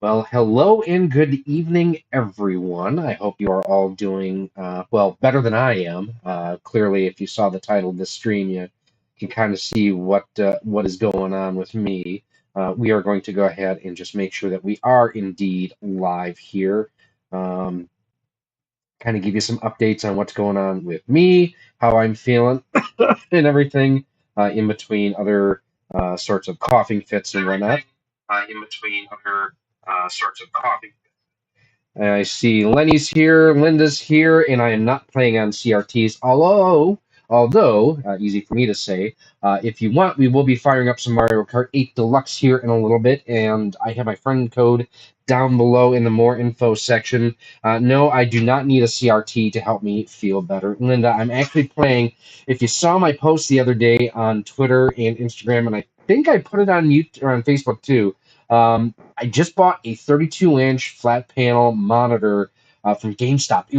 Well, hello and good evening, everyone. I hope you are all doing well, better than I am. Clearly, if you saw the title of this stream, you can kind of see what is going on with me. We are going to go ahead and just make sure that we are indeed live here. Um, Kind of give you some updates on what's going on with me, how I'm feeling, and everything in between other sorts of coughing fits and whatnot. In between other sorts of coughing. I see Lenny's here, Linda's here, and I am not playing on CRTs. Although easy for me to say, if you want, we will be firing up some Mario Kart 8 Deluxe here in a little bit, and I have my friend code down below in the more info section. No, I do not need a CRT to help me feel better. Linda, I'm actually playing. If you saw my post the other day on Twitter and Instagram, and I think I put it on YouTube or on Facebook too. I just bought a 32-inch flat panel monitor from GameStop. It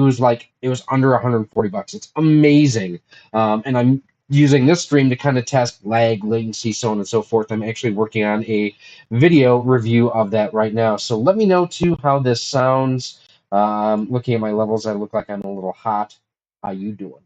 was under 140 bucks. It's amazing. And I'm using this stream to kind of test lag, latency, so on and so forth. I'm actually working on a video review of that right now. So let me know too how this sounds. Looking at my levels, I look like I'm a little hot. How you doing?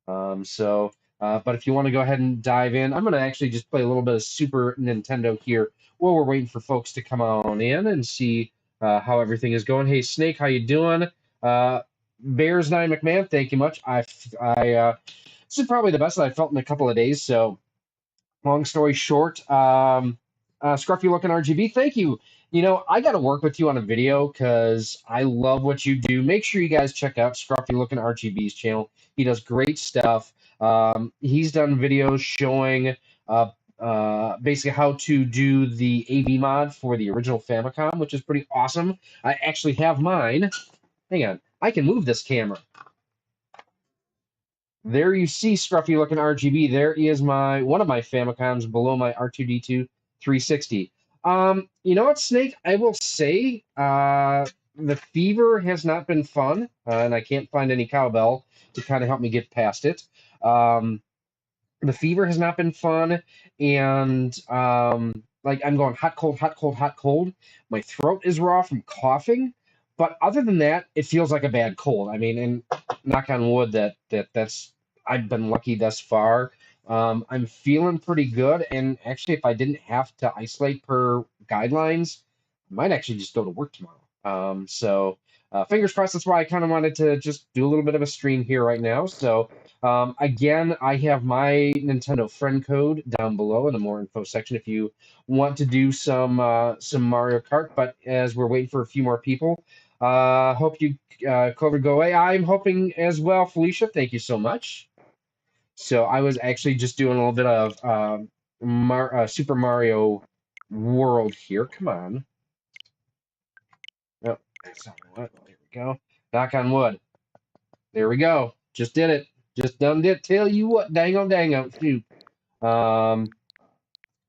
But if you want to go ahead and dive in, I'm going to actually just play a little bit of Super Nintendo here while we're waiting for folks to come on in and see how everything is going. Hey, Snake, how you doing? Bears 9 McMahon, thank you much. This is probably the best that I've felt in a couple of days. So, long story short, scruffy looking RGB, thank you. You know, I got to work with you on a video because I love what you do. Make sure you guys check out Scruffy looking RGB's channel. He does great stuff. He's done videos showing basically how to do the AV mod for the original Famicom, which is pretty awesome. I actually have mine. Hang on, I can move this camera. There you see scruffy looking RGB. There is my one of my Famicoms below my R2D2 360. You know what, Snake? I will say the fever has not been fun, and I can't find any cowbell to kind of help me get past it. The fever has not been fun, and like I'm going hot, cold, hot, cold, hot, cold. My throat is raw from coughing, but other than that, it feels like a bad cold. I mean, and knock on wood that's I've been lucky thus far. I'm feeling pretty good, and actually, if I didn't have to isolate per guidelines, I might actually just go to work tomorrow. Fingers crossed. That's why I kind of wanted to just do a little bit of a stream here right now. So. Again, I have my Nintendo friend code down below in the more info section if you want to do some Mario Kart. But as we're waiting for a few more people, hope you COVID go away. I'm hoping as well, Felicia. Thank you so much. So I was actually just doing a little bit of Super Mario World here. Come on. Oh, that's not what. There we go. Knock on wood. There we go. Just did it. Just done it. Tell you what, dang on, shoot. Um,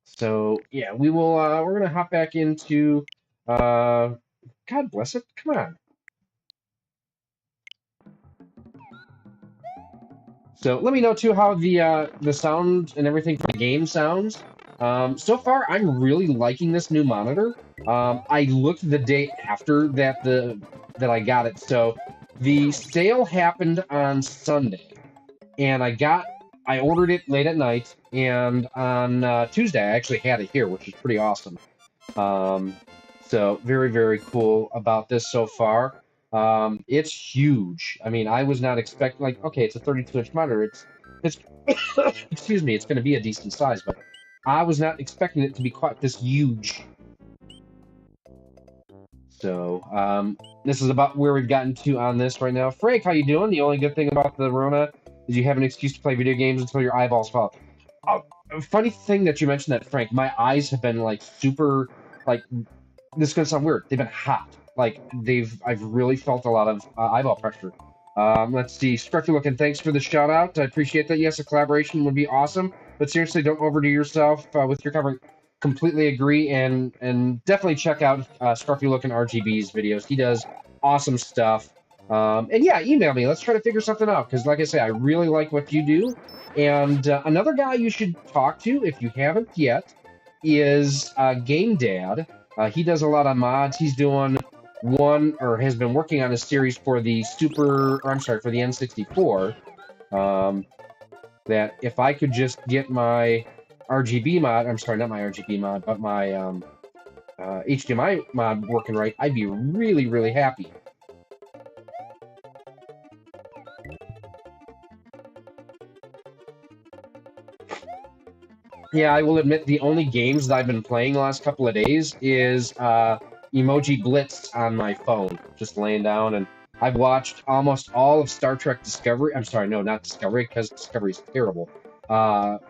so yeah, we will. We're gonna hop back into. God bless it. Come on. So let me know too how the sound and everything for the game sounds. So far, I'm really liking this new monitor. I looked the day after that I got it. So the sale happened on Sunday, and I ordered it late at night, and on Tuesday I actually had it here, which is pretty awesome. So very, very cool about this so far. It's huge. I mean, I was not expecting, like, okay, it's a 32-inch monitor. It's excuse me, it's going to be a decent size, but I was not expecting it to be quite this huge. So this is about where we've gotten to on this right now. Frank, how you doing? The only good thing about the Rona is you have an excuse to play video games until your eyeballs fall. Funny thing that you mentioned that, Frank. My eyes have been like super, like, this is gonna sound weird. They've been hot. Like I've really felt a lot of eyeball pressure. Let's see, Scruffy looking. Thanks for the shout out. I appreciate that. Yes, a collaboration would be awesome, but seriously, don't overdo yourself with your covering. Completely agree, and definitely check out Scruffy looking RGB's videos. He does awesome stuff. And yeah, email me. Let's try to figure something out because, like I say, I really like what you do. And another guy you should talk to if you haven't yet is Game Dad. He does a lot of mods. He's doing has been working on a series for the for the N64. That if I could just get my RGB mod, I'm sorry, not my RGB mod, but my HDMI mod working right, I'd be really, really happy. Yeah, I will admit the only games that I've been playing the last couple of days is Emoji Blitz on my phone, just laying down, and I've watched almost all of Star Trek Discovery. I'm sorry, no, not Discovery, because Discovery is terrible.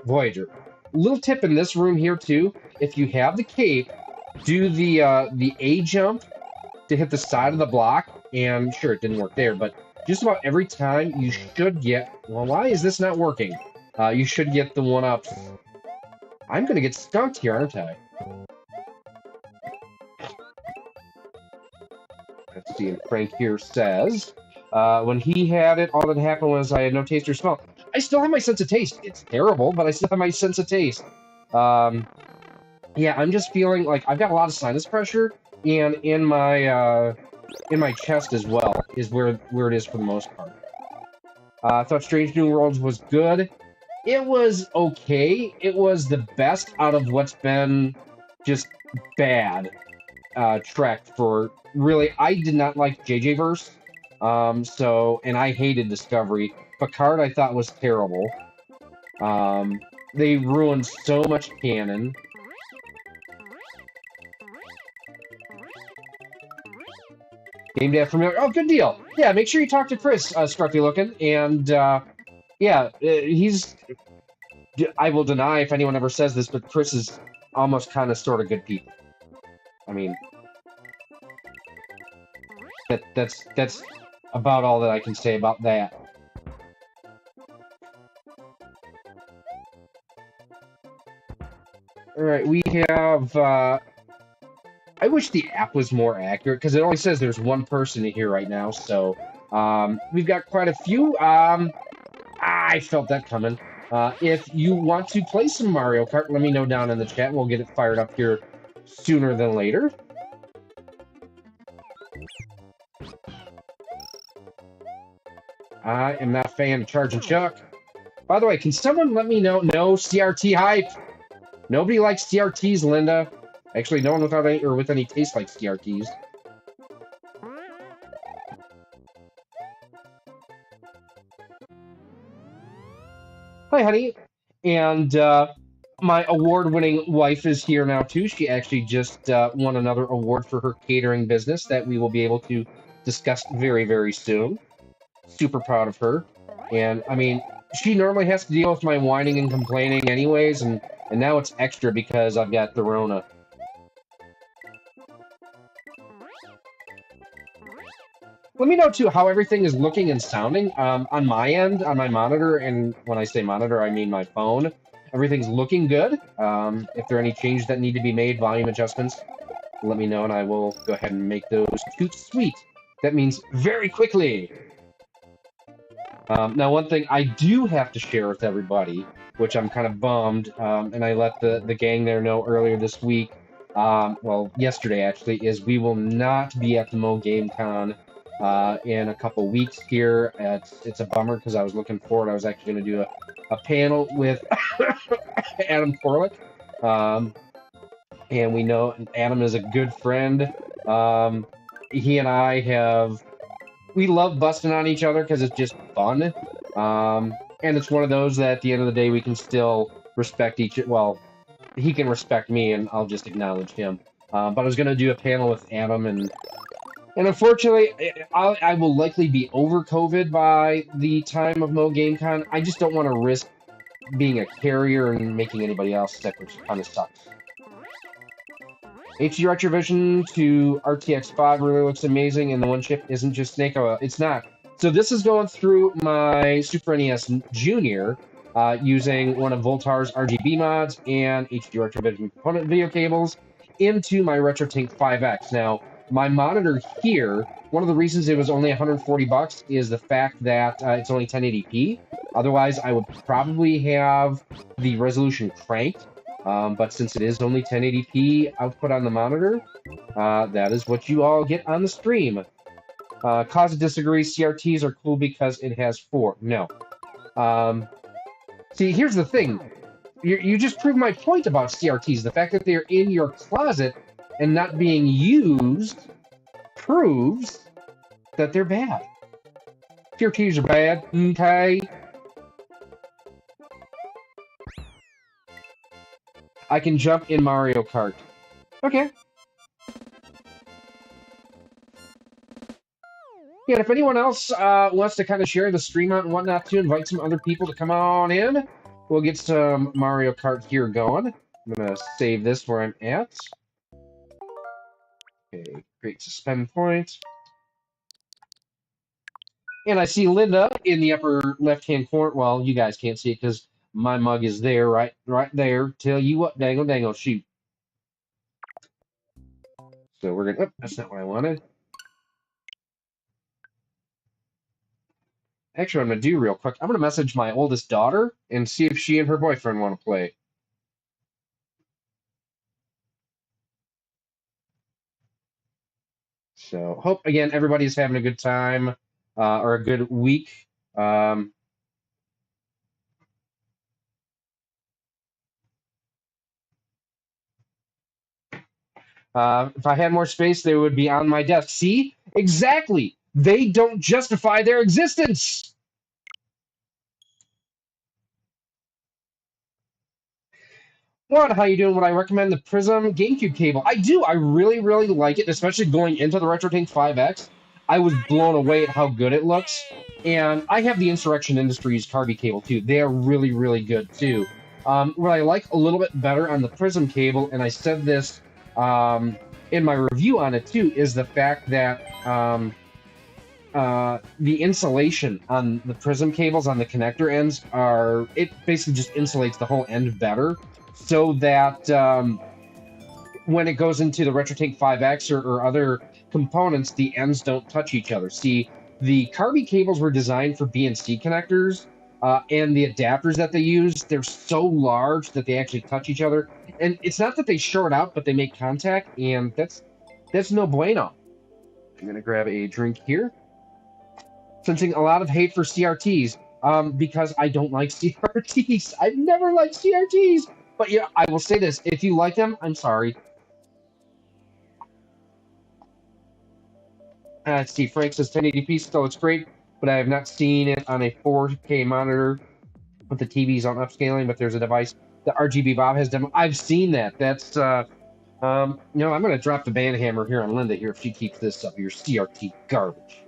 Voyager. Little tip in this room here too: if you have the cape, do the A jump to hit the side of the block, and sure, it didn't work there, but just about every time you should get. Well, why is this not working? You should get the one-ups. I'm gonna get skunked here, aren't I? Let's see, and Frank here says, when he had it, all that happened was I had no taste or smell. I still have my sense of taste. It's terrible, but I still have my sense of taste. Yeah, I'm just feeling like I've got a lot of sinus pressure, and in my chest as well is where it is for the most part. I thought Strange New Worlds was good. It was okay. It was the best out of what's been just bad Trek for really. I did not like JJ-verse, and I hated Discovery. Kart I thought was terrible. They ruined so much canon. Game Dad familiar? Oh, good deal. Yeah, make sure you talk to Chris, scruffy looking, and yeah, he's. I will deny if anyone ever says this, but Chris is almost kind of sort of good people. I mean, that's about all that I can say about that. All right, we have. I wish the app was more accurate because it only says there's one person in here right now. So we've got quite a few. I felt that coming. If you want to play some Mario Kart, let me know down in the chat. We'll get it fired up here sooner than later. I am not a fan of Charge and Chuck. By the way, can someone let me know? No CRT hype. Nobody likes CRTs, Linda. Actually, no one without any with any taste likes CRTs. Hi, honey. And my award-winning wife is here now, too. She actually just won another award for her catering business that we will be able to discuss very, very soon. Super proud of her. And, I mean, she normally has to deal with my whining and complaining anyways, and now it's extra because I've got the Rona. Let me know, too, how everything is looking and sounding. On my end, on my monitor, and when I say monitor, I mean my phone, everything's looking good. If there are any changes that need to be made, volume adjustments, let me know, and I will go ahead and make those toot sweet. That means very quickly. Now, one thing I do have to share with everybody, which I'm kind of bummed, and I let the gang there know earlier this week, well, yesterday, actually, is we will not be at the Mo Game Con in a couple weeks here. It's a bummer because I was looking forward. I was actually going to do a panel with Adam Corlick. And we know Adam is a good friend. He and I we love busting on each other because it's just fun. And it's one of those that at the end of the day we can still respect well, he can respect me and I'll just acknowledge him. But I was going to do a panel with Adam, and unfortunately, I will likely be over COVID by the time of Mo Game Con. I just don't want to risk being a carrier and making anybody else sick, which kind of sucks. HD Retrovision to RTX 5 really looks amazing, and the one chip isn't just snake oil. It's not. So this is going through my Super NES Junior using one of Voltar's RGB mods and HD Retrovision component video cables into my RetroTink 5X. Now, my monitor here, one of the reasons it was only 140 bucks is the fact that it's only 1080p. Otherwise, I would probably have the resolution cranked. But since it is only 1080p output on the monitor, that is what you all get on the stream. Cause of disagree, CRTs are cool because it has 4. No. See, here's the thing. You just proved my point about CRTs. The fact that they're in your closet and not being used proves that they're bad. CRTs are bad, okay? I can jump in Mario Kart. Okay. Yeah, if anyone else wants to kind of share the stream out and whatnot to invite some other people to come on in, we'll get some Mario Kart here going. I'm going to save this where I'm at. Okay, create suspend point. And I see Linda in the upper left-hand corner. Well, you guys can't see it because my mug is there, right there. Tell you what, dangle, shoot. So we're going to... Oh, that's not what I wanted. Actually, what I'm going to do real quick, I'm going to message my oldest daughter and see if she and her boyfriend want to play. So, hope, again, everybody's having a good time or a good week. If I had more space, they would be on my desk. See? Exactly. They don't justify their existence. What? How you doing? Would I recommend the Prism GameCube cable? I do. I really, really like it, especially going into the RetroTink 5X. I was blown away at how good it looks. And I have the Insurrection Industries Carby cable, too. They are really, really good, too. What I like a little bit better on the Prism cable, and I said this in my review on it, too, is the fact that the insulation on the Prism cables on the connector ends it basically just insulates the whole end better, so that when it goes into the RetroTink 5X or other components, the ends don't touch each other. See, the Carby cables were designed for BNC connectors, and the adapters that they use, they're so large that they actually touch each other. And it's not that they short out, but they make contact, and that's no bueno. I'm going to grab a drink here. Sensing a lot of hate for CRTs, because I don't like CRTs. I've never liked CRTs. But yeah, I will say this: if you like them, I'm sorry. Let's see. Frank says 1080p still looks great, but I have not seen it on a 4K monitor with the TVs on upscaling. But there's a device that RGB Bob has done. I've seen that. That's I'm going to drop the band hammer here on Linda here if she keeps this up. Your CRT garbage.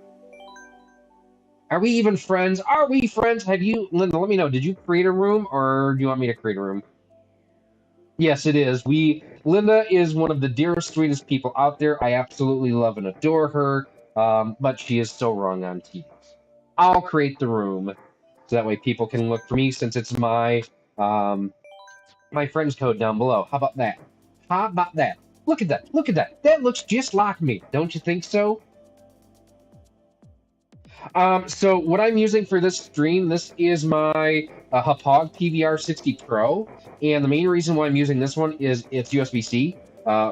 Are we even friends? Are we friends? Have you, Linda? Let me know. Did you create a room, or do you want me to create a room? Yes, it is. Linda is one of the dearest, sweetest people out there. I absolutely love and adore her, but she is so wrong on TVs. I'll create the room, so that way people can look for me, since it's my friend's code down below. How about that? How about that? Look at that. Look at that. That looks just like me. Don't you think so? So what I'm using for this stream, this is my Hapog PVR60 Pro, and the main reason why I'm using this one is it's USB-C,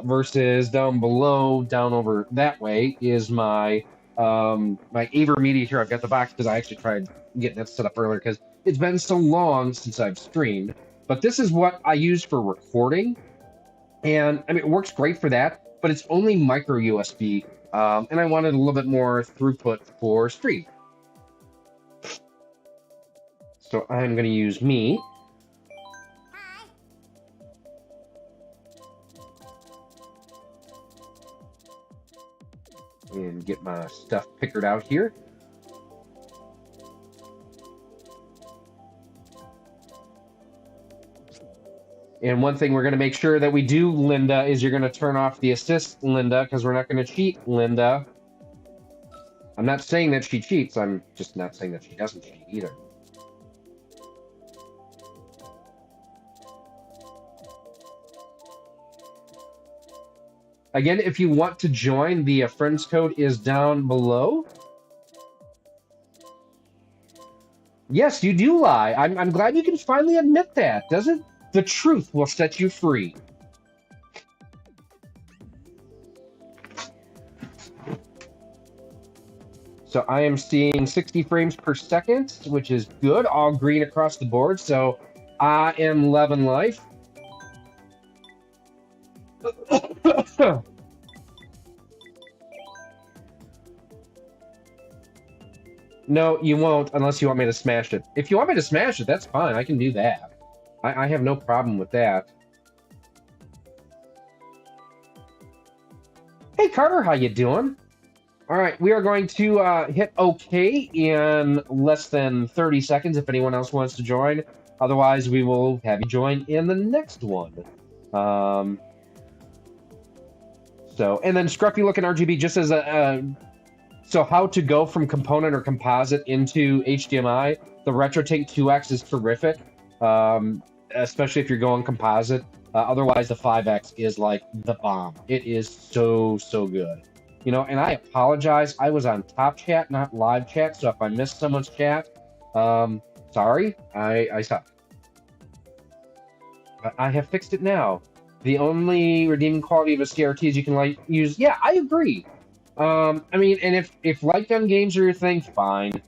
versus down below, down over that way, is my my AverMedia here. I've got the box because I actually tried getting that set up earlier because it's been so long since I've streamed. But this is what I use for recording, and I mean it works great for that, but it's only micro USB. And I wanted a little bit more throughput for stream. So I'm going to use me. And get my stuff pickered out here. And one thing we're going to make sure that we do, Linda, is you're going to turn off the assist, Linda, because we're not going to cheat, Linda. I'm not saying that she cheats. I'm just not saying that she doesn't cheat either. Again, if you want to join, the friends code is down below. Yes, you do lie. I'm glad you can finally admit that. Doesn't The truth will set you free. So I am seeing 60 frames per second, which is good. All green across the board. So I am loving life. No, you won't unless you want me to smash it. If you want me to smash it, that's fine. I can do that. I have no problem with that. Hey, Carter, how you doing? All right, we are going to hit OK in less than 30 seconds if anyone else wants to join. Otherwise, we will have you join in the next one. And then Scruffy looking RGB just as so how to go from component or composite into HDMI. The RetroTink 2X is terrific, especially if you're going composite. Otherwise, the 5X is like the bomb. It is so good. You know, and I apologize. I was on top chat, not live chat. So if I missed someone's chat, sorry. I suck. But I have fixed it now. The only redeeming quality of a CRT is you can use. Yeah, I agree. I mean, and if light gun games are your thing, fine.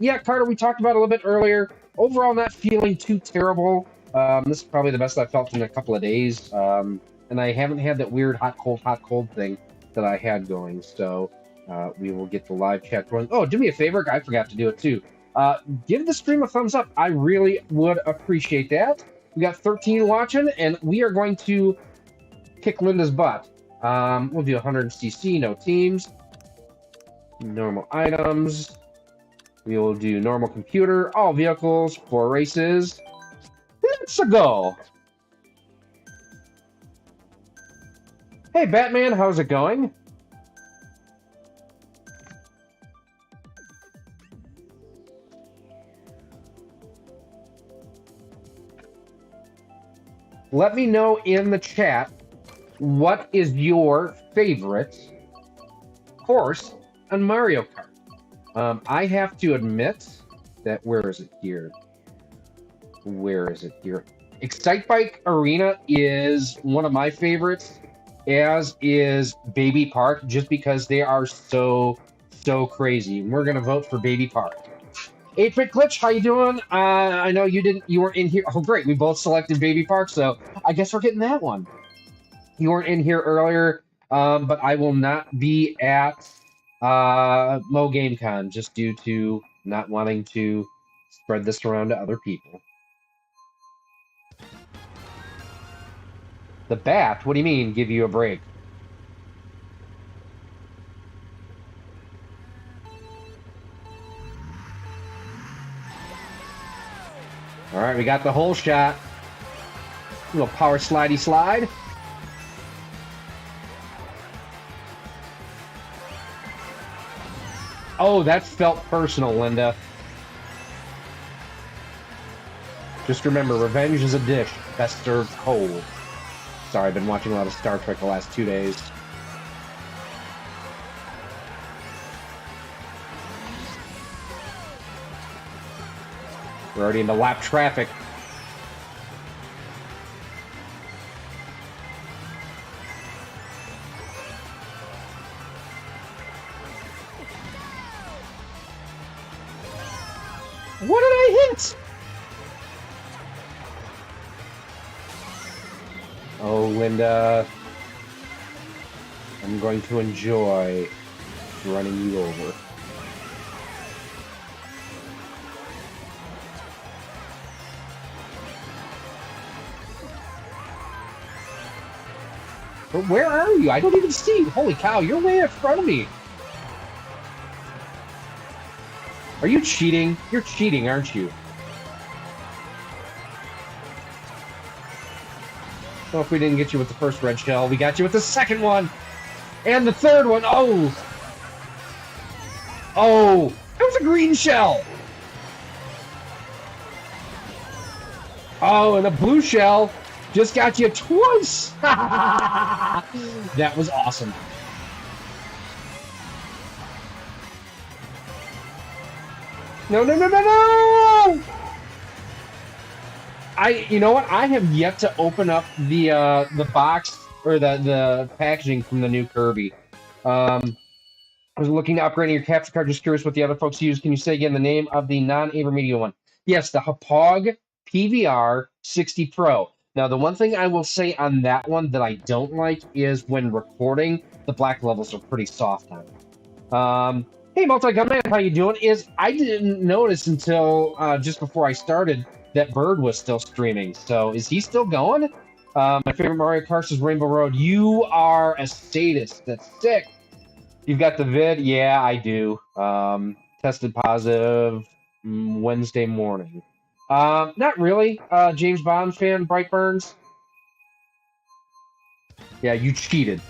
Yeah, Carter, we talked about it a little bit earlier. Overall, not feeling too terrible. This is probably the best I've felt in a couple of days. And I haven't had that weird hot, cold thing that I had going. So we will get the live chat going. Oh, do me a favor. I forgot to do it too. Give the stream a thumbs up. I really would appreciate that. We got 13 watching, and we are going to kick Linda's butt. We'll do 100cc, no teams. Normal items. We will do normal computer, all vehicles, 4 races. Let's go. Hey, Batman, how's it going? Let me know in the chat what is your favorite course on Mario Kart. I have to admit that, where is it here? Where is it here? Excite Bike Arena is one of my favorites, as is Baby Park, just because they are so crazy. We're gonna vote for Baby Park. 8-Bit Glitch, how you doing? I know you weren't in here. Oh, great, we both selected Baby Park, so I guess we're getting that one. You weren't in here earlier, but I will not be at Mo GameCon just due to not wanting to spread this around to other people. The bat? What do you mean, give you a break? All right, we got the whole shot. A little power slidey slide. Oh, that felt personal, Linda. Just remember, revenge is a dish best served cold. Sorry, I've been watching a lot of Star Trek the last 2 days. We're already into lap traffic. What did I hit? Oh, Linda. I'm going to enjoy running you over. But where are you? I don't even see you. Holy cow, you're way in front of me. Are you cheating? You're cheating, aren't you? Well, if we didn't get you with the first red shell, we got you with the second one. And the third one. Oh! Oh! It was a green shell! Oh, and a blue shell just got you twice! That was awesome. No, no, no, no, no! You know what? I have yet to open up the box or the packaging from the new Kirby. I was looking to upgrade your capture card. Just curious what the other folks use. Can you say again the name of the non-Avermedia one? Yes, the Hapog PVR 60 Pro. Now, the one thing I will say on that one that I don't like is when recording, the black levels are pretty soft on it. Hey, Multi-Gun Man, how you doing? I didn't notice until just before I started that Bird was still streaming. So is he still going? My favorite Mario Kart is Rainbow Road. You are a sadist. That's sick. You've got the vid? Yeah, I do. Tested positive Wednesday morning. Not really. James Bond fan, Brightburns. Yeah, you cheated.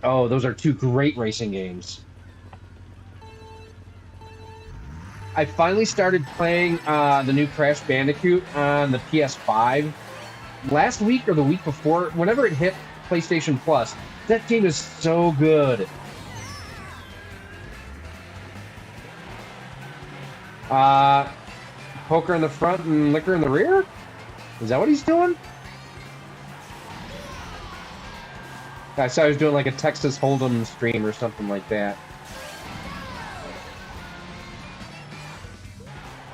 Oh, those are two great racing games. I finally started playing the new Crash Bandicoot on the PS5 last week or the week before, whenever it hit PlayStation Plus. That game is so good. Poker in the front and liquor in the rear? Is that what he's doing? I saw he was doing like a Texas Hold'em stream or something like that.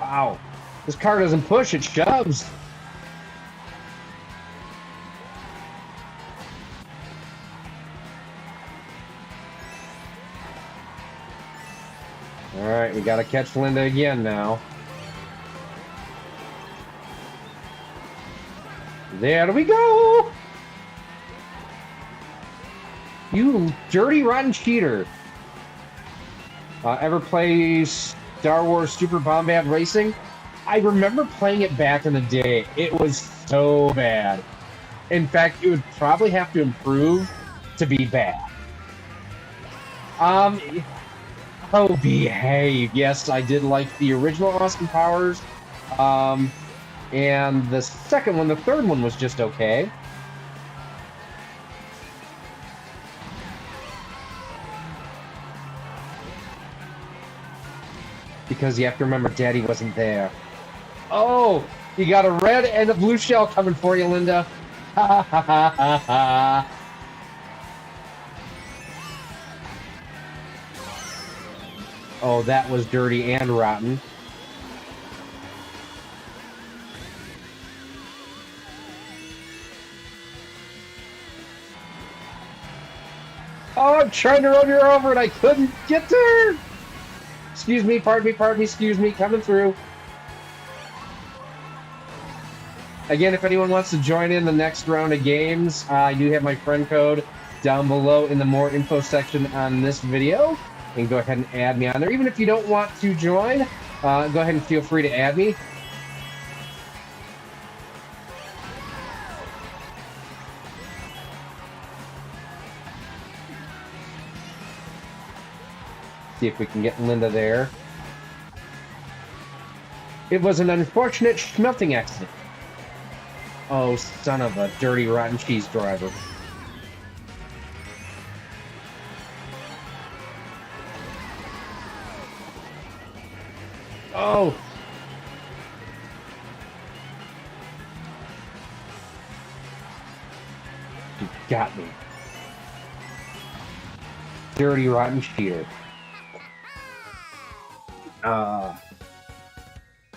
Wow. This car doesn't push, it shoves. Alright, we gotta catch Linda again now. There we go! You dirty, rotten cheater. Ever play Star Wars Super Bombad Racing? I remember playing it back in the day. It was so bad. In fact, it would probably have to improve to be bad. Oh, behave. Yes, I did like the original Austin Powers. And the second one, the third one was just okay. Because you have to remember Daddy wasn't there. Oh, you got a red and a blue shell coming for you, Linda. Ha ha ha ha ha. Oh, that was dirty and rotten. Oh, I'm trying to run her over and I couldn't get there. Excuse me, pardon me, excuse me, coming through. Again, if anyone wants to join in the next round of games, I do have my friend code down below in the more info section on this video. And go ahead and add me on there. Even if you don't want to join, go ahead and feel free to add me. See if we can get Linda there. It was an unfortunate schmelting accident. Oh, son of a dirty, rotten cheese driver. Oh! You got me. Dirty, rotten cheater.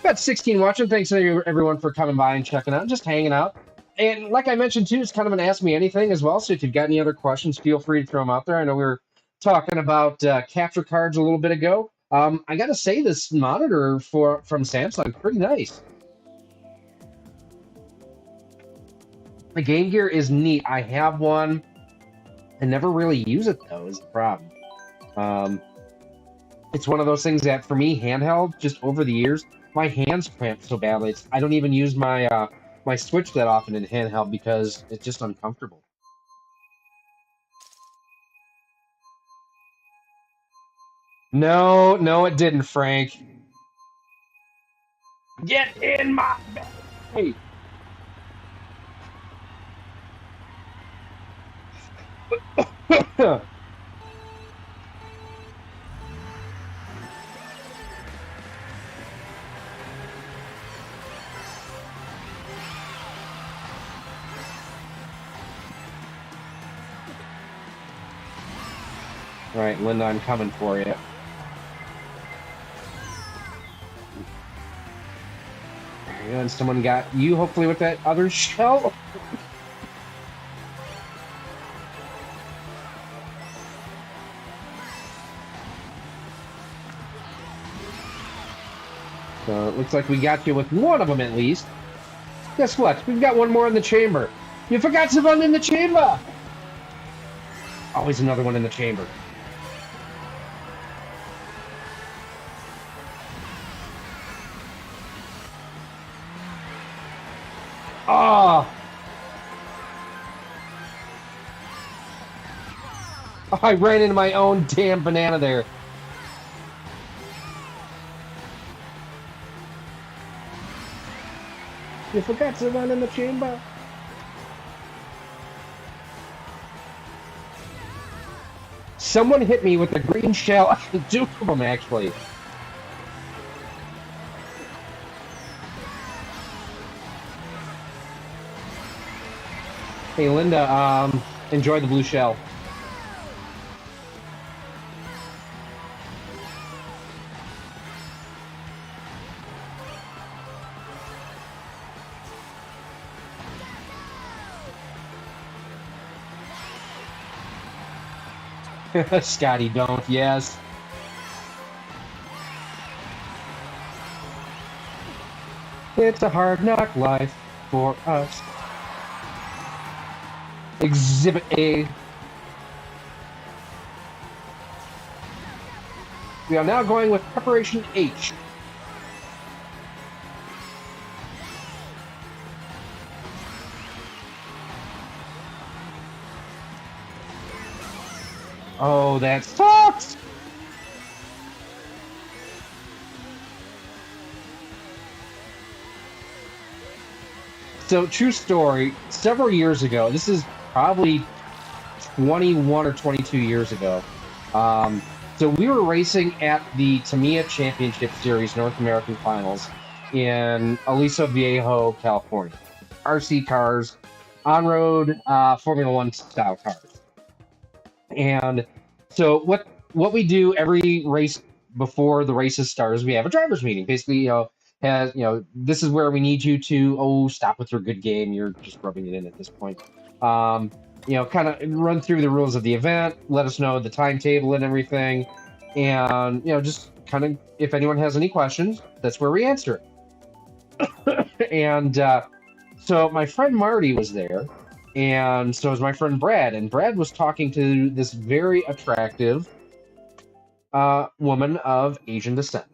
Got 16 watching. Thanks everyone for coming by and checking out, just hanging out. And like I mentioned too, it's kind of an Ask Me Anything as well. So if you've got any other questions, feel free to throw them out there. I know we were talking about capture cards a little bit ago. I got to say, this monitor from Samsung, pretty nice. The Game Gear is neat. I have one. I never really use it though, is the problem. It's one of those things that for me, handheld, just over the years, my hands cramp so badly. I don't even use my my Switch that often in handheld because it's just uncomfortable. No, no, it didn't, Frank. Get in my bag. All right, Linda, I'm coming for you. There you go, and someone got you, hopefully, with that other shell. So it looks like we got you with one of them at least. Guess what? We've got one more in the chamber. You forgot to run in the chamber! Always another one in the chamber. Oh! I ran into my own damn banana there. You forgot to run in the chamber. Someone hit me with a green shell. Two of them, actually. Hey, Linda, enjoy the blue shell. Scotty, don't. Yes. It's a hard knock life for us. Exhibit A. We are now going with preparation H. Oh, that sucks! So, true story, several years ago, this is probably 21 or 22 years ago, so we were racing at the Tamiya Championship Series North American Finals in Aliso Viejo, California. RC cars, on-road Formula One style cars. And so what we do every race before the races start is we have a drivers meeting. Basically, this is where we need you to stop with your good game. You're just rubbing it in at this point. Kind of run through the rules of the event, let us know the timetable and everything, and just kind of if anyone has any questions, that's where we answer it. And so my friend Marty was there, and so was my friend Brad, and Brad was talking to this very attractive woman of Asian descent,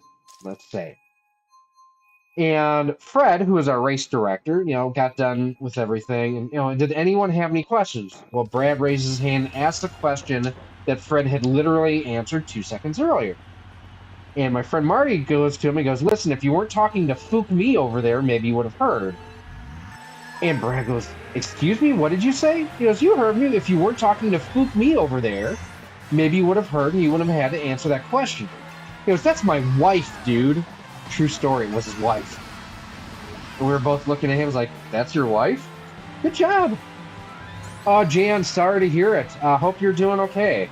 let's say. And Fred, who is our race director, got done with everything. And, did anyone have any questions? Well, Brad raises his hand and asked a question that Fred had literally answered 2 seconds earlier. And my friend Marty goes to him and goes, listen, if you weren't talking to Fook me over there, maybe you would have heard. And Brad goes, excuse me, what did you say? He goes, you heard me. If you weren't talking to Fook me over there, maybe you would have heard and you wouldn't have had to answer that question. He goes, that's my wife, dude. True story, was his wife. And we were both looking at him, like, that's your wife? Good job. Oh, Jan, sorry to hear it. Hope you're doing okay.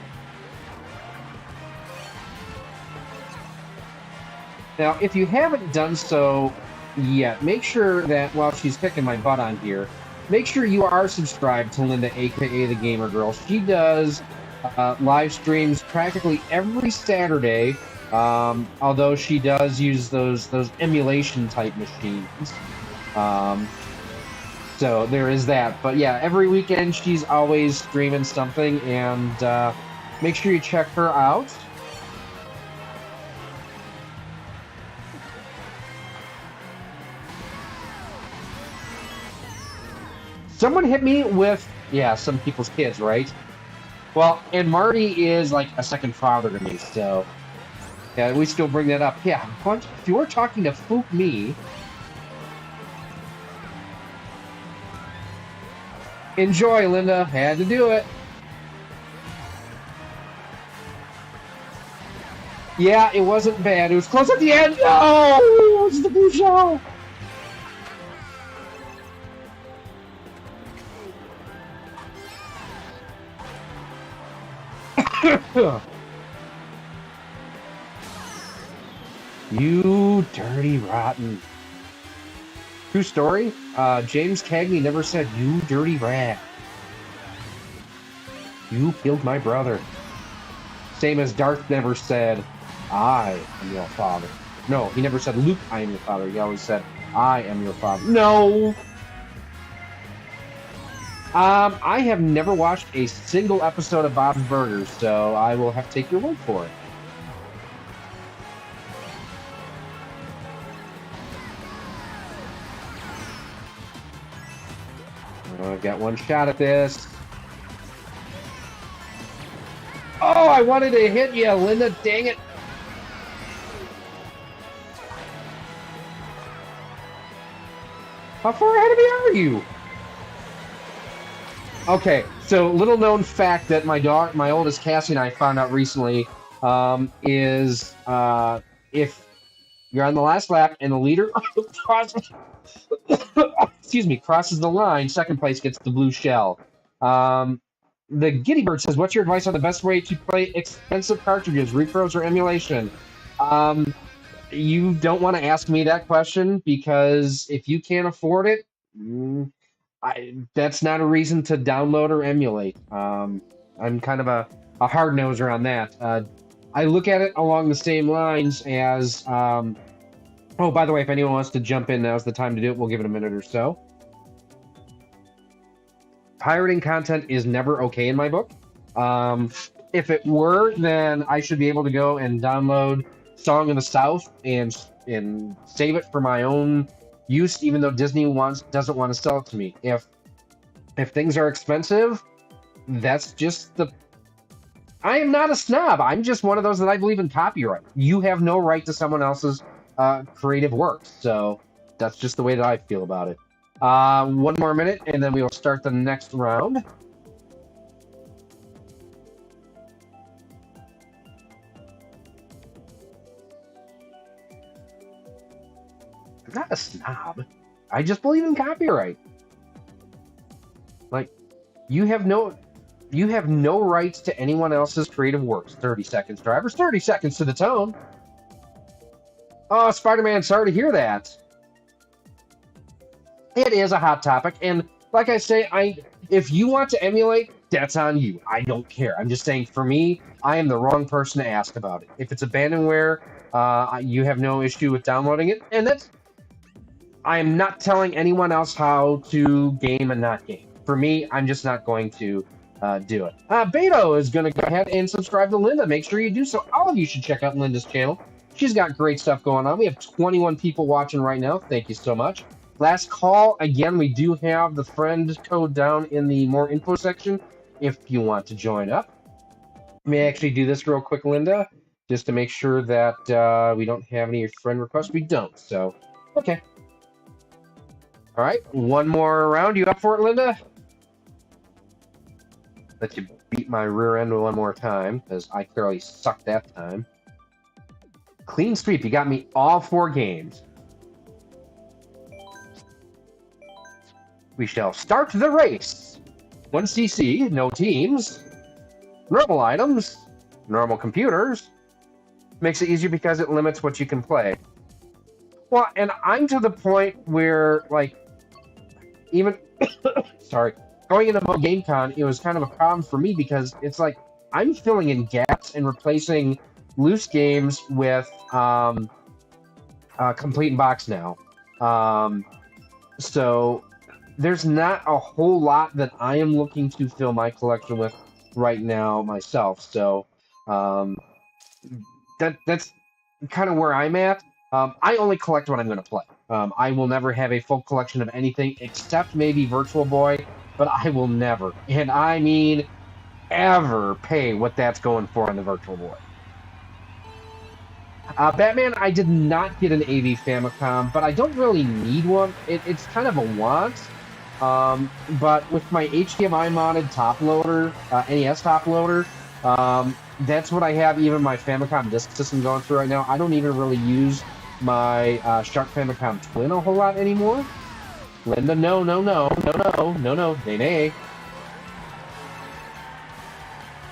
Now, if you haven't done so yet, make sure that while she's kicking my butt on here, make sure you are subscribed to Linda, aka the Gamer Girl. She does live streams practically every Saturday. Although she does use those emulation type machines. So there is that. But yeah, every weekend she's always streaming something, and make sure you check her out. Someone hit me with, some people's kids, right? Well, and Marty is like a second father to me, so... Yeah, we still bring that up. Yeah, if you were talking to Fook me, enjoy, Linda. Had to do it. Yeah, it wasn't bad. It was close at the end. No, it was the blue shell. You dirty rotten. True story. James Cagney never said, "You dirty rat. You killed my brother." Same as Darth never said, "I am your father." No, he never said, "Luke, I am your father." He always said, "I am your father." No. I have never watched a single episode of Bob's Burgers, so I will have to take your word for it. I've got one shot at this. Oh, I wanted to hit you, Linda. Dang it. How far ahead of me are you? Okay, so little known fact that my oldest Cassie and I found out recently is if you're on the last lap and the leader crosses, crosses the line, second place gets the blue shell. The Giddy Bird says, "What's your advice on the best way to play expensive cartridges, repros or emulation?" You don't want to ask me that question because if you can't afford it, that's not a reason to download or emulate. I'm kind of a hard noser on that. I look at it along the same lines as. Oh, by the way, if anyone wants to jump in, now's the time to do it. We'll give it a minute or so. Pirating content is never okay in my book. If it were, then I should be able to go and download Song of the South and save it for my own use, even though Disney doesn't want to sell it to me. If things are expensive, that's just the. I am not a snob. I'm just one of those that I believe in copyright. You have no right to someone else's creative work. So that's just the way that I feel about it. One more minute, and then we will start the next round. I'm not a snob. I just believe in copyright. Like, you have no rights to anyone else's creative works. 30 seconds, drivers. 30 seconds to the tone. Oh, Spider-Man, sorry to hear that. It is a hot topic, and like I say, if you want to emulate, that's on you. I don't care. I'm just saying, for me, I am the wrong person to ask about it. If it's abandonware, you have no issue with downloading it, and I am not telling anyone else how to game and not game. For me, I'm just not going to do it. Beto is going to go ahead and subscribe to Linda. Make sure you do so. All of you should check out Linda's channel. She's got great stuff going on. We have 21 people watching right now. Thank you so much. Last call. Again, we do have the friend code down in the more info section if you want to join up. May I actually do this real quick, Linda, just to make sure that we don't have any friend requests? We don't, so okay. All right, one more round. You up for it, Linda? Let you beat my rear end one more time, because I clearly sucked that time. Clean sweep. You got me all 4 games. We shall start the race. 1 CC, no teams. Normal items, normal computers. Makes it easier because it limits what you can play. Well, and I'm to the point where, like, even, sorry, going into GameCon, it was kind of a problem for me because it's like I'm filling in gaps and replacing loose games with complete in box now. So there's not a whole lot that I am looking to fill my collection with right now myself. So that's kind of where I'm at. I only collect what I'm going to play. I will never have a full collection of anything except maybe Virtual Boy, but I will never, and I mean ever, pay what that's going for on the Virtual Boy. Batman, I did not get an AV Famicom, but I don't really need one. It's kind of a want. But with my HDMI modded top loader, NES top loader, that's what I have even my Famicom disk system going through right now. I don't even really use my Shark Famicom Twin a whole lot anymore. Linda, no, nay.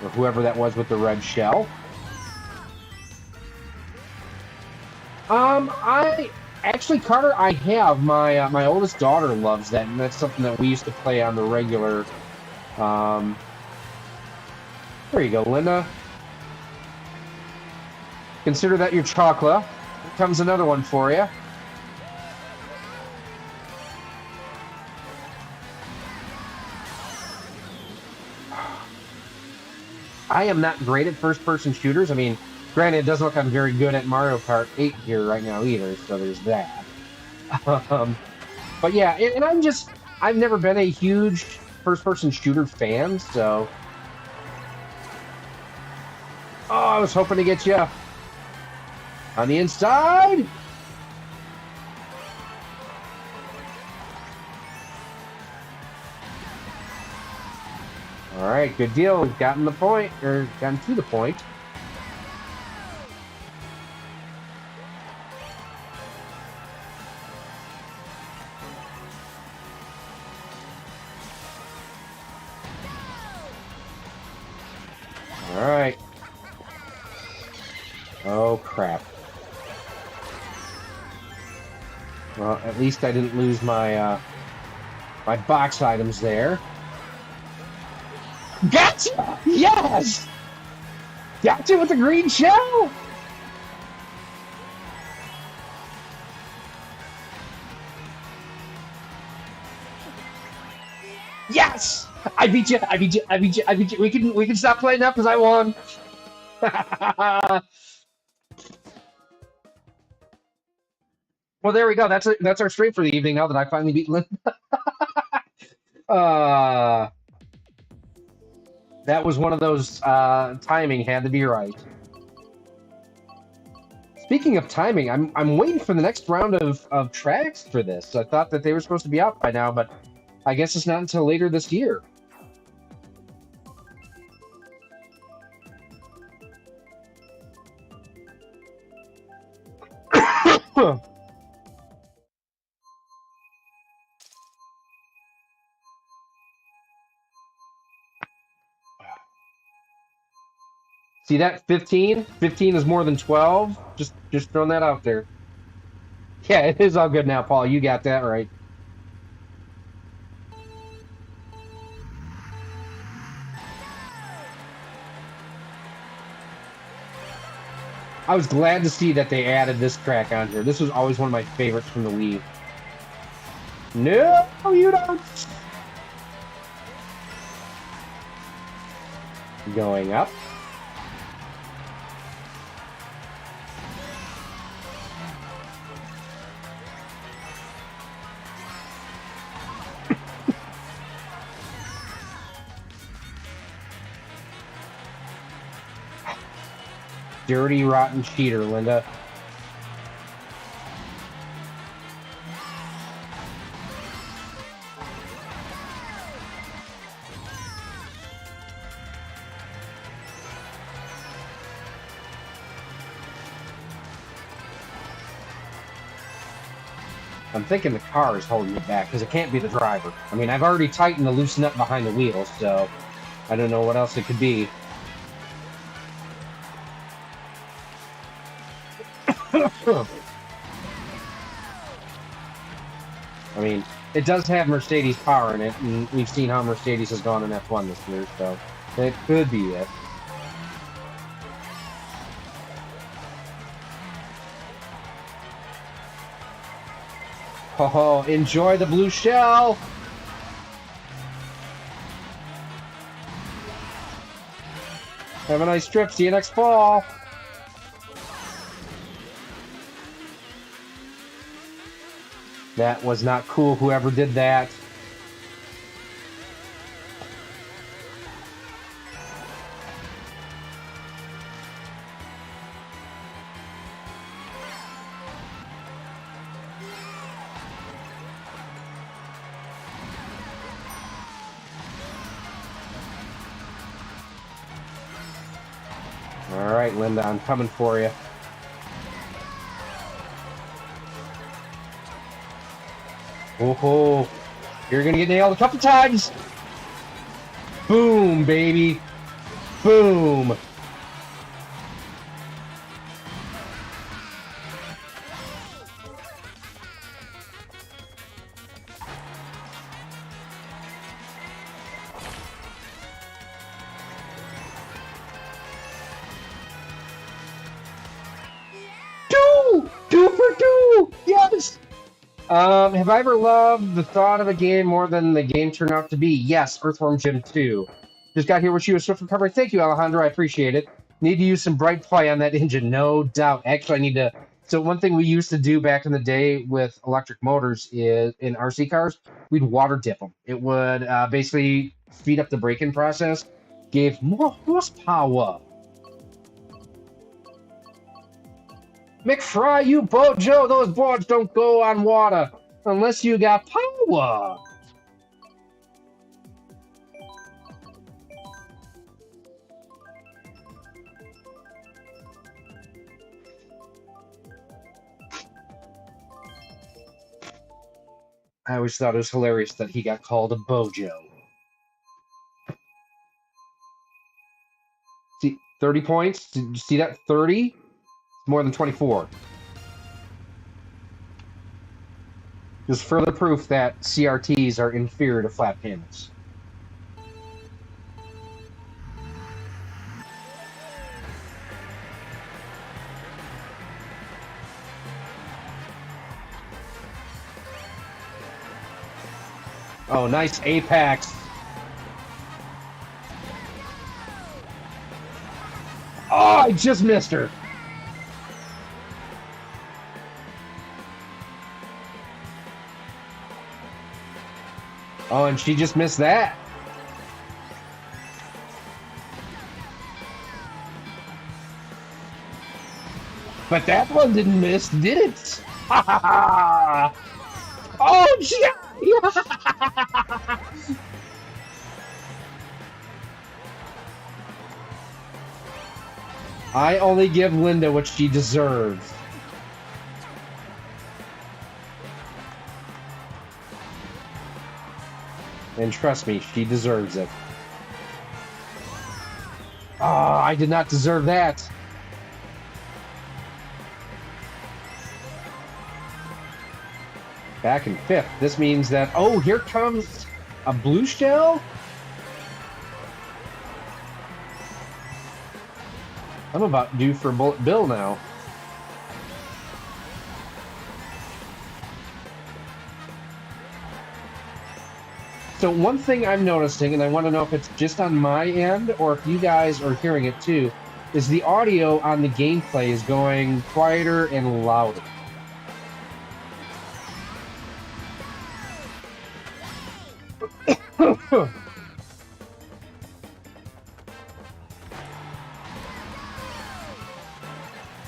Or whoever that was with the red shell. I actually, Carter, I have my oldest daughter loves that, and that's something that we used to play on the regular. Um, there you go, Linda. Consider that your chocolate. Here comes another one for you. I am not great at first-person shooters. I mean, granted, it doesn't look like I'm very good at Mario Kart 8 here right now either, so there's that. Um, but yeah, and I've never been a huge first-person shooter fan, so. Oh, I was hoping to get you on the inside. All right, good deal. We've gotten the point, or gotten to the point. All right. Oh, crap. Well, at least I didn't lose my my box items there. Gotcha! Yes! Gotcha with the green shell! Yes! I beat you! I beat you! I beat you! I beat you! We can stop playing now because I won. Well, there we go. That's our stream for the evening. Now that I finally beat Lynn. That was one of those timing had to be right. Speaking of timing, I'm waiting for the next round of tracks for this. I thought that they were supposed to be out by now, but I guess it's not until later this year. See that 15? 15 is more than 12. Just throwing that out there. Yeah, it is all good now, Paul. You got that right. I was glad to see that they added this track on here. This was always one of my favorites from the Wii. No, you don't. Going up. Dirty, rotten cheater, Linda. I'm thinking the car is holding me back because it can't be the driver. I mean, I've already tightened the loose nut behind the wheels, so I don't know what else it could be. I mean, it does have Mercedes power in it, and we've seen how Mercedes has gone in F1 this year, so it could be it. Oh, enjoy the blue shell! Have a nice trip. See you next fall. That was not cool, whoever did that. All right, Linda, I'm coming for you. Oh, you're gonna get nailed a couple times. Boom, baby. Boom. Have I ever loved the thought of a game more than the game turned out to be? Yes, Earthworm Jim 2. Just got here with you with swift recovery. Thank you, Alejandro. I appreciate it. Need to use some bright play on that engine, no doubt. Actually, I need to. So one thing we used to do back in the day with electric motors is in RC cars, we'd water dip them. It would basically speed up the braking process, gave more horsepower. McFry, you Bojo, those boards don't go on water unless you got power. I always thought it was hilarious that he got called a Bojo. See, 30 points? Did you see that? 30? It's more than 24. Just further proof that CRTs are inferior to flat panels. Oh, nice apex. Oh, I just missed her. Oh, and she just missed that. But that one didn't miss, did it? Ha ha ha! Oh, yeah! I only give Linda what she deserves. And trust me, she deserves it. Ah, I did not deserve that. Back in 5th. This means that... Oh, here comes a blue shell? I'm about due for Bullet Bill now. So one thing I'm noticing, and I want to know if it's just on my end or if you guys are hearing it too, is the audio on the gameplay is going quieter and louder.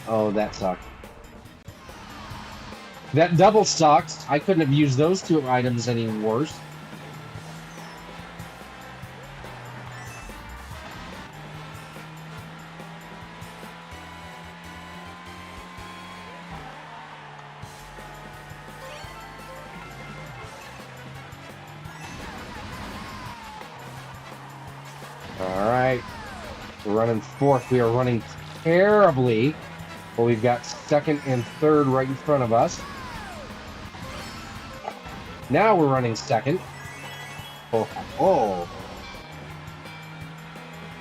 Oh, that sucked. That double sucks. I couldn't have used those two items any worse. Alright. We're running 4th. We are running terribly. But we've got 2nd and 3rd right in front of us. Now we're running 2nd. Oh, oh.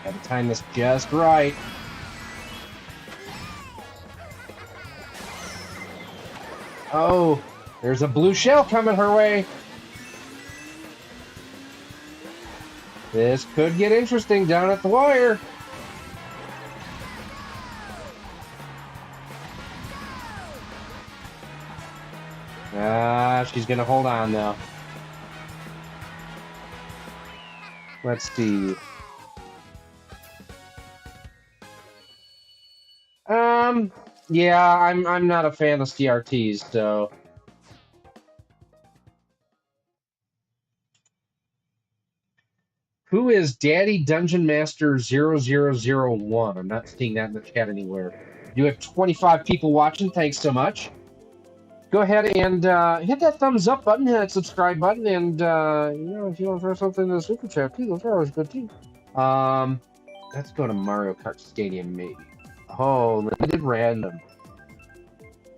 Gotta time this just right. Oh, there's a blue shell coming her way. This could get interesting down at the wire. She's gonna hold on though. Let's see. Yeah, I'm not a fan of CRTs, so. Who is Daddy Dungeon Master 0001? I'm not seeing that in the chat anywhere. You have 25 people watching. Thanks so much. Go ahead and hit that thumbs up button, hit that subscribe button, and you know, if you want to throw something in the super chat, too, those are always good too. Let's go to Mario Kart Stadium, maybe. Oh, limited random.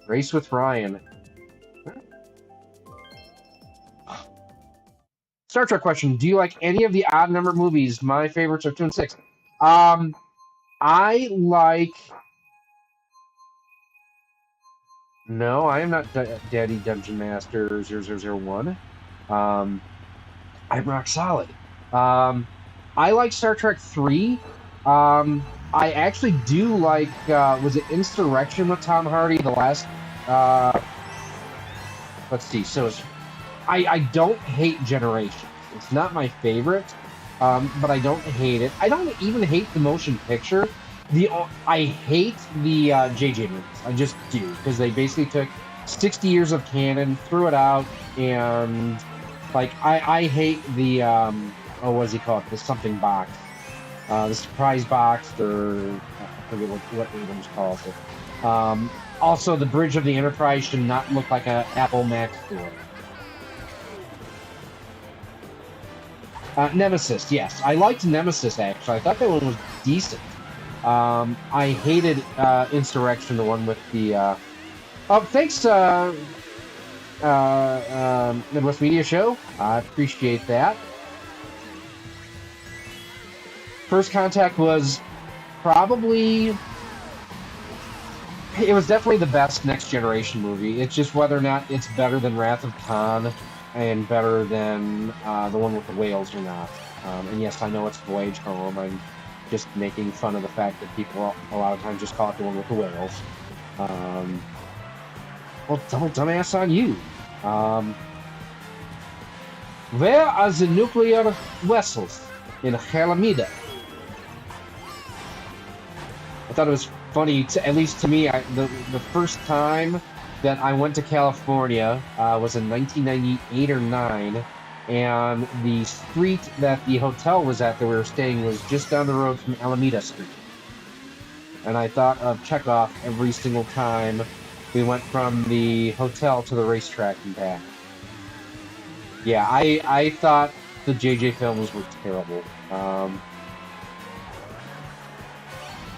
Race with Ryan. Star Trek question: do you like any of the odd number movies? My favorites are 2 and 6. I like. No, I am not Daddy Dungeon Master 0001. Um, I'm rock solid. Um, I like Star Trek 3. I actually do like, was it Insurrection with Tom Hardy? The last, uh, let's see. So it's, I don't hate Generations. It's not my favorite, but I don't hate it. I don't even hate the motion picture. I hate the JJ movies. I just do because they basically took 60 years of canon, threw it out, and like I hate the oh, what does he call it? The something box, the surprise box, or I forget what Abrams calls it. Also, the bridge of the Enterprise should not look like a Apple Mac store. Nemesis, yes. I liked Nemesis, actually. I thought that one was decent. I hated Insurrection, the one with the... Oh, thanks, Midwest Media Show. I appreciate that. First Contact was probably... It was definitely the best Next Generation movie. It's just whether or not it's better than Wrath of Khan and better than the one with the whales or not. And yes, I know it's Voyage Home. I'm just making fun of the fact that people a lot of times just call it the one with the whales. Well, dumbass on you. Where are the nuclear vessels in Alameda? I thought it was funny, at least to me, the first time that I went to California was in 1998 or 9, and the street that the hotel was at that we were staying was just down the road from Alameda Street. And I thought of Chekhov every single time we went from the hotel to the racetrack and back. Yeah, I thought the JJ films were terrible.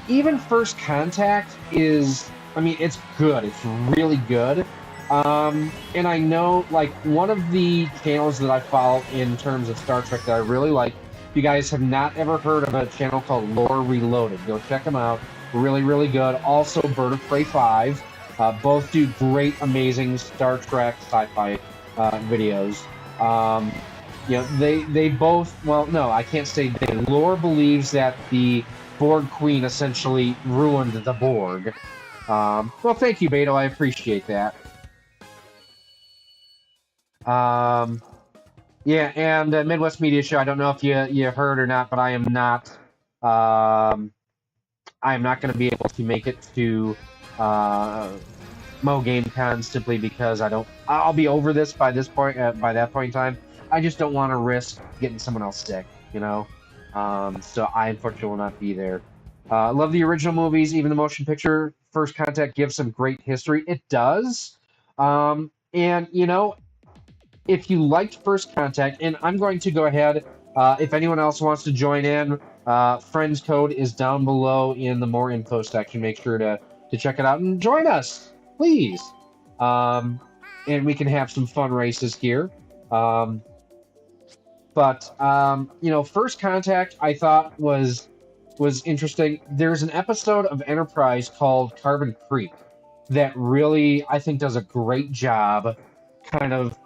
Even First Contact is, I mean, it's good. It's really good. And I know, like, one of the channels that I follow in terms of Star Trek that I really like, if you guys have not ever heard of a channel called Lore Reloaded, go check them out. Really, really good. Also, Bird of Prey 5. Both do great, amazing Star Trek sci-fi videos. You know, they both, well, no, I can't say they. Lore believes that the Borg Queen essentially ruined the Borg. Well, thank you, Beto. I appreciate that. Yeah, and Midwest Media Show. I don't know if you heard or not, but I am not. I am not going to be able to make it to Mo GameCon simply because I don't. I'll be over this by this point. By that point in time, I just don't want to risk getting someone else sick. You know. So I unfortunately will not be there. Love the original movies, even the motion picture. First Contact gives some great history. It does. And, you know, if you liked First Contact, and I'm going to go ahead, if anyone else wants to join in, friends code is down below in the more info section. Make sure to check it out and join us, please. And we can have some fun races here. But you know, First Contact I thought was interesting. There's an episode of Enterprise called Carbon Creek that really I think does a great job, kind of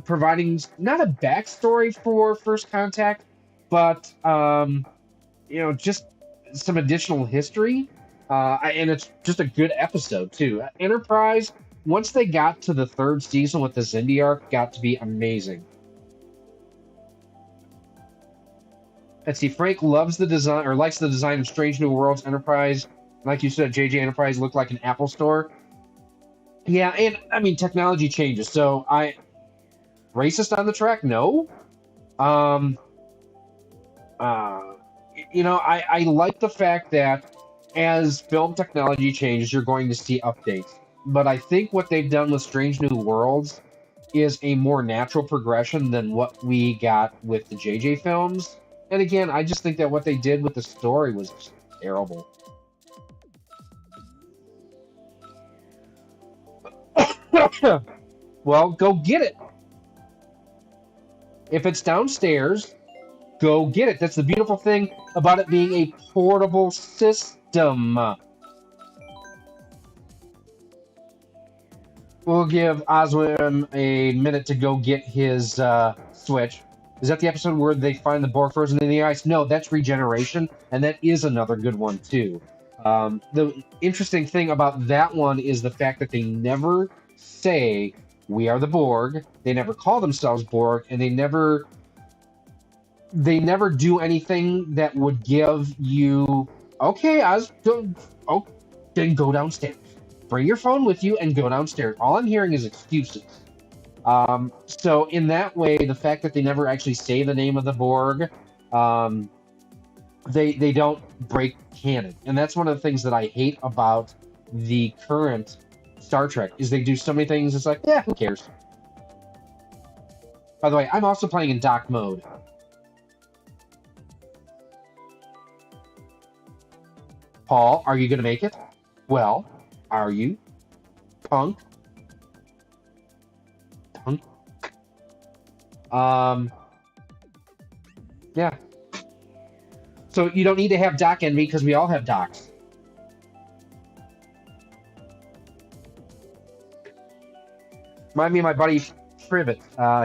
providing not a backstory for First Contact, but you know, just some additional history. And it's just a good episode too. Enterprise, once they got to the third season with the Xindi arc, got to be amazing. Let's see, Frank loves the design, or likes the design of Strange New Worlds Enterprise. Like you said, JJ Enterprise looked like an Apple store. Yeah, and I mean, technology changes. So racist on the track? No. You know, I like the fact that as film technology changes, you're going to see updates. But I think what they've done with Strange New Worlds is a more natural progression than what we got with the JJ films. And again, I just think that what they did with the story was just terrible. Well, go get it. If it's downstairs, go get it. That's the beautiful thing about it being a portable system. We'll give Oswim a minute to go get his switch. Is that the episode where they find the Borg frozen in the ice? No, that's Regeneration, and that is another good one too. The interesting thing about that one is the fact that they never say we are the Borg. They never call themselves Borg, and they never do anything that would give you okay, oh, then go downstairs. Bring your phone with you and go downstairs. All I'm hearing is excuses. So in that way, the fact that they never actually say the name of the Borg, they don't break canon, and that's one of the things that I hate about the current Star Trek is they do so many things. It's like, yeah, who cares? By the way, I'm also playing in dock mode. Paul, are you gonna make it? Well, are you? Punk? Punk? Yeah. So you don't need to have dock envy because we all have docks. Remind me of my buddy Privet.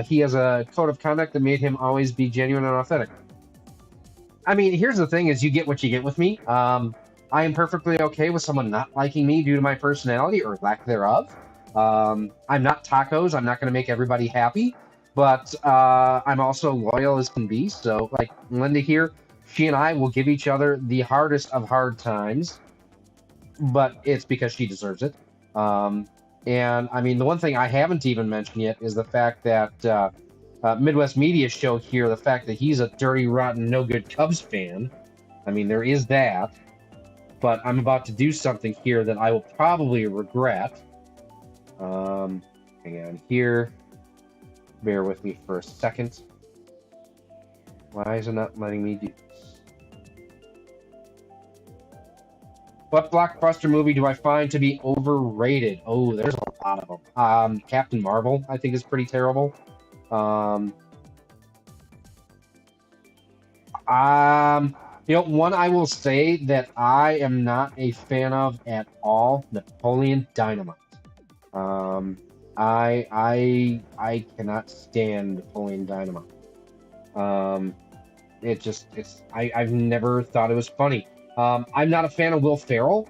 He has a code of conduct that made him always be genuine and authentic. I mean, here's the thing: is you get what you get with me. I am perfectly okay with someone not liking me due to my personality or lack thereof. I'm not tacos. I'm not going to make everybody happy, but I'm also loyal as can be. So, like Linda here, she and I will give each other the hardest of hard times, but it's because she deserves it. And I mean, the one thing I haven't even mentioned yet is the fact that Midwest Media Show here, the fact that he's a dirty, rotten, no good Cubs fan. I mean, there is that. But I'm about to do something here that I will probably regret. Hang on here. Bear with me for a second. Why is it not letting me do this? What blockbuster movie do I find to be overrated? Oh, there's a lot of them. Captain Marvel, I think, is pretty terrible. You know, one I will say that I am not a fan of at all, Napoleon Dynamite. I cannot stand Napoleon Dynamite. I've never thought it was funny. I'm not a fan of Will Ferrell.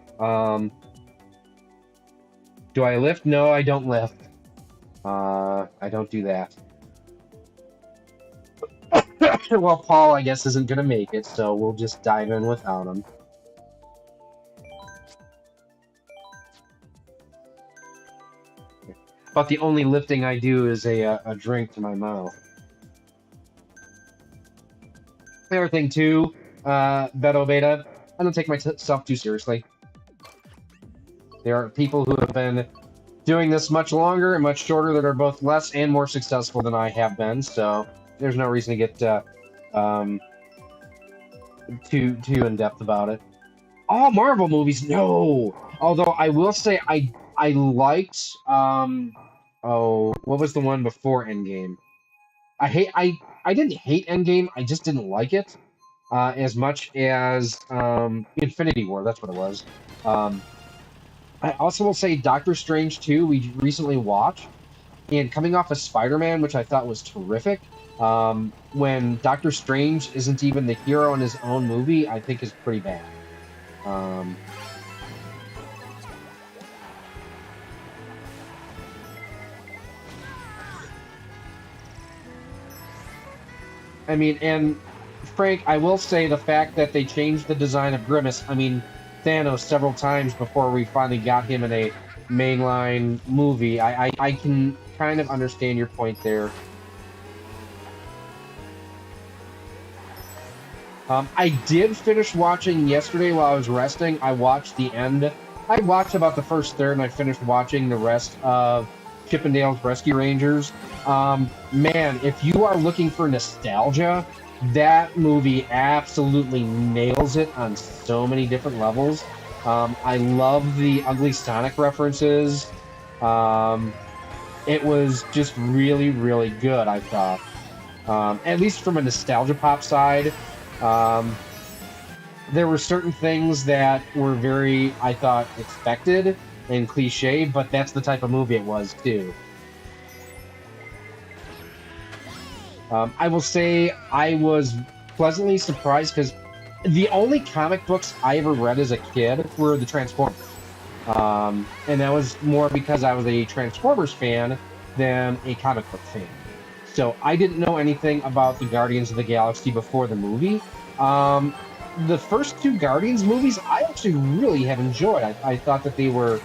Do I lift? No, I don't lift. I don't do that. Well, Paul, I guess, isn't going to make it, so we'll just dive in without him. But the only lifting I do is a drink to my mouth. Favorite thing, too, Beto Beta, I don't take myself too seriously. There are people who have been doing this much longer and much shorter that are both less and more successful than I have been, so there's no reason to get too in-depth about it. All Marvel movies, no! Although I will say I liked, what was the one before Endgame? I didn't hate Endgame, I just didn't like it as much as Infinity War, that's what it was. I also will say Doctor Strange 2, we recently watched, and coming off of Spider-Man, which I thought was terrific, when Doctor Strange isn't even the hero in his own movie, I think is pretty bad. I mean, and Frank, I will say the fact that they changed the design of Grimace, I mean, Thanos several times before we finally got him in a mainline movie. I can kind of understand your point there. I did finish watching yesterday while I was resting. I watched the end. I watched about the first third, and I finished watching the rest of Chip 'n Dale's Rescue Rangers. Man, if you are looking for nostalgia, that movie absolutely nails it on so many different levels. I love the Ugly Sonic references. It was just really, really good, I thought. At least from a nostalgia pop side. There were certain things that were very, I thought, expected. and cliche, but that's the type of movie it was too. I will say I was pleasantly surprised because the only comic books I ever read as a kid were the Transformers. And that was more because I was a Transformers fan than a comic book fan. So I didn't know anything about the Guardians of the Galaxy before the movie. Um, the first two Guardians movies I actually really have enjoyed. I thought that they were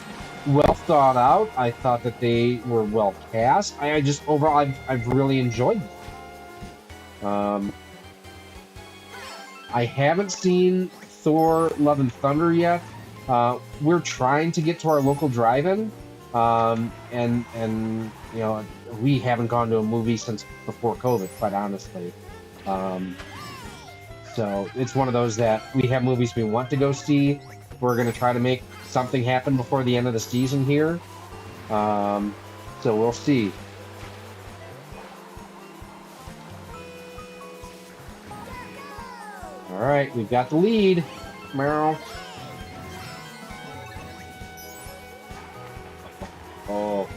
well thought out. I thought that they were well cast. I just overall I've really enjoyed them. Um, I haven't seen Thor: Love and Thunder yet. We're trying to get to our local drive-in, and you know we haven't gone to a movie since before COVID, quite honestly. Um, so it's one of those that we have movies we want to go see. We're going to try to make something happen before the end of the season here. Um, so we'll see. All right, we've got the lead. Meow. Oh.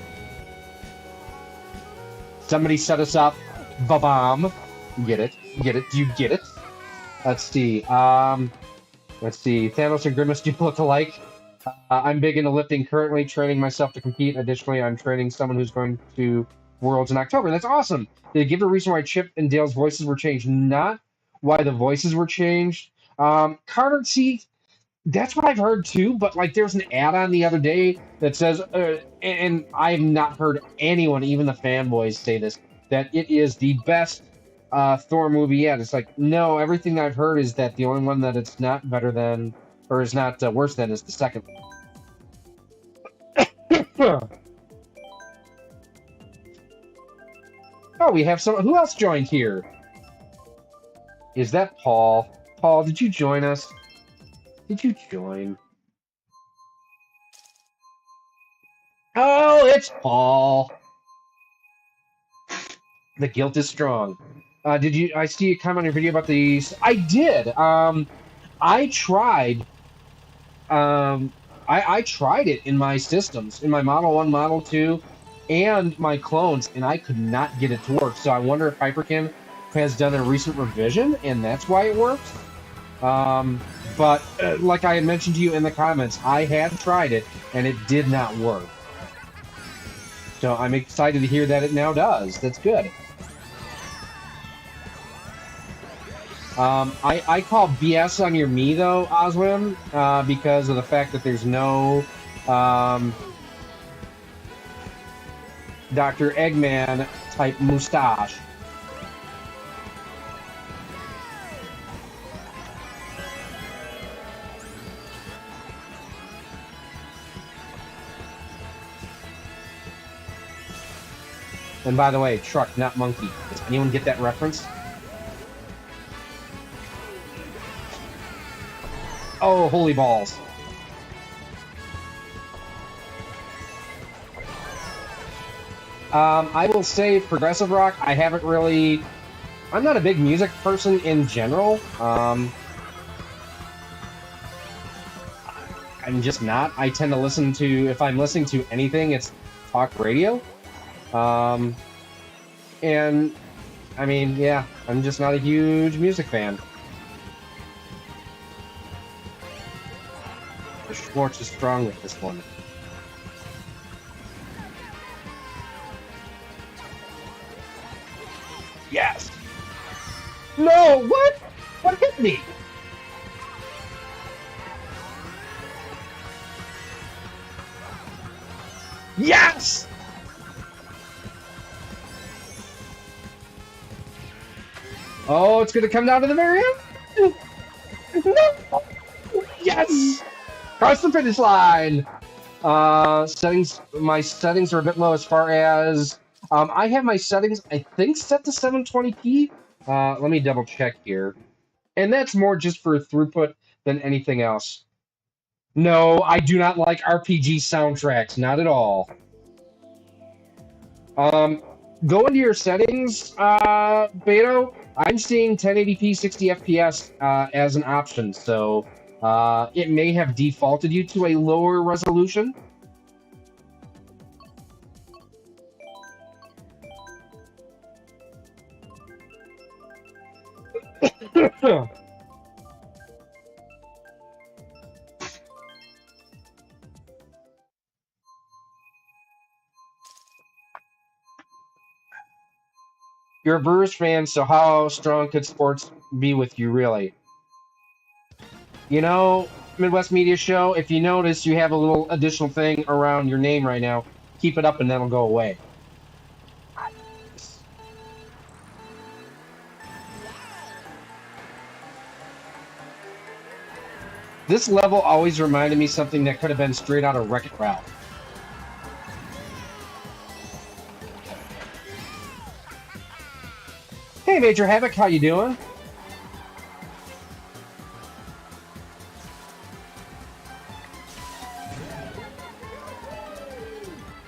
Somebody set us up. Ba-bomb. Get it? Get it? Do you get it? Let's see. Let's see. Thanos and Grimace do look alike. I'm big into lifting currently, training myself to compete. Additionally, I'm training someone who's going to Worlds in October. That's awesome. They give a reason why Chip and Dale's voices were changed, not why the voices were changed. Carter, see, that's what I've heard too, but like there's an add-on the other day that says, and I've not heard anyone, even the fanboys, say this, that it is the best Thor movie yet. It's like, no, everything I've heard is that the only one that it's not better than, or is not worse than, is the second one. Oh, we have some. Who else joined here? Is that Paul? Paul, did you join us? Did you join? Oh, it's Paul. The guilt is strong. Did you? I see a comment on your video about these. I did. I tried. I tried it in my systems, in my Model 1, Model 2, and my clones, and I could not get it to work. So I wonder if Hyperkin has done a recent revision, and that's why it works. But like I had mentioned to you in the comments, I had tried it, and it did not work. So I'm excited to hear that it now does. That's good. I call BS on your me though, Oswin, because of the fact that there's no Dr. Eggman type mustache. And by the way, truck, not monkey. Does anyone get that reference? Oh, holy balls. I will say progressive rock, I haven't really... I'm not a big music person in general. I'm just not. I tend to listen to... If I'm listening to anything, it's talk radio. And, I mean, yeah, I'm just not a huge music fan. The Schwartz is strong with this one. Yes! No! What? What hit me? Yes! Oh, it's gonna come down to the very end? No! Yes! Cross the finish line! Settings, my settings are a bit low as far as... I have my settings, I think, set to 720p. Let me double check here. And that's more just for throughput than anything else. No, I do not like RPG soundtracks, not at all. Go into your settings, Beto. I'm seeing 1080p 60 FPS as an option, so it may have defaulted you to a lower resolution. You're a Brewers fan, so how strong could sports be with you, really? You know, Midwest Media Show, if you notice you have a little additional thing around your name right now, keep it up and that'll go away. This level always reminded me something that could have been straight out of Wreck-It Ralph. Hey, Major Havoc, how you doing?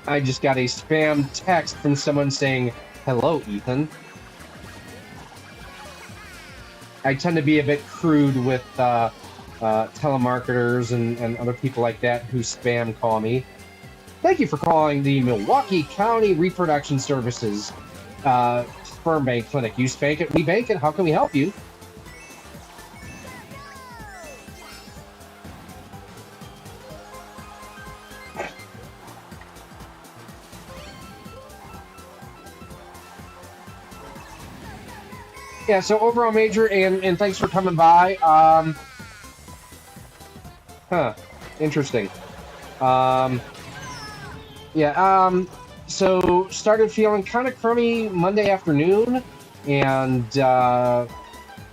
I just got a spam text from someone saying, "Hello, Ethan." I tend to be a bit crude with telemarketers and other people like that who spam call me. Thank you for calling the Milwaukee County Reproduction Services Sperm Bank Clinic. You spank it, we bank it. How can we help you? Yeah, so overall, Major, and thanks for coming by. Interesting. So started feeling kind of crummy Monday afternoon, and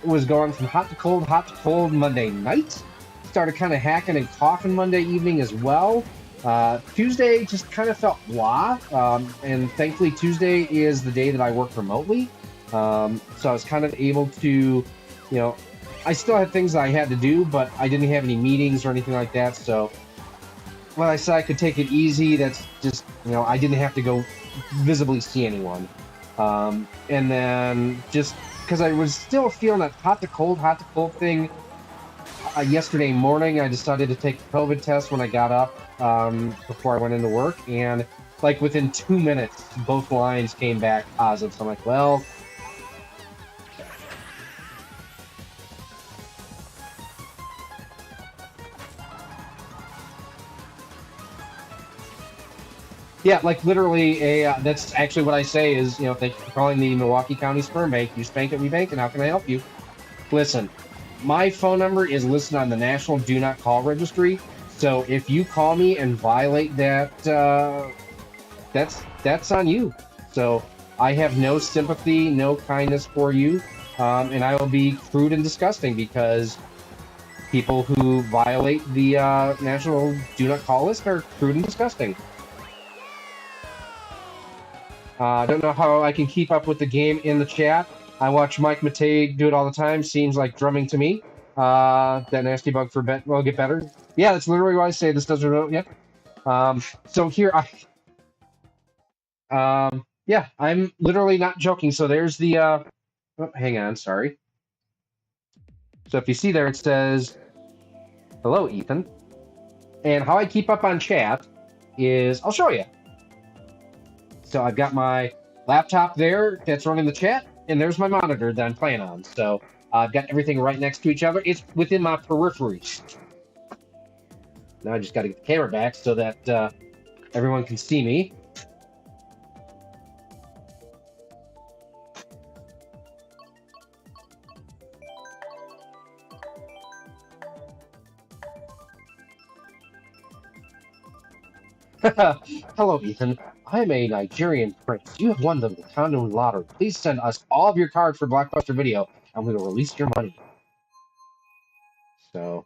was going from hot to cold Monday night. Started kind of hacking and coughing Monday evening as well. Tuesday just kind of felt blah, and thankfully Tuesday is the day that I work remotely. So I was kind of able to, I still had things that I had to do, but I didn't have any meetings or anything like that. So when I said I could take it easy, that's just, I didn't have to go visibly see anyone. And then just because I was still feeling that hot to cold thing, yesterday morning, I decided to take a COVID test when I got up before I went into work. And like within 2 minutes, both lines came back positive. So I'm like, well, yeah, like literally that's actually what I say is, thank you for calling the Milwaukee County Sperm Bank. You spank it, we bank it. How can I help you? Listen, my phone number is listed on the National Do Not Call Registry. So if you call me and violate that, that's on you. So I have no sympathy, no kindness for you, and I will be crude and disgusting because people who violate the National Do Not Call list are crude and disgusting. I don't know how I can keep up with the game in the chat. I watch Mike Matei do it all the time. Seems like drumming to me. That nasty bug for bet will get better. Yeah, that's literally why I say this doesn't. Yeah. So here yeah, I'm literally not joking. So there's the. Oh, hang on, sorry. So if you see there, it says, "Hello, Ethan." And how I keep up on chat is, I'll show you. So I've got my laptop there that's running the chat, and there's my monitor that I'm playing on. So I've got everything right next to each other. It's within my peripheries. Now I just got to get the camera back so that everyone can see me. Hello, Ethan. I am a Nigerian prince. You have won the Wakanda lottery. Please send us all of your cards for Blockbuster Video, and we will release your money. So,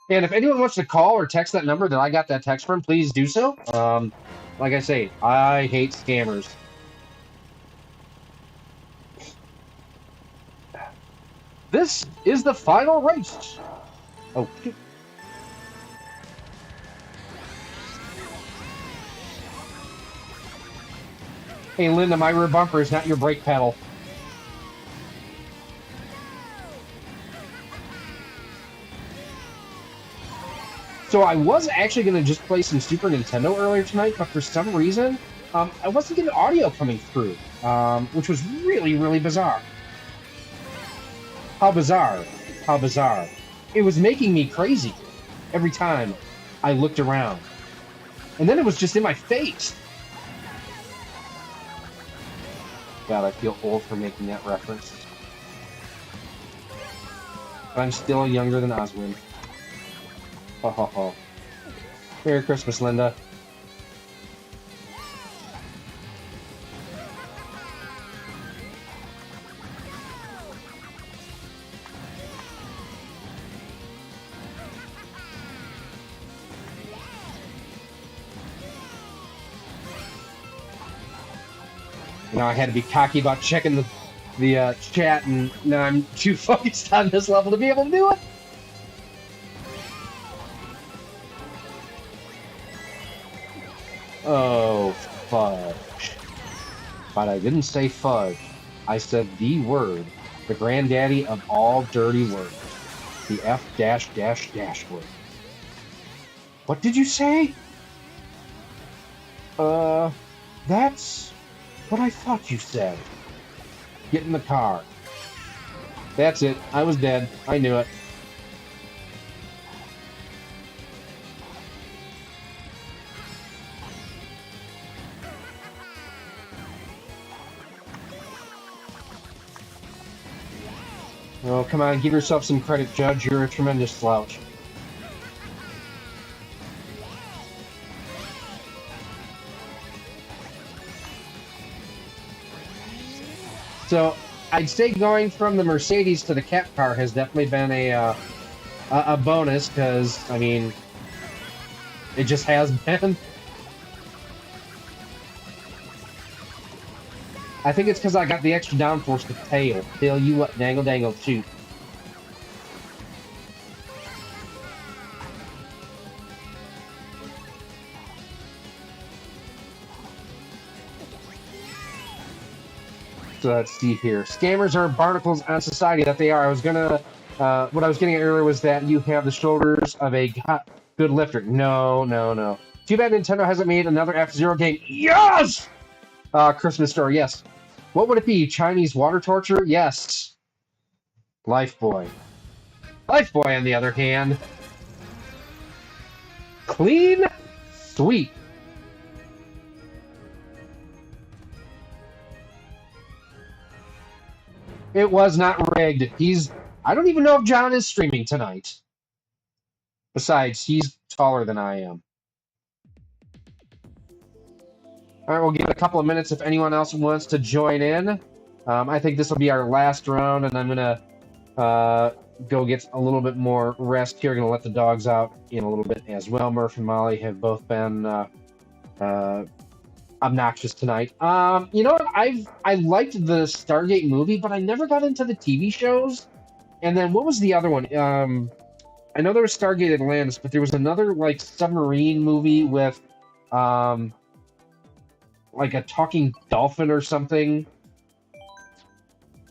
and if anyone wants to call or text that number that I got that text from, please do so. Like I say, I hate scammers. This is the final race. Oh, shoot. Hey, Linda, my rear bumper is not your brake pedal. So I was actually going to just play some Super Nintendo earlier tonight, but for some reason, I wasn't getting audio coming through, which was really, really bizarre. How bizarre. How bizarre. It was making me crazy every time I looked around. And then it was just in my face. God, I feel old for making that reference. But I'm still younger than Oswin. Ho ho ho. Merry Christmas, Linda. Now I had to be cocky about checking the chat, and now I'm too focused on this level to be able to do it. Oh, fudge. But I didn't say fudge. I said the word, the granddaddy of all dirty words, the F-dash-dash-dash word. What did you say? That's what I thought you said. Get in the car. That's it. I was dead. I knew it. Oh, come on. Give yourself some credit, Judge. You're a tremendous slouch. So, I'd say going from the Mercedes to the cat car has definitely been a bonus, because, I mean, it just has been. I think it's because I got the extra downforce with tail. Tail you up, dangle, dangle, shoot. So let's see here. Scammers are barnacles on society, that they are. I was gonna, what I was getting at earlier was that you have the shoulders of a good lifter. No, no, no. Too bad Nintendo hasn't made another F-Zero game. Yes! Christmas Story, yes. What would it be? Chinese water torture? Yes. Life Boy. Life Boy, on the other hand. Clean sweep. It was not rigged. I don't even know if John is streaming tonight. Besides, he's taller than I am. All right, we'll give it a couple of minutes if anyone else wants to join in. I think this will be our last round, and I'm going to go get a little bit more rest here. Going to let the dogs out in a little bit as well. Murph and Molly have both been obnoxious tonight. You know what? I liked the Stargate movie, but I never got into the TV shows. And then what was the other one? I know there was Stargate Atlantis, but there was another like submarine movie with like a talking dolphin or something.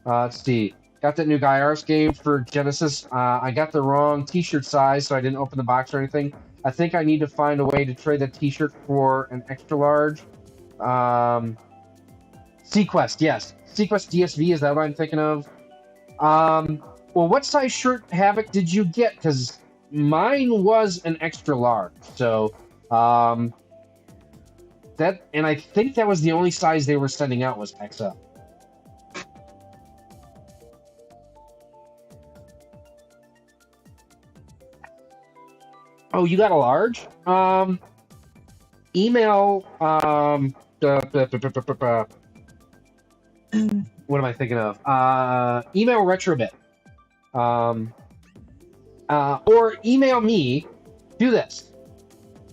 Let's see. Got that new Gaiaris game for Genesis. I got the wrong t-shirt size, so I didn't open the box or anything. I think I need to find a way to trade that t-shirt for an extra large. Sequest, yes. Sequest DSV, is that what I'm thinking of? Well, what size shirt, Havoc, did you get? Because mine was an extra large. So, and I think that was the only size they were sending out was XL. Oh, you got a large? Email, what am I thinking of? Email Retrobit. Or email me, do this.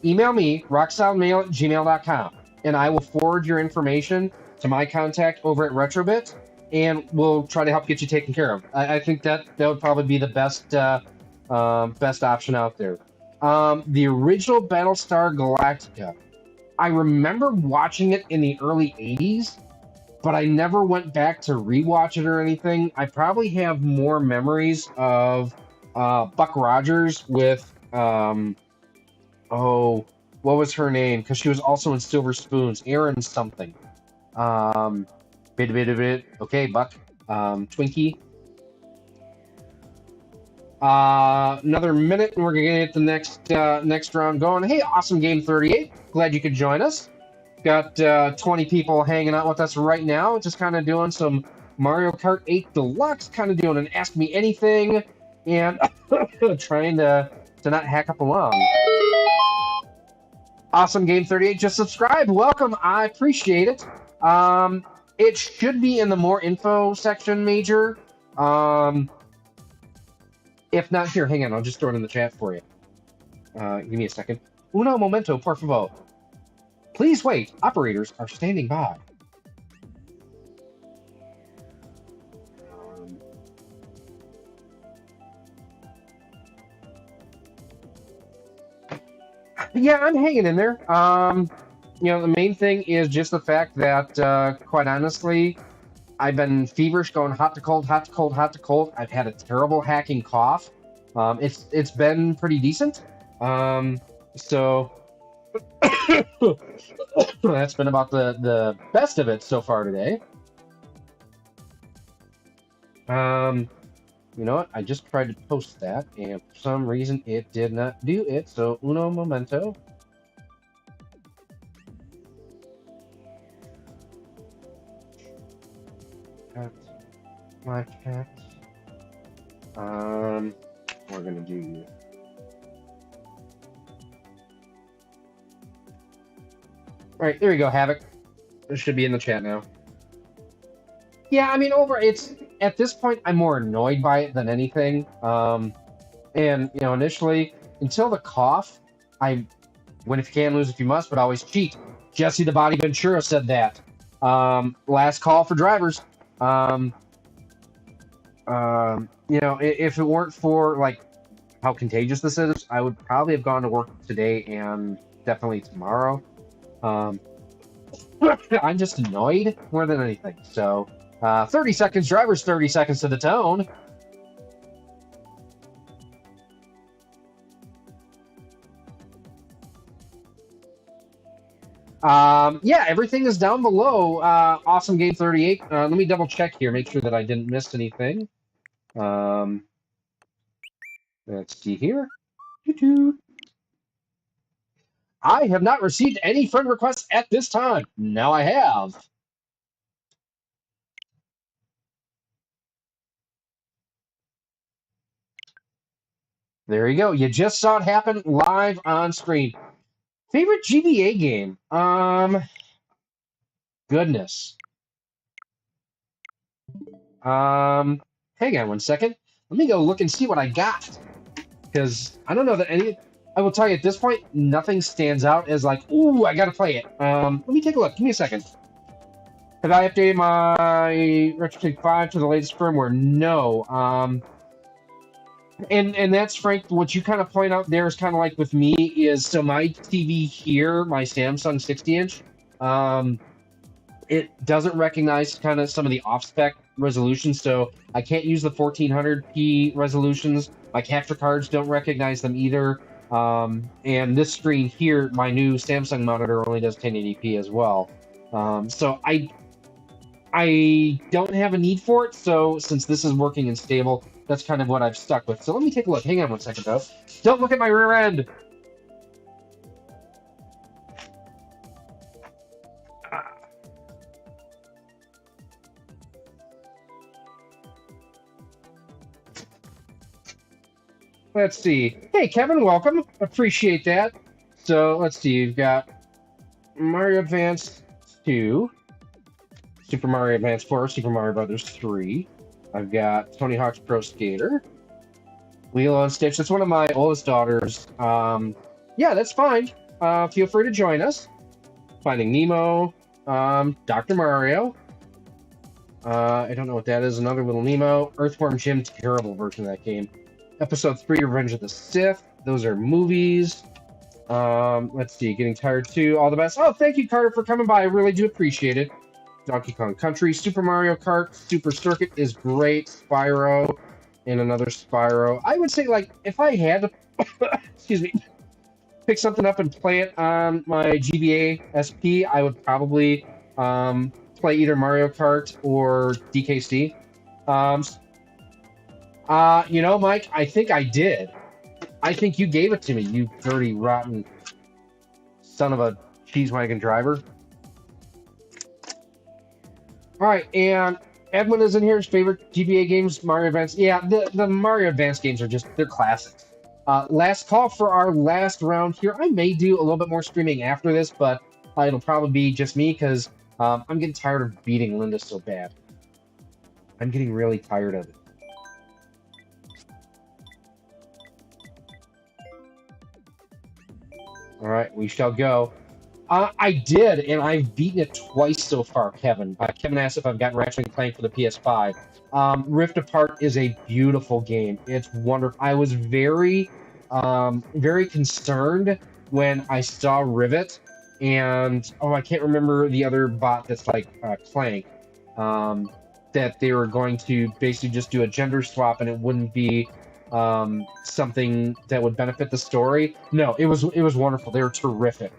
Email me, rocksolidmail@gmail.com, and I will forward your information to my contact over at Retrobit, and we'll try to help get you taken care of. I think that would probably be the best best option out there. The original Battlestar Galactica, I remember watching it in the early 80s, but I never went back to rewatch it or anything. I probably have more memories of Buck Rogers with, oh, what was her name? Because she was also in Silver Spoons. Erin something. Okay, Buck. Twinkie. Another minute, and we're gonna get the next round going. Hey, awesome game 38. Glad you could join us. Got 20 people hanging out with us right now, just kind of doing some Mario Kart 8 Deluxe, kind of doing an Ask Me Anything, and trying to not hack up along. Awesome game 38. Just subscribe. Welcome. I appreciate it. It should be in the more info section, Major. If not, here, hang on. I'll just throw it in the chat for you. Give me a second. Uno momento, por favor. Please wait. Operators are standing by. Yeah, I'm hanging in there. The main thing is just the fact that, quite honestly, I've been feverish, going hot to cold, hot to cold, hot to cold. I've had a terrible hacking cough. It's been pretty decent. So that's been about the best of it so far today. You know what? I just tried to post that, and for some reason it did not do it. So uno momento. My cat. We're gonna do. All right, there we go, Havoc. This should be in the chat now. Yeah, I mean, it's at this point I'm more annoyed by it than anything. And initially, until the cough, I win if you can, lose if you must, but always cheat. Jesse the Body Ventura said that. Last call for drivers. If it weren't for like how contagious this is, I would probably have gone to work today and definitely tomorrow. I'm just annoyed more than anything. So 30 seconds, drivers, 30 seconds to the tone. Yeah, everything is down below. Awesome game 38. Let me double check here, make sure that I didn't miss anything. Let's see here. I have not received any friend requests at this time. Now I have. There you go. You just saw it happen live on screen. Favorite GBA game? Goodness. Hang on one second. Let me go look and see what I got. Because I don't know that any... I will tell you at this point, nothing stands out as like, ooh, I gotta play it. Let me take a look. Give me a second. Have I updated my RetroTake 5 to the latest firmware? No. And that's, Frank, what you kind of point out there is kind of like with me is, so my TV here, my Samsung 60-inch, it doesn't recognize kind of some of the off-spec resolutions, so I can't use the 1400p resolutions. My capture cards don't recognize them either. And this screen here, my new Samsung monitor only does 1080p as well. So I don't have a need for it, so since this is working and stable, that's kind of what I've stuck with. So let me take a look. Hang on one second, though. Don't look at my rear end! Let's see. Hey, Kevin, welcome. Appreciate that. So, let's see. You've got Mario Advance 2, Super Mario Advance 4, Super Mario Brothers 3. I've got Tony Hawk's Pro Skater, Lilo and Stitch. That's one of my oldest daughters. Yeah, that's fine. Feel free to join us. Finding Nemo, Dr. Mario. I don't know what that is. Another little Nemo. Earthworm Jim, terrible version of that game. Episode 3, Revenge of the Sith. Those are movies. Let's see. Getting Tired 2. All the best. Oh, thank you, Carter, for coming by. I really do appreciate it. Donkey Kong Country. Super Mario Kart. Super Circuit is great. Spyro. And another Spyro. I would say, like, if I had to... excuse me. Pick something up and play it on my GBA SP, I would probably play either Mario Kart or DKC. You know, Mike, I think I did. I think you gave it to me, you dirty, rotten son of a cheese wagon driver. All right, and Edwin is in here. His favorite GBA games, Mario Advance. Yeah, the Mario Advance games are just, they're classics. Last call for our last round here. I may do a little bit more streaming after this, but it'll probably be just me because I'm getting tired of beating Linda so bad. I'm getting really tired of it. All right, we shall go. I did, and I've beaten it twice so far, Kevin. Kevin asked if I've gotten Ratchet and Clank for the PS5. Rift Apart is a beautiful game. It's wonderful. I was very concerned when I saw Rivet, and oh, I can't remember the other bot that's like Clank. That they were going to basically just do a gender swap, and it wouldn't be something that would benefit the story. No, it was wonderful. They were terrific.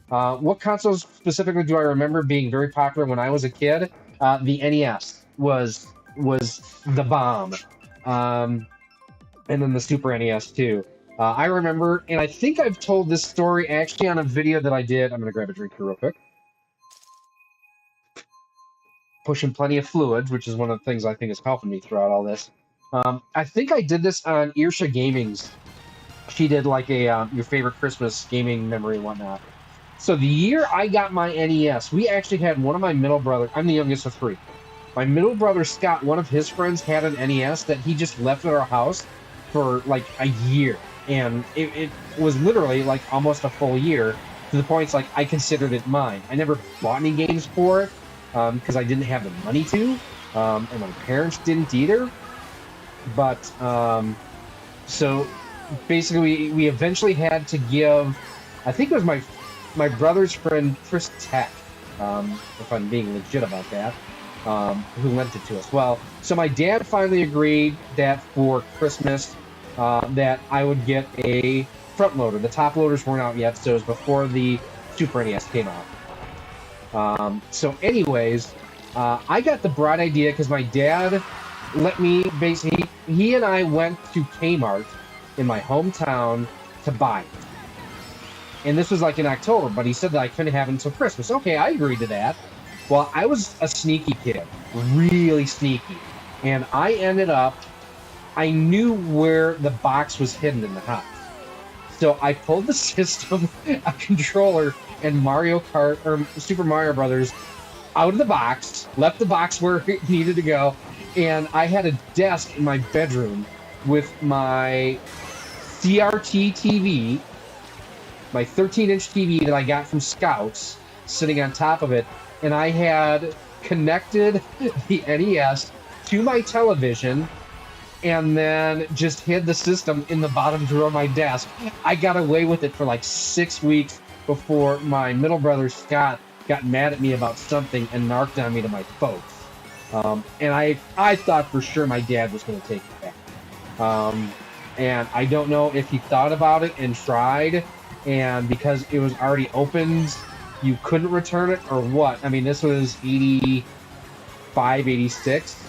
What consoles specifically do I remember being very popular when I was a kid? The NES was the bomb, and then the Super NES too. I remember, and I think I've told this story actually on a video that I did. I'm gonna grab a drink here real quick. Pushing plenty of fluids, which is one of the things I think is helping me throughout all this. I think I did this on Irsha Gaming's. She did like a your favorite Christmas gaming memory and whatnot. So the year I got my NES, we actually had one of my middle brothers. I'm the youngest of three. My middle brother Scott, one of his friends had an NES that he just left at our house for like a year, and it was literally like almost a full year. To the point it's like I considered it mine. I never bought any games for it because I didn't have the money to, and my parents didn't either. But so basically, we eventually had to give. I think it was my brother's friend Chris Tech, if I'm being legit about that, who lent it to us. Well, so my dad finally agreed that for Christmas that I would get a front loader. The top loaders weren't out yet, so it was before the Super NES came out. So anyways, I got the bright idea because my dad let me basically, he and I went to Kmart in my hometown to buy it. And this was like in October, but he said that I couldn't have it until Christmas. Okay, I agreed to that. Well, I was a sneaky kid, really sneaky. And I ended up, I knew where the box was hidden in the house. So I pulled the system, a controller, and Mario Kart, or Super Mario Brothers out of the box, left the box where it needed to go, and I had a desk in my bedroom with my CRT TV, my 13-inch TV that I got from Scouts, sitting on top of it, and I had connected the NES to my television and then just hid the system in the bottom drawer of my desk. I got away with it for like 6 weeks before my middle brother Scott got mad at me about something and narked on me to my folks. And I thought for sure my dad was going to take it back. And I don't know if he thought about it and tried, and because it was already opened, you couldn't return it, or what. I mean, this was 85, 86.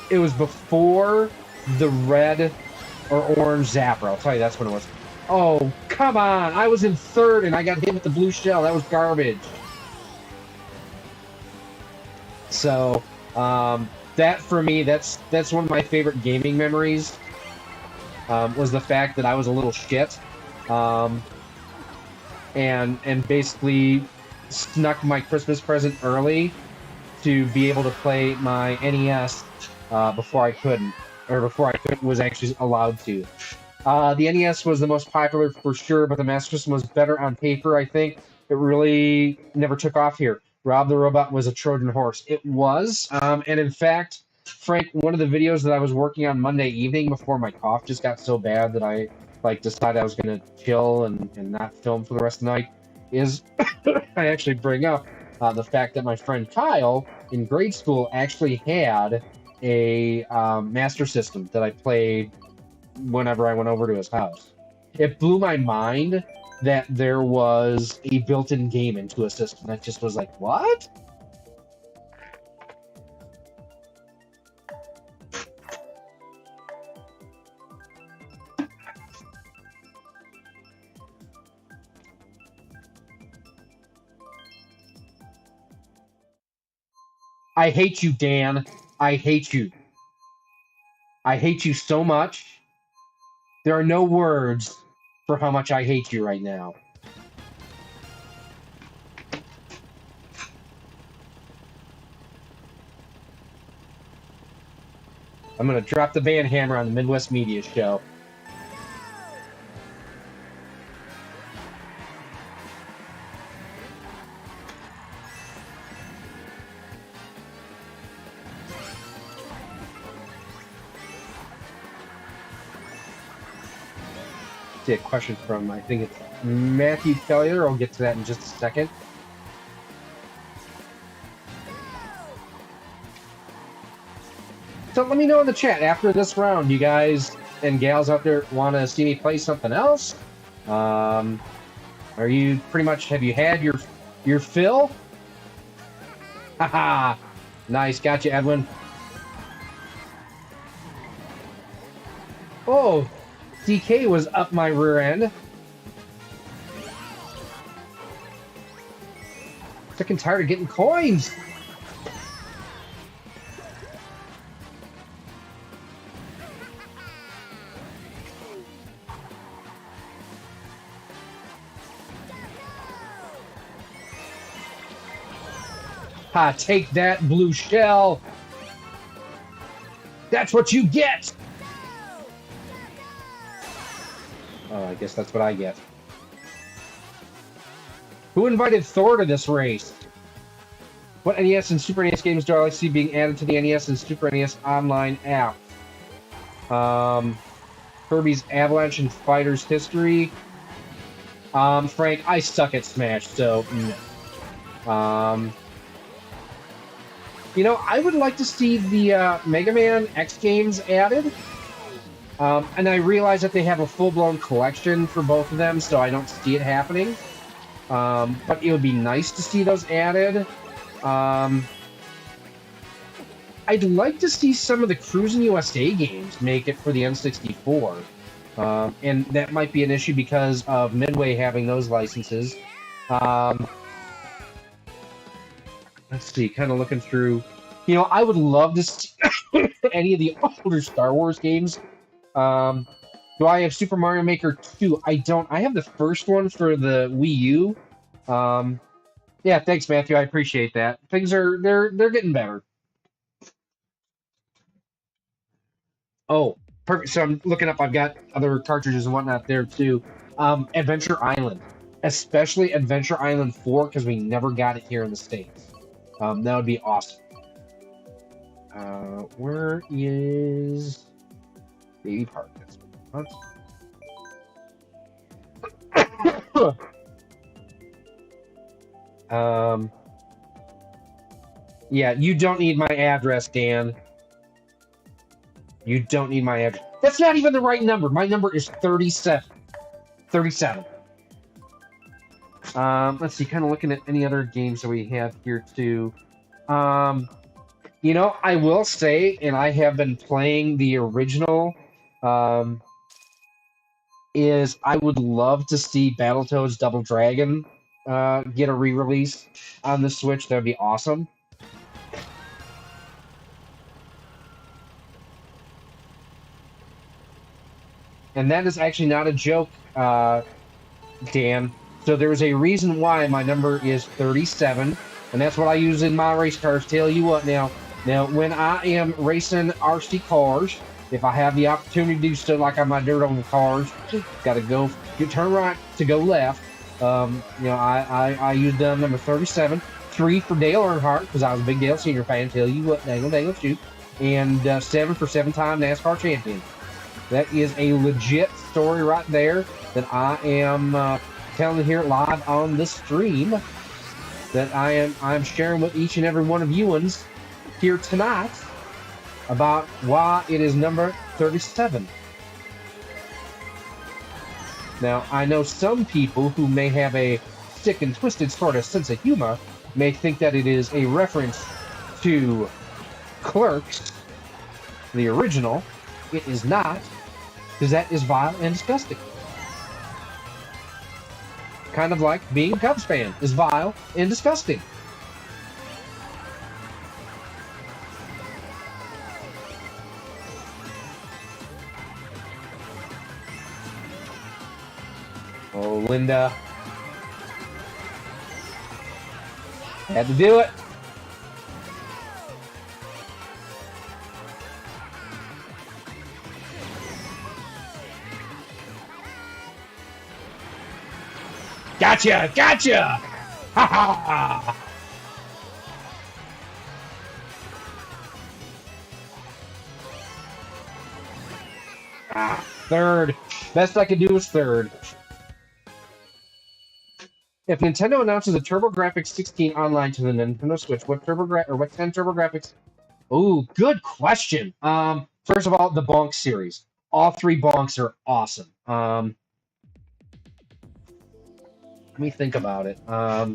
It was before the red or orange Zapper. I'll tell you, that's when it was. Oh, come on. I was in third, and I got hit with the blue shell. That was garbage. So, that for me, that's one of my favorite gaming memories, was the fact that I was a little shit. And basically snuck my Christmas present early to be able to play my NES before I couldn't, or before I was actually allowed to. The NES was the most popular for sure, but the Master System was better on paper, I think. It really never took off here. Rob the Robot was a Trojan horse. It was, and in fact, Frank, one of the videos that I was working on Monday evening before my cough just got so bad that I decided I was going to chill and not film for the rest of the night, is I actually bring up the fact that my friend Kyle in grade school actually had a Master System that I played whenever I went over to his house. It blew my mind that there was a built-in game into a system. That just was like, what? I hate you, Dan. I hate you. I hate you so much. There are no words for how much I hate you right now. I'm going to drop the band hammer on the Midwest Media Show. See a question from, I think it's Matthew Kellier. I'll get to that in just a second. So let me know in the chat after this round, you guys and gals out there want to see me play something else? Are you pretty much, have you had your fill? Haha, nice, gotcha, Edwin. Oh, DK was up my rear end. Sick and tired of getting coins. Ha, take that, blue shell. That's what you get. Oh, I guess that's what I get. Who invited Thor to this race? What NES and Super NES games do I like to see being added to the NES and Super NES online app? Kirby's Avalanche and Fighters History. Frank, I suck at Smash, so no. You know, I would like to see the Mega Man X games added. And I realize that they have a full-blown collection for both of them, so I don't see it happening. But it would be nice to see those added. I'd like to see some of the Cruisin' USA games make it for the N64. And that might be an issue because of Midway having those licenses. Let's see, kind of looking through. You know, I would love to see any of the older Star Wars games. Do I have Super Mario Maker 2? I don't. I have the first one for the Wii U. Yeah, thanks, Matthew. I appreciate that. Things are they're getting better. Oh, perfect. So I'm looking up. I've got other cartridges and whatnot there too. Adventure Island, especially Adventure Island 4, because we never got it here in the States. That would be awesome. Where is Baby Park? Yeah, you don't need my address, Dan. You don't need my address. That's not even the right number. My number is 37. 37. Let's see, kind of looking at any other games that we have here too. You know, I will say, and I have been playing the original, is I would love to see Battletoads Double Dragon get a re-release on the Switch. That would be awesome. And that is actually not a joke, Dan. So there's a reason why my number is 37, and that's what I use in my race cars. Tell you what now, when I am racing RC cars, if I have the opportunity to do so, like on my dirt on cars, gotta go, you turn right to go left. You know, I used number 37, 3 for Dale Earnhardt, because I was a big Dale Sr. fan. Tell you what, dangle, shoot. And 7 for 7-time NASCAR champion. That is a legit story right there that I am telling here live on the stream, that I'm sharing with each and every one of you ones here tonight about why it is number 37. Now, I know some people who may have a sick and twisted sort of sense of humor may think that it is a reference to Clerks, the original. It is not, because that is vile and disgusting. Kind of like being a Cubs fan is vile and disgusting. Oh, Linda. Had to do it. Gotcha! Gotcha! Ha ha! Ah, third. Best I could do was third. If Nintendo announces a TurboGrafx 16 online to the Nintendo Switch, what what 10 TurboGrafx? Oh, good question. First of all, the Bonk series. All three Bonks are awesome. Let me think about it. Yeah,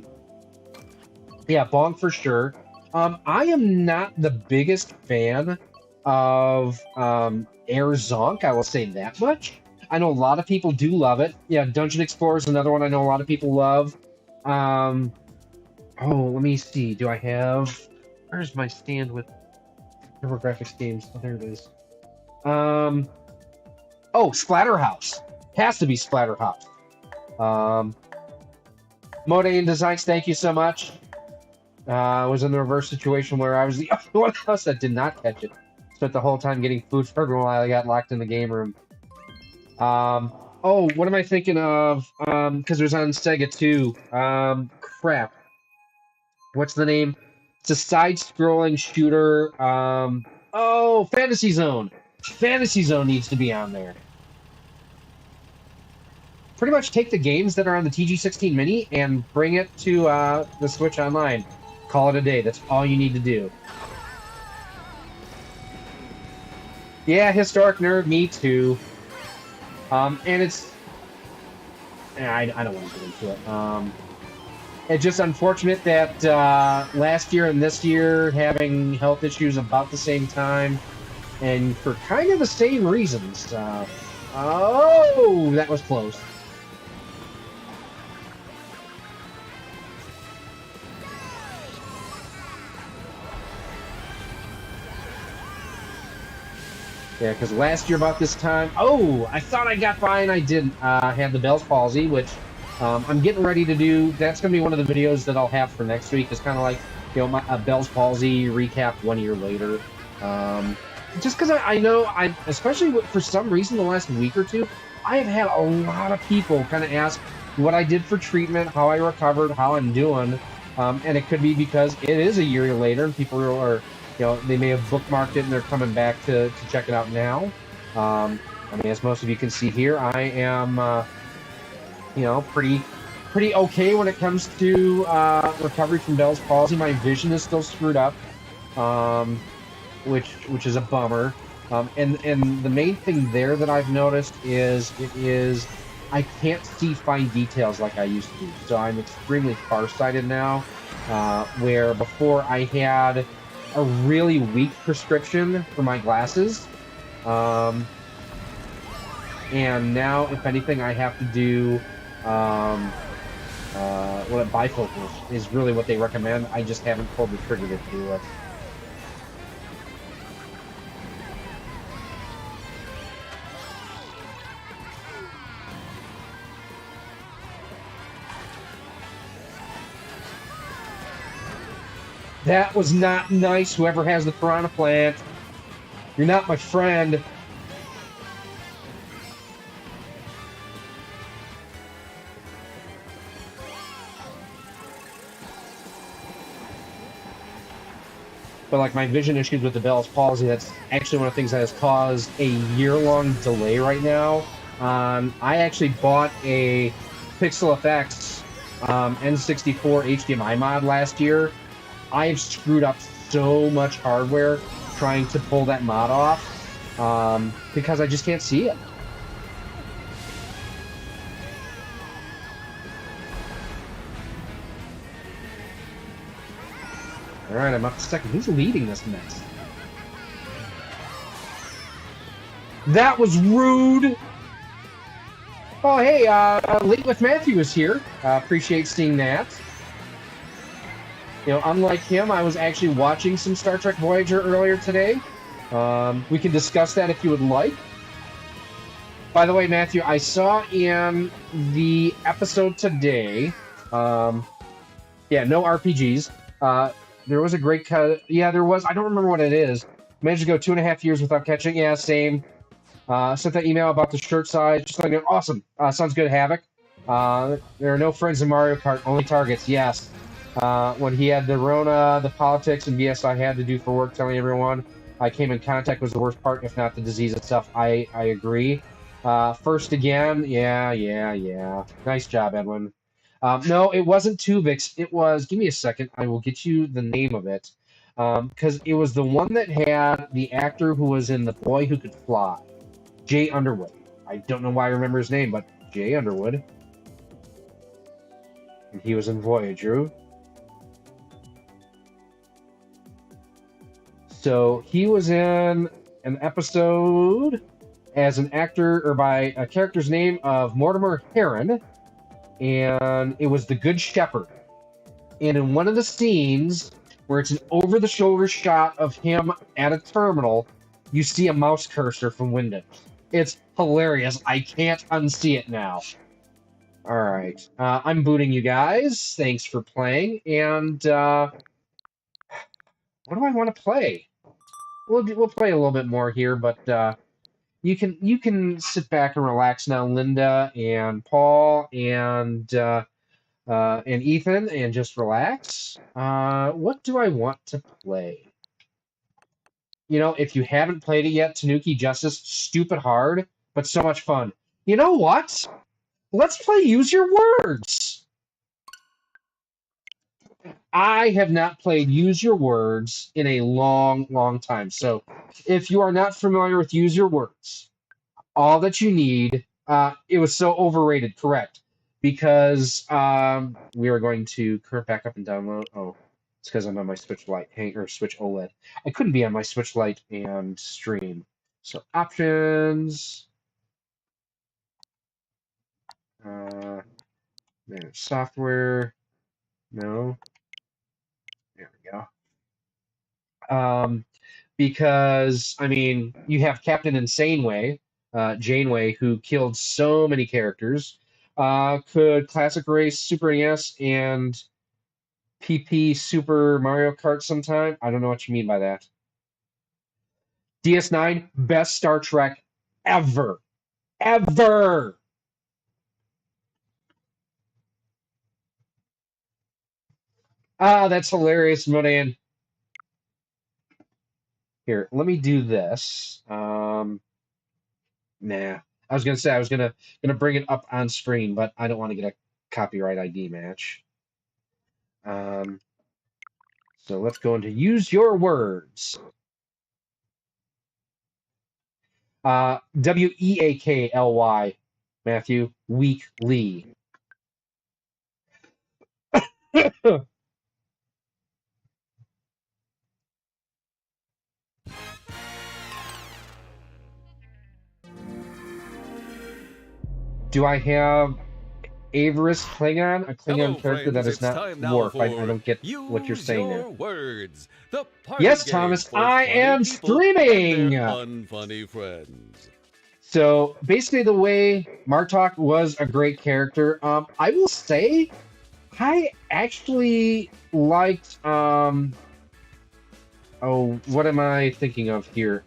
Bonk for sure. I am not the biggest fan of Air Zonk. I will say that much. I know a lot of people do love it. Yeah, Dungeon Explorer is another one I know a lot of people love. Oh, let me see. Do I have? Where's my stand with TurboGrafx games? Oh, there it is. Oh, Splatterhouse. Has to be Splatterhouse. Modane Designs, thank you so much. I was in the reverse situation where I was the only one else that did not catch it. Spent the whole time getting food for everyone while I got locked in the game room. Oh, what am I thinking of? Because it was on Sega too. Crap. What's the name? It's a side-scrolling shooter. Oh, Fantasy Zone. Fantasy Zone needs to be on there. Pretty much take the games that are on the TG16 Mini and bring it to the Switch Online. Call it a day. That's all you need to do. Yeah, Historic Nerd, me too. And it's... I don't want to get into it. It's just unfortunate that last year and this year having health issues about the same time, and for kind of the same reasons. Oh, that was close. Yeah, because last year about this time, oh, I thought I got by and I didn't. Had the Bell's palsy, which I'm getting ready to do. That's going to be one of the videos that I'll have for next week. It's kind of like, you know, my Bell's palsy recap 1 year later. Just because I know, especially for some reason the last week or two, I have had a lot of people kind of ask what I did for treatment, how I recovered, how I'm doing. And it could be because it is a year later and people are, you know, they may have bookmarked it and they're coming back to check it out now. I mean, as most of you can see here, I am, you know, pretty okay when it comes to recovery from Bell's palsy. My vision is still screwed up, which is a bummer. And the main thing there that I've noticed is I can't see fine details like I used to. So I'm extremely farsighted now, where before I had a really weak prescription for my glasses. And now, if anything, I have to do bifocals is really what they recommend. I just haven't pulled the trigger to do it. That was not nice, whoever has the piranha plant. You're not my friend. But like my vision issues with the Bell's palsy, that's actually one of the things that has caused a year-long delay right now. I actually bought a Pixel FX N64 HDMI mod last year. I have screwed up so much hardware trying to pull that mod off because I just can't see it. All right, I'm up to second. Who's leading this mess? That was rude. Oh, hey, Late with Matthew is here. Appreciate seeing that. You know, unlike him, I was actually watching some Star Trek Voyager earlier today. We can discuss that if you would like. By the way, Matthew, I saw in the episode today, yeah, no RPGs. There was a great cut. Yeah, there was. I don't remember what it is. Managed to go 2.5 years without catching. Yeah, same. Sent that email about the shirt size. Just like, awesome. Sounds good, Havoc. There are no friends in Mario Kart, only targets. Yes. When he had the Rona, the politics, and BS I had to do for work, telling everyone I came in contact was the worst part, if not the disease itself. I agree. First again, yeah. Nice job, Edwin. No, it wasn't Tuvix. It was. Give me a second. I will get you the name of it. Because it was the one that had the actor who was in The Boy Who Could Fly, Jay Underwood. I don't know why I remember his name, but Jay Underwood. And he was in Voyager. So he was in an episode as an actor, or by a character's name of Mortimer Heron, and it was the Good Shepherd. And in one of the scenes where it's an over-the-shoulder shot of him at a terminal, you see a mouse cursor from Windows. It's hilarious. I can't unsee it now. All right. I'm booting you guys. Thanks for playing. And what do I want to play? We'll play a little bit more here, but you can sit back and relax now, Linda and Paul and Ethan, and just relax. What do I want to play? You know, if you haven't played it yet, Tanuki Justice, stupid hard, but so much fun. You know what? Let's play Use Your Words. I have not played Use Your Words in a long time. So if you are not familiar with Use Your Words, all that you need, it was so overrated, correct? Because we are going to current back up and download. Oh, it's because I'm on my Switch Lite, or Switch OLED. I couldn't be on my Switch Lite and stream. So options, manage software. No, there we go. Because I mean, you have Captain Insaneway, Janeway, who killed so many characters. Could Classic Race, Super NES, and PP Super Mario Kart sometime? I don't know what you mean by that. DS9, best Star Trek ever. Ever! Ah, that's hilarious, Modan. Here, let me do this. Nah. I was gonna say I was gonna bring it up on screen, but I don't want to get a copyright ID match. So let's go into Use Your Words. Weakly, Matthew, weekly. Do I have Avarice Klingon, a Klingon character that is not Worf? I don't get what you're saying there. Words, the yes, Thomas, I am streaming. Unfunny friends. So basically, the way Martok was a great character. I will say, I actually liked. Oh, what am I thinking of here?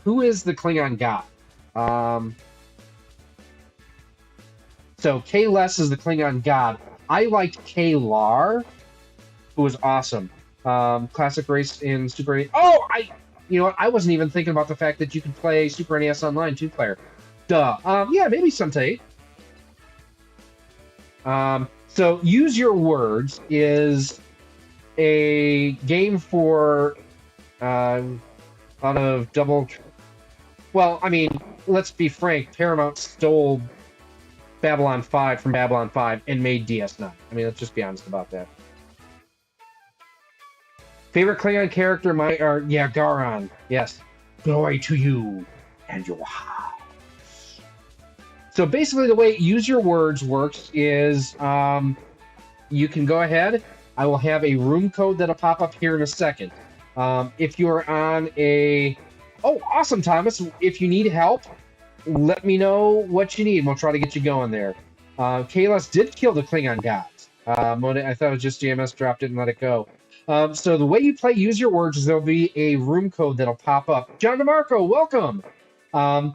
Who is the Klingon god? So K-Less is the Klingon god. I liked K-Lar, who was awesome. Classic Race in Super NES. Oh, you know what? I wasn't even thinking about the fact that you could play Super NES Online 2-player. Duh. Yeah, maybe someday. So Use Your Words is a game for out of double. Well, I mean, let's be frank. Paramount stole Babylon 5 from Babylon 5 and made DS9. I mean, let's just be honest about that. Favorite Klingon character? Yeah, Garon. Yes. Glory to you and your house. So basically, the way Use Your Words works is you can go ahead. I will have a room code that'll pop up here in a second. If you're on a Oh, awesome, Thomas. If you need help, let me know what you need. We'll try to get you going there. Kalos did kill the Klingon gods. I thought it was just JMS dropped it and let it go. So the way you play Use Your Words is there'll be a room code that'll pop up. John DeMarco, welcome.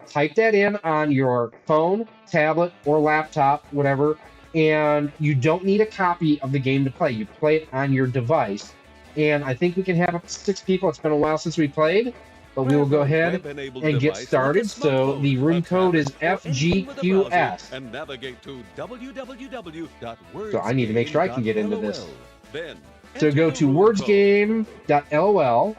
Type that in on your phone, tablet, or laptop, whatever, and you don't need a copy of the game to play. You play it on your device. And I think we can have up to 6 people. It's been a while since we played, but we will go ahead and get started. So the room code is FGQS. And navigate to www.wordsgame.lol. So I need to make sure I can get into this. So go to wordsgame.lol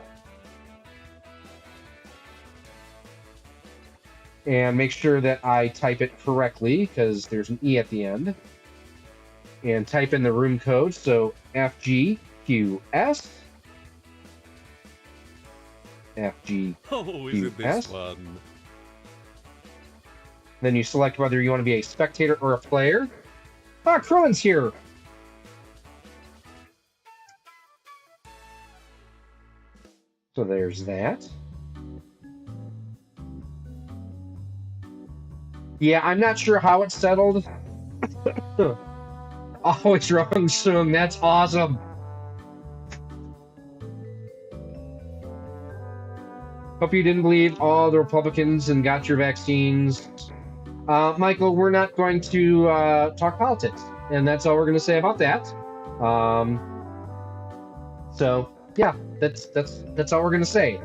and make sure that I type it correctly because there's an E at the end. And type in the room code. So FGQS. FGQS. Oh, isn't this fun? Then you select whether you want to be a spectator or a player. Ah, Krillin's here. So there's that. Yeah, I'm not sure how it's settled. Oh, it's wrong soon. That's awesome. Hope you didn't believe all the Republicans and got your vaccines. Michael, we're not going to talk politics, and that's all we're going to say about that. So yeah, that's all we're going to say.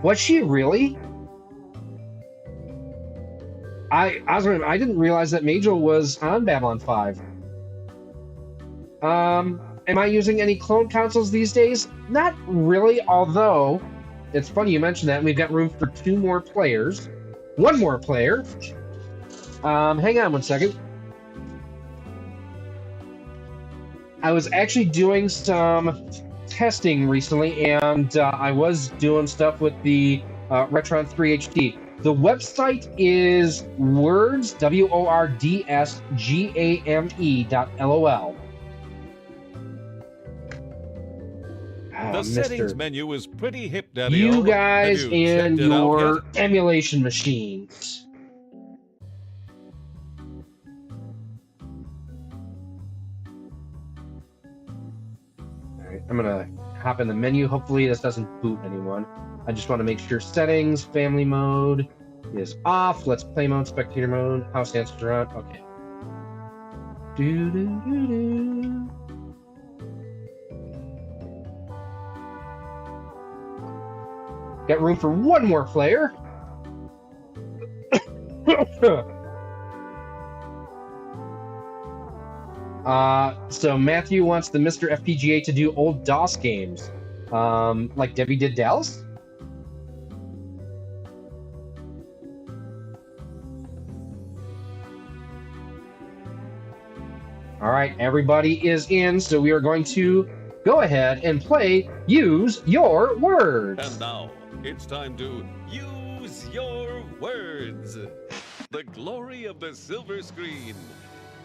Was she really? I didn't realize that Majel was on Babylon 5. Am I using any clone consoles these days? Not really, although it's funny you mentioned that. We've got room for 2 more players. 1 more player. Hang on one second. I was actually doing some testing recently, and I was doing stuff with the Retron 3 HD. The website is words, WORDSGAME.LOL. The settings menu is pretty hip, Daddy. You guys and your emulation machines. Alright, I'm gonna hop in the menu. Hopefully this doesn't boot anyone. I just want to make sure settings, family mode is off. Let's play mode, spectator mode, house answers are on. Okay. Do-do-do-do. Got room for 1 more player. So Matthew wants the Mr. FPGA to do old DOS games. Like Debbie did Dallas? All right, everybody is in, so we are going to go ahead and play Use Your Words. And now, it's time to use your words. The glory of the silver screen.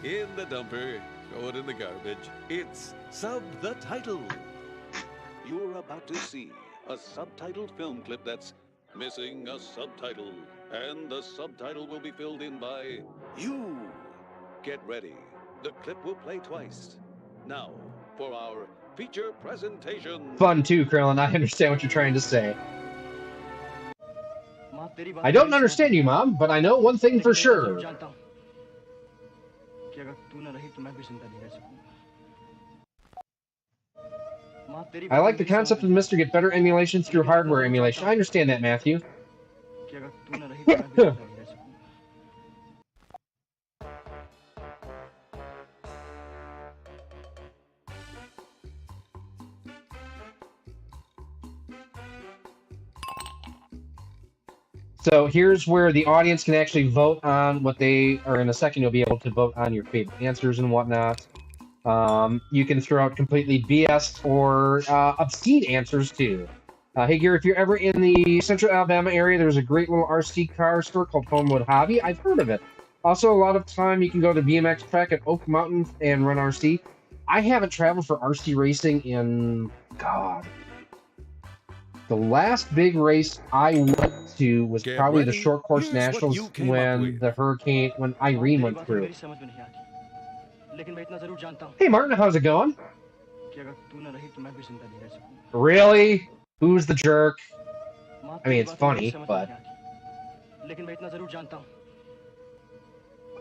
In the dumper, throw it in the garbage. It's Sub the Title. You're about to see a subtitled film clip that's missing a subtitle. And the subtitle will be filled in by you. Get ready. The clip will play twice. Now, for our feature presentation. Fun too, Krillin. I understand what you're trying to say. I don't understand you, Mom, but I know one thing for sure. I like the concept of Mr. Get better emulation through hardware emulation. I understand that, Matthew. So here's where the audience can actually vote on what they, or in a second you'll be able to vote on your favorite answers and whatnot. You can throw out completely BS or obscene answers too. Hey Gary, if you're ever in the Central Alabama area, there's a great little RC car store called Homewood Hobby. I've heard of it. Also, a lot of time you can go to BMX track at Oak Mountain and run RC. I haven't traveled for RC racing in, God, The last big race I went to was Get probably the ready. short course Here's what you nationals came up when with. the hurricane, when माँ Irene तेरी went बातें through. मेरी समझ में नहीं आती लेकिन मैं इतना जरूर जानता हूँ Hey Martin, how's it going? कि अगर तू न रही तो मैं भी जिंदा नहीं रह सकूंगा Really? Who's the jerk? माँ I mean, तेरी it's बातें मेरी funny, समझ में but नहीं आती लेकिन मैं इतना जरूर जानता हूँ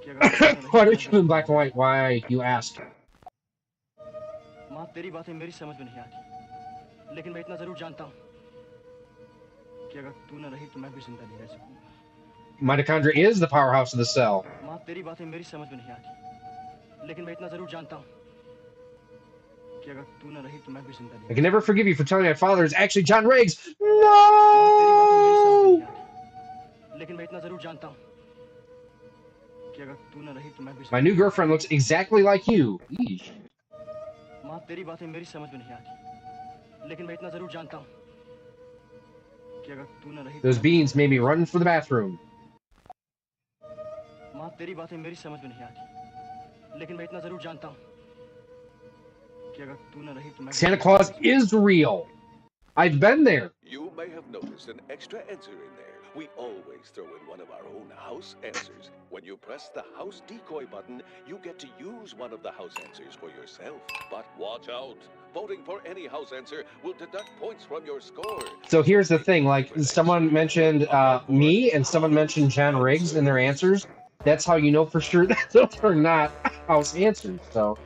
कि अगर तू न रही why तो are मैं भी you in जिंदा black and नहीं white? Why you ask? माँ तेरी बातें मेरी समझ में नहीं आती लेकिन मैं इतना जरूर जानता हूँ कि अगर तू न रही तो मैं भी जिंदा नहीं रह सकूंगा Mitochondria is the powerhouse of the cell. माँ तेरी बातें मेरी समझ में नहीं आती लेकिन मैं इतना जरूर जानता हूँ कि अगर तू न रही तो मैं भी जिंदा नहीं I रह can never सकूंगा forgive you for telling my father is actually John Riggs. माँ तेरी बातें मेरी समझ में No! नहीं आती लेकिन मैं इतना जरूर जानता हूँ कि अगर तू न रही तो मैं भी My जिंदा new नहीं रह girlfriend looks exactly like you. Eesh. सकूंगा माँ तेरी बातें मेरी समझ में नहीं आती लेकिन मैं इतना जरूर जानता हूँ कि अगर तू न रही तो Those मैं भी beans जिंदा made me नहीं रह run for the bathroom. सकूंगा माँ तेरी बातें मेरी समझ में नहीं आती लेकिन मैं इतना जरूर जानता हूँ कि अगर तू न रही तो मैं भी Santa जिंदा Claus नहीं रह is real. I've been there. You may have noticed an extra answer in there. We always throw in one of our own house answers. When you press the house decoy button, you get to use one of the house answers for yourself. But watch out. Voting for any house answer will deduct points from your score. So here's the pick thing, your like favorite someone answer. mentioned Look out for me and someone mentioned house John Riggs in their answers. answers. That's how you know for sure that those are not house answers. So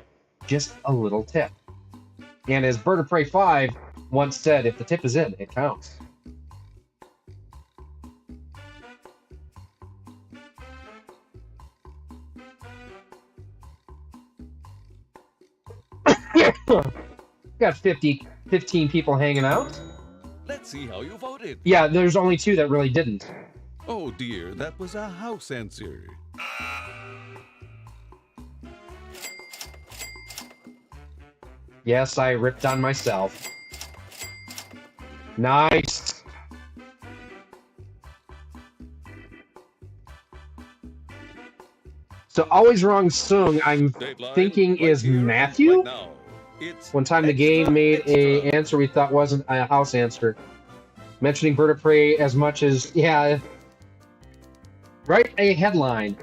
just a little tip. And as Bird of Prey 5 once said, if the tip is in, it counts. Got 15 people hanging out. Let's see how you voted. Yeah, there's only 2 that really didn't. Oh dear, that was a house answer. Yes, I ripped on myself. Nice. So always wrong sung, I'm Dateline, thinking right is here and Matthew? right now. It's One time the extra, game made a extra. answer we thought wasn't a house answer. Mentioning Bird of Prey as much as, yeah. Write a headline.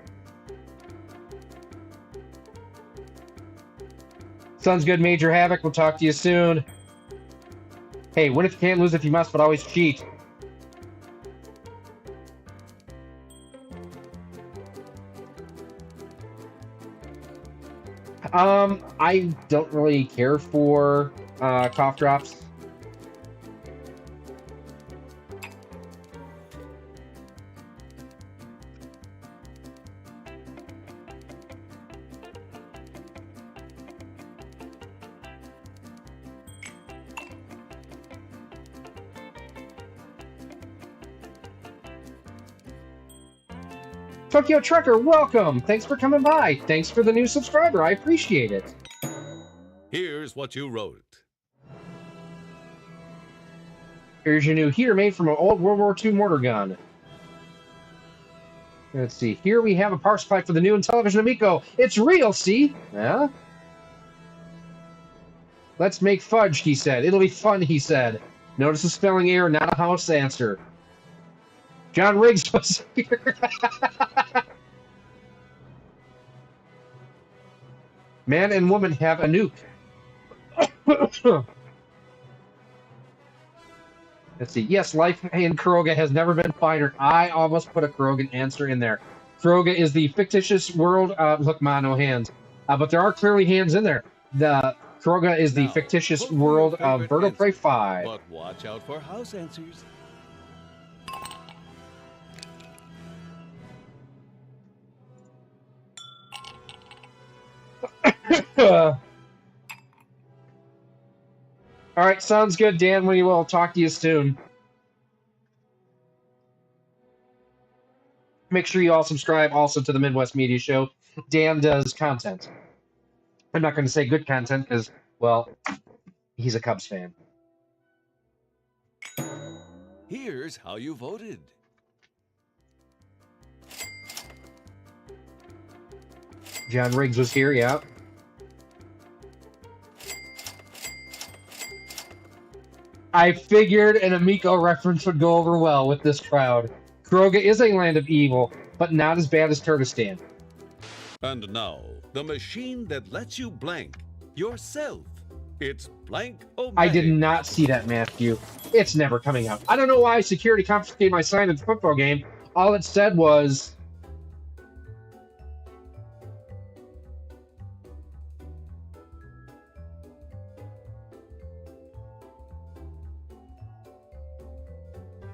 Sounds good, Major Havoc. We'll talk to you soon. Hey, win if you can't, lose if you must, but always cheat. I don't really care for cough drops. Tokyo Trucker, welcome! Thanks for coming by. Thanks for the new subscriber. I appreciate it. Here's what you wrote. Here's your new heater made from an old World War II mortar gun. Let's see. Here we have a power supply for the new Intellivision Amico. It's real, see? Yeah? Let's make fudge, he said. It'll be fun, he said. Notice the spelling error, not a house answer. John Riggs was here. Man and woman have a nuke. Let's see. Yes, life in Kuroga has never been finer. I almost put a Kurogan answer in there. Kuroga is the fictitious world. Look, ma, no hands. But there are clearly hands in there. The Kuroga is the Now, fictitious vote for your world of favorite Bird of Prey answer, 5. But watch out for house answers. All right, sounds good, Dan. We will talk to you soon. Make sure you all subscribe also to the Midwest Media Show. Dan does content. I'm not going to say good content because, well, he's a Cubs fan. Here's how you voted. John Riggs was here, yeah. I figured an Amico reference would go over well with this crowd. Kroga is a land of evil, but not as bad as Kurdistan. And now, the machine that lets you blank yourself. It's Blank-O-Matic. I did not see that, Matthew. It's never coming out. I don't know why security confiscated my sign at the football game. All it said was...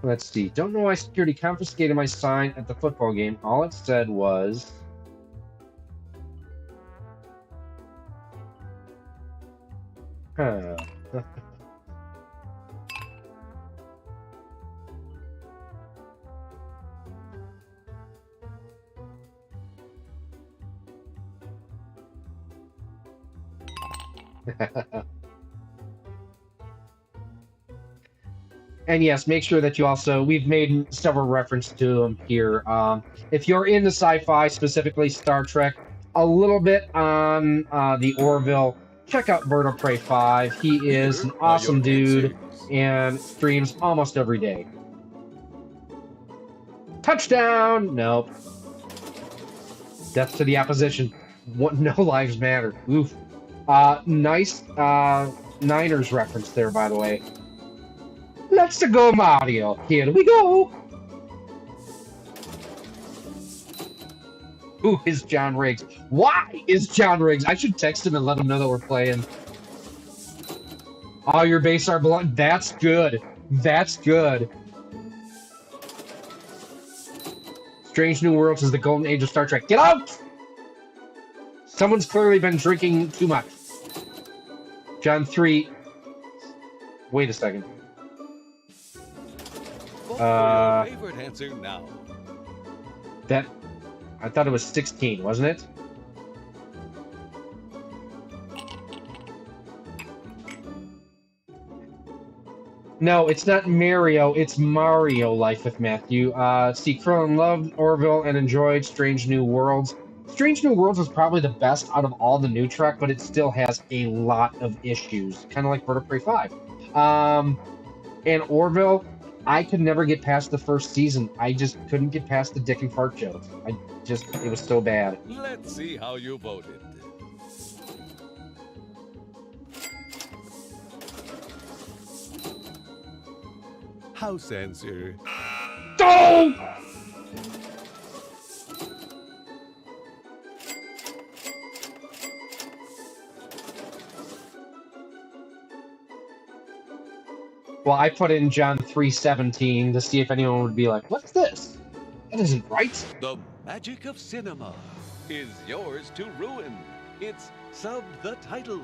Let's see. Don't know why security confiscated my sign at the football game. All it said was... Huh. And yes, make sure that you also, we've made several references to them here. If you're into sci-fi, specifically Star Trek, a little bit on the Orville, check out Bird of Prey 5. He is an awesome dude and streams almost every day. Touchdown! Nope. Death to the opposition. What? No lives matter. Oof. Nice Niners reference there, by the way. Let's go, Mario. Here we go. Who is John Riggs? Why is John Riggs? I should text him and let him know that we're playing. All your base are belong. That's good. That's good. Strange New Worlds is the golden age of Star Trek. Get out! Someone's clearly been drinking too much. John 3. Wait a second. Vote for your favorite answer now. That... I thought it was 16, wasn't it? No, it's not Mario, it's Mario Life with Matthew. See, Krillin loved Orville and enjoyed Strange New Worlds. Strange New Worlds is probably the best out of all the new Trek, but it still has a lot of issues. Kind of like Bird of Prey 5. And Orville, I could never get past the first season. I just couldn't get past the dick and fart jokes. It was so bad. Let's see how you voted. House answer. Don't! Well, I put in John 3:17 to see if anyone would be like, what's this? That isn't right. The magic of cinema is yours to ruin. It's Sub the Title.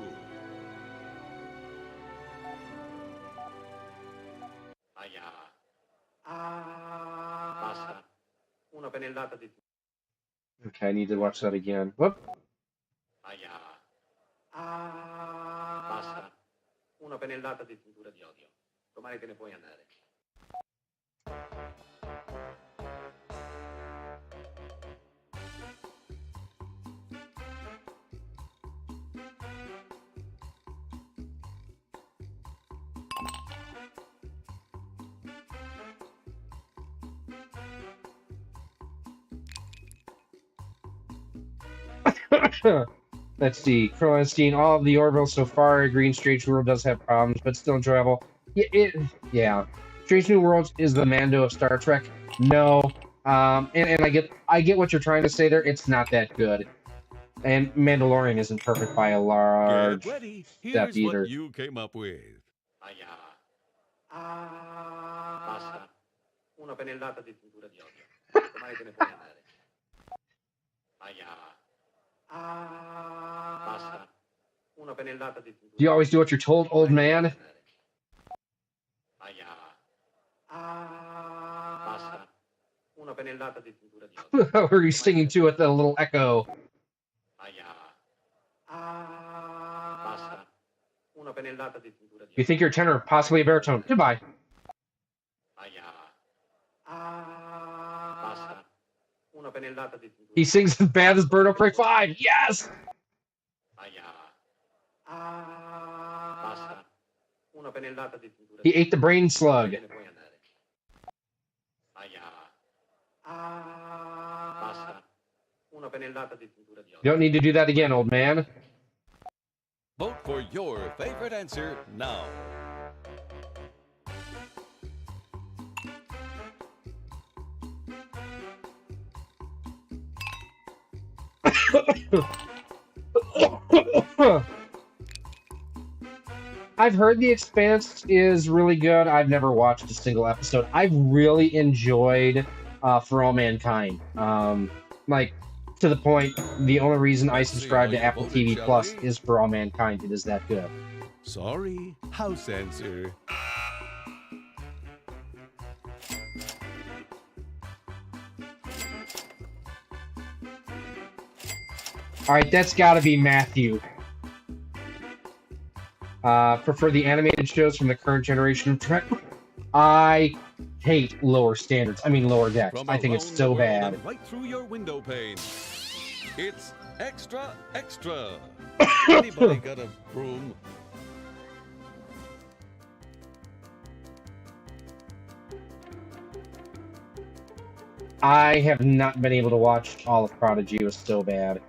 Basta. Una pennellata di... Okay, I need to watch that again. Whoop. Basta. Una pennellata di tintura di odio. Domani te ne puoi andare. Let's see. Krillin, all of the Orville so far. Green Strange World does have problems, but still enjoyable. Yeah. Strange New Worlds is the Mando of Star Trek. No. And I get what you're trying to say there. It's not that good. And Mandalorian isn't perfect by a large Get ready. step Here's either. what you came up with. Basta. Una pennellata di tintura di odio. Domani te ne puoi andare. Basta. Una pennellata di tintura. Do you always do what you're told, old man? Basta. Una pennellata di tintura di odio. Or are you singing to it with a little echo? Basta. Una pennellata di tintura di You think you're a tenor, possibly a baritone. Goodbye. Basta. Una pennellata di tintura. He sings as bad as Bird of Prey 5. Yes! Basta. He ate the brain slug. You don't need to do that again, old man. Vote for your favorite answer now. I've heard The Expanse is really good. I've never watched a single episode. I've really enjoyed For All Mankind. Like, to the point, the only reason I Let's see subscribe how to you Apple voted, TV shall Plus we? is For All Mankind. It is that good. Sorry, house answer. All right, that's got to be Matthew. Prefer the animated shows from the current generation of Trek. I hate Lower Standards. I mean Lower Decks. From I think it's around so the world bad. and right through your window pane. It's extra, extra. Anybody got a broom? I have not been able to watch all of Prodigy. It was so bad.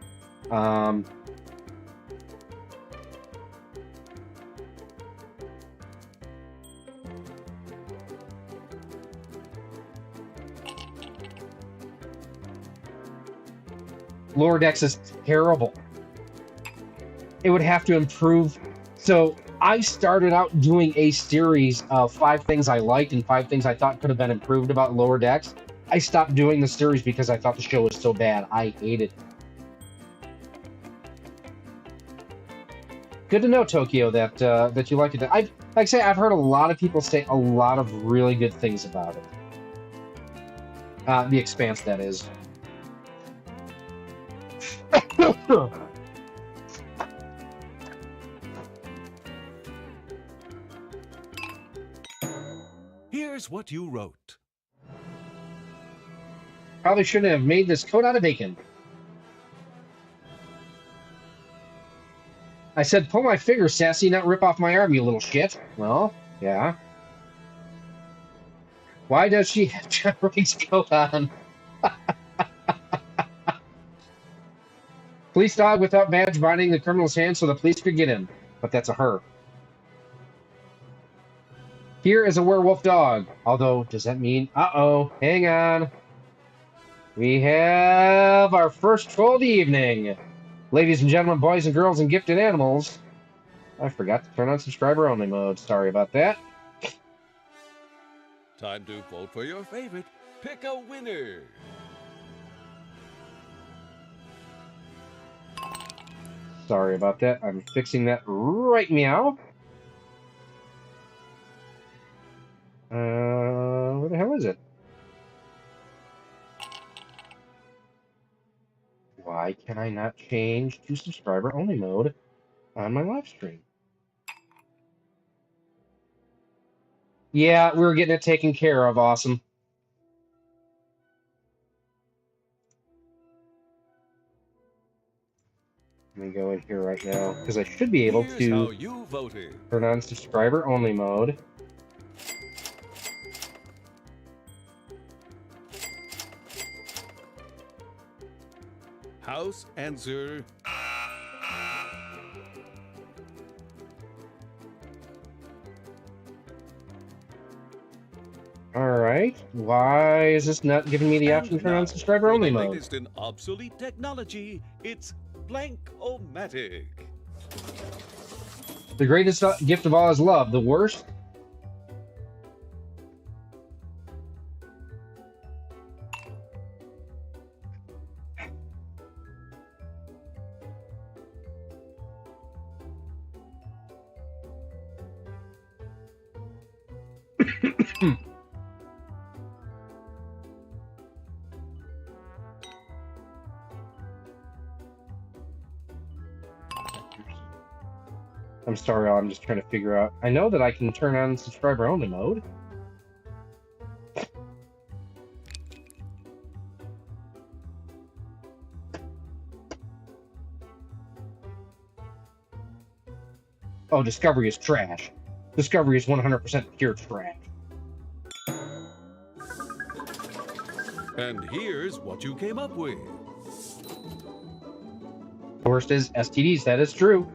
Lower Decks is terrible. It would have to improve. So I started out doing a series of 5 things I liked and 5 things I thought could have been improved about Lower Decks. I stopped doing the series because I thought the show was so bad. I hated it. Good to know, Tokyo, that that you liked it. Like I say, I've heard a lot of people say a lot of really good things about it. The Expanse, that is. Here's what you wrote. Probably shouldn't have made this coat out of bacon. I said, pull my finger, sassy, not rip off my arm, you little shit. Well, yeah. Why does she have John Ray's coat on? Police dog without badge binding the criminal's hand so the police could get him. But that's a her. Here is a werewolf dog. Although, does that mean... Uh-oh, hang on. We have our first troll of the evening. Ladies and gentlemen, boys and girls, and gifted animals. I forgot to turn on subscriber only mode. Sorry about that. Time to vote for your favorite. Pick a winner. Sorry about that. I'm fixing that right meow. Where the hell is it? Why can I not change to subscriber only mode on my live stream? Yeah, we're getting it taken care of. Awesome. Let me go in here right now because I should be able Here's how to you voted. turn on subscriber only mode. House answer. All right. Why is this not giving me the And option to turn now, on subscriber for only the mode? latest in obsolete technology, it's blank-o-matic. The greatest gift of all is love. The worst? I'm sorry, I'm just trying to figure out. I know that I can turn on subscriber only mode. Oh, Discovery is trash. Discovery is 100% pure trash. And here's what you came up with. Worst is STDs, that is true.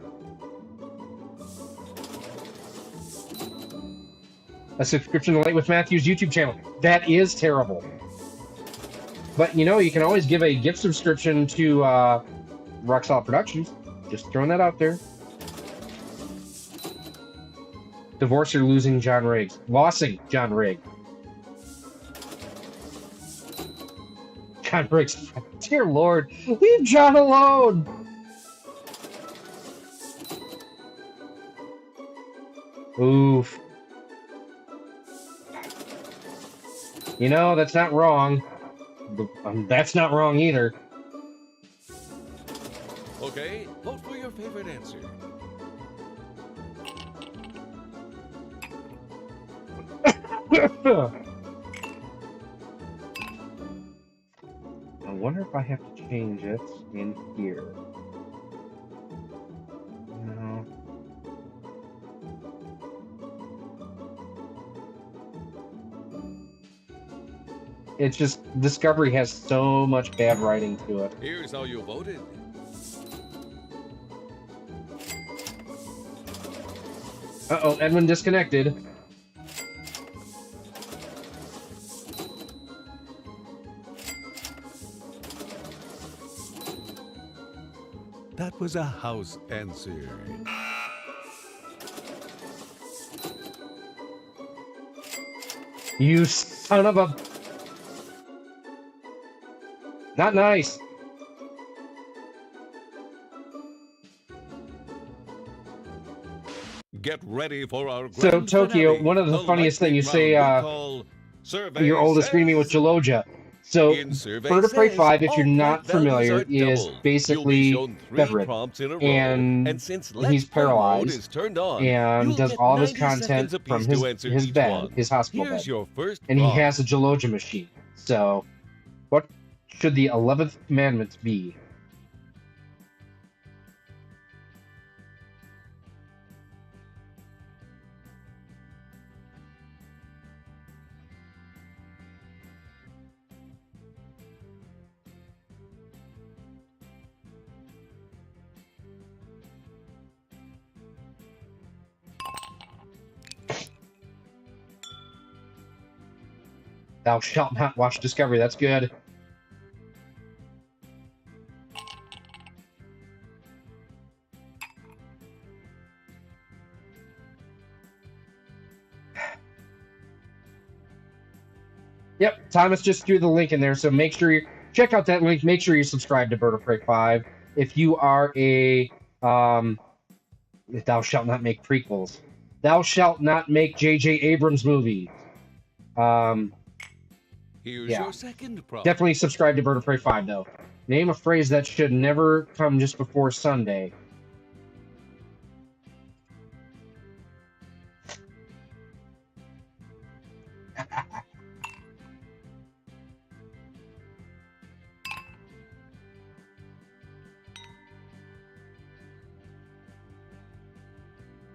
A subscription to Late with Matthew's YouTube channel. That is terrible. But you know, you can always give a gift subscription to Roxall Productions. Just throwing that out there. Divorce or losing John Riggs. Lossing John Riggs. John Riggs. Dear Lord, leave John alone. Oof. You know, that's not wrong. That's not wrong either. Okay, vote for your favorite answer. I wonder if I have to change it in here. No. It's just Discovery has so much bad writing to it. Here's how you voted. Uh-oh, Edwin disconnected. That was a house answer. You son of a... Not nice. Get ready for our So, grand Tokyo, finale, one of the funniest things you say, your oldest screaming with Gelogia. So, Bird of Prey 5, if you're not familiar, is basically bedridden, and he's paralyzed, and does all of his content from his bed, his hospital bed, and he has a Gelogia machine. So, what should the 11th commandment be? Thou shalt not watch Discovery. That's good. Yep, Thomas just threw the link in there, so make sure you check out that link. Make sure you subscribe to Bird of Prey 5. If you are a thou shalt not make prequels. Thou shalt not make J.J. Abrams movies. Here's Yeah. your second prompt. Definitely subscribe to Bird of Prey 5, though. Name a phrase that should never come just before Sunday.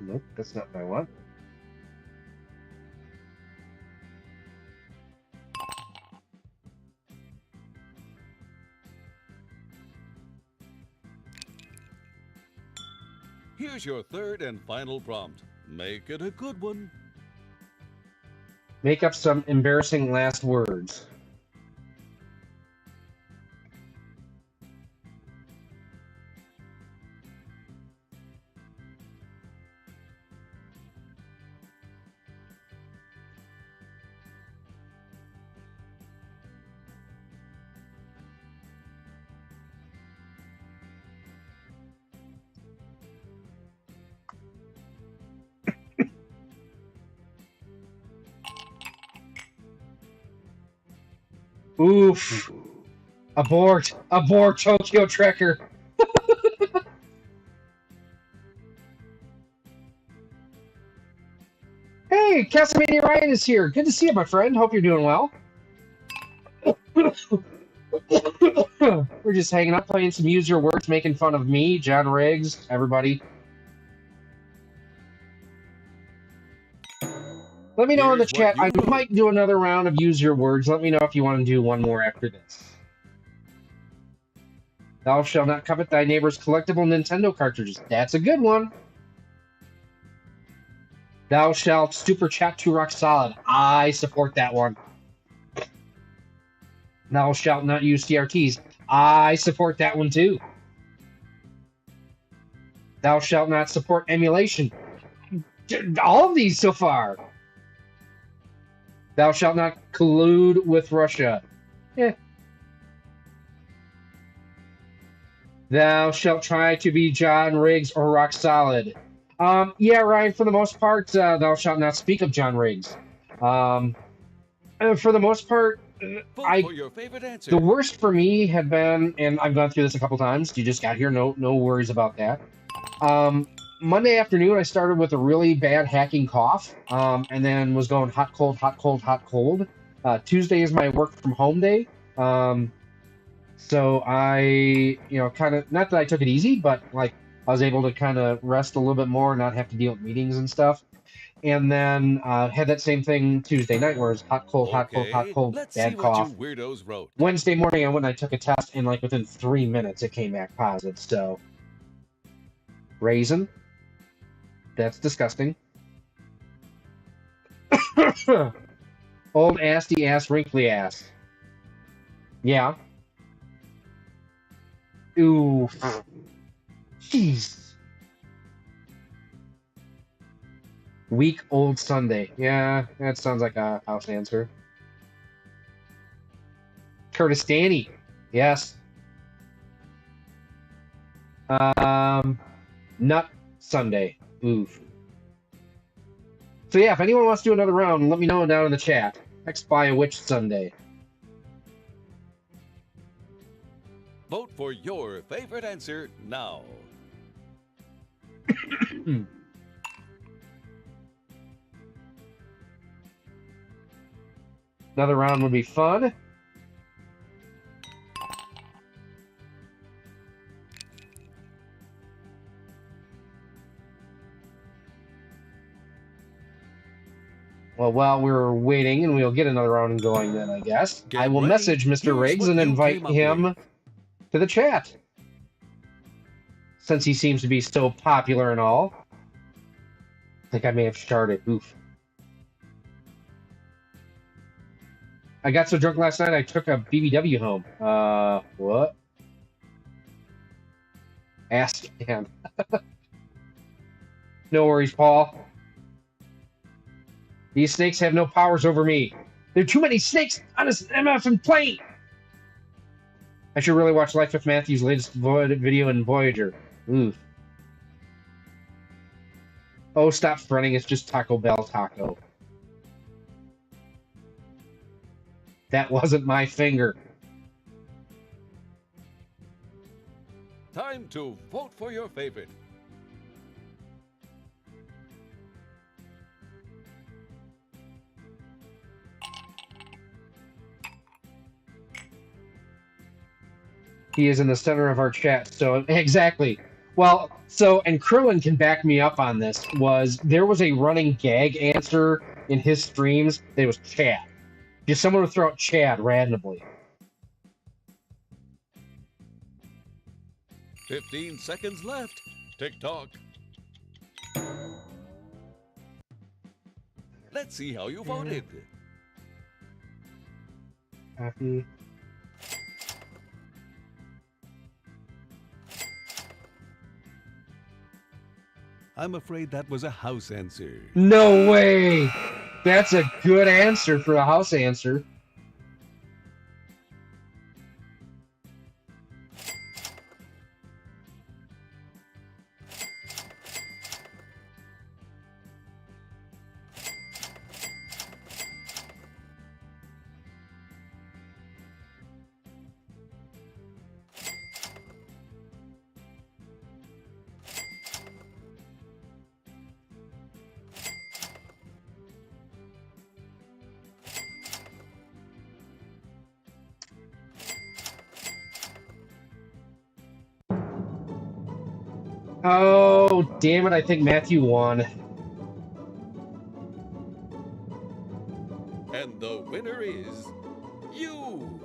Nope, that's not what I want. Here's your third and final prompt. Make it a good one. Make up some embarrassing last words. Oof. Abort. Abort, Tokyo Trekker. Hey, Castlemania Ryan is here. Good to see you, my friend. Hope you're doing well. We're just hanging out, playing some Use Your Words, making fun of me, John Riggs, everybody. Let me know in the Here's what chat. I you wrote. might do another round of Use Your Words. Let me know if you want to do one more after this. Thou shalt not covet thy neighbor's collectible Nintendo cartridges. That's a good one. Thou shalt super chat to Rock Solid. I support that one. Thou shalt not use CRTs. I support that one too. Thou shalt not support emulation. All of these so far. Thou shalt not collude with Russia. Eh. Thou shalt try to be John Riggs or Rock Solid. Yeah, Ryan, for the most part, thou shalt not speak of John Riggs. For the most part, Vote for your favorite the answer. worst for me had been, and I've gone through this a couple times. You just got here, no worries about that. Monday afternoon, I started with a really bad hacking cough, and then was going hot, cold, hot, cold, hot, cold. Tuesday is my work from home day. So I, kind of, not that I took it easy, but like I was able to kind of rest a little bit more, not have to deal with meetings and stuff. And then had that same thing Tuesday night where it was hot, cold, hot, cold, hot, Okay, cold, let's see bad what you cough. weirdos wrote. Wednesday morning, I went and I took a test, and like within 3 minutes, it came back positive. So, raisin, that's disgusting. Old assy ass, wrinkly ass. Yeah. Ooh. Jeez. Week old Sunday. Yeah, that sounds like a house answer. Kurdistani. Yes. Nut Sunday. Oof. So yeah, if anyone wants to do another round, let me know down in the chat. X by a witch Sunday. Vote for your favorite answer now. Another round would be fun. Well, while we're waiting, and we'll get another round going then, I guess, I will message Mr. Riggs and invite him to the chat. Since he seems to be so popular and all. I think I may have started. Oof. I got so drunk last night, I took a BBW home. What? Ask him. No worries, Paul. These snakes have no powers over me. There are too many snakes on this MFing plane. I should really watch Life with Matthew's latest video in Voyager. Oof. Oh, stop fronting. It's just Taco Bell taco. That wasn't my finger. Time to vote for your favorite. He is in the center of our chat, so exactly. Well, so, and Krillin can back me up on this, there was a running gag answer in his streams that was Chad. Just someone would throw out Chad randomly. 15 seconds left. Tick-tock. Let's see how you voted. Happy. I'm afraid that was a house answer. No way! That's a good answer for a house answer. Oh, damn it, I think Matthew won. is you.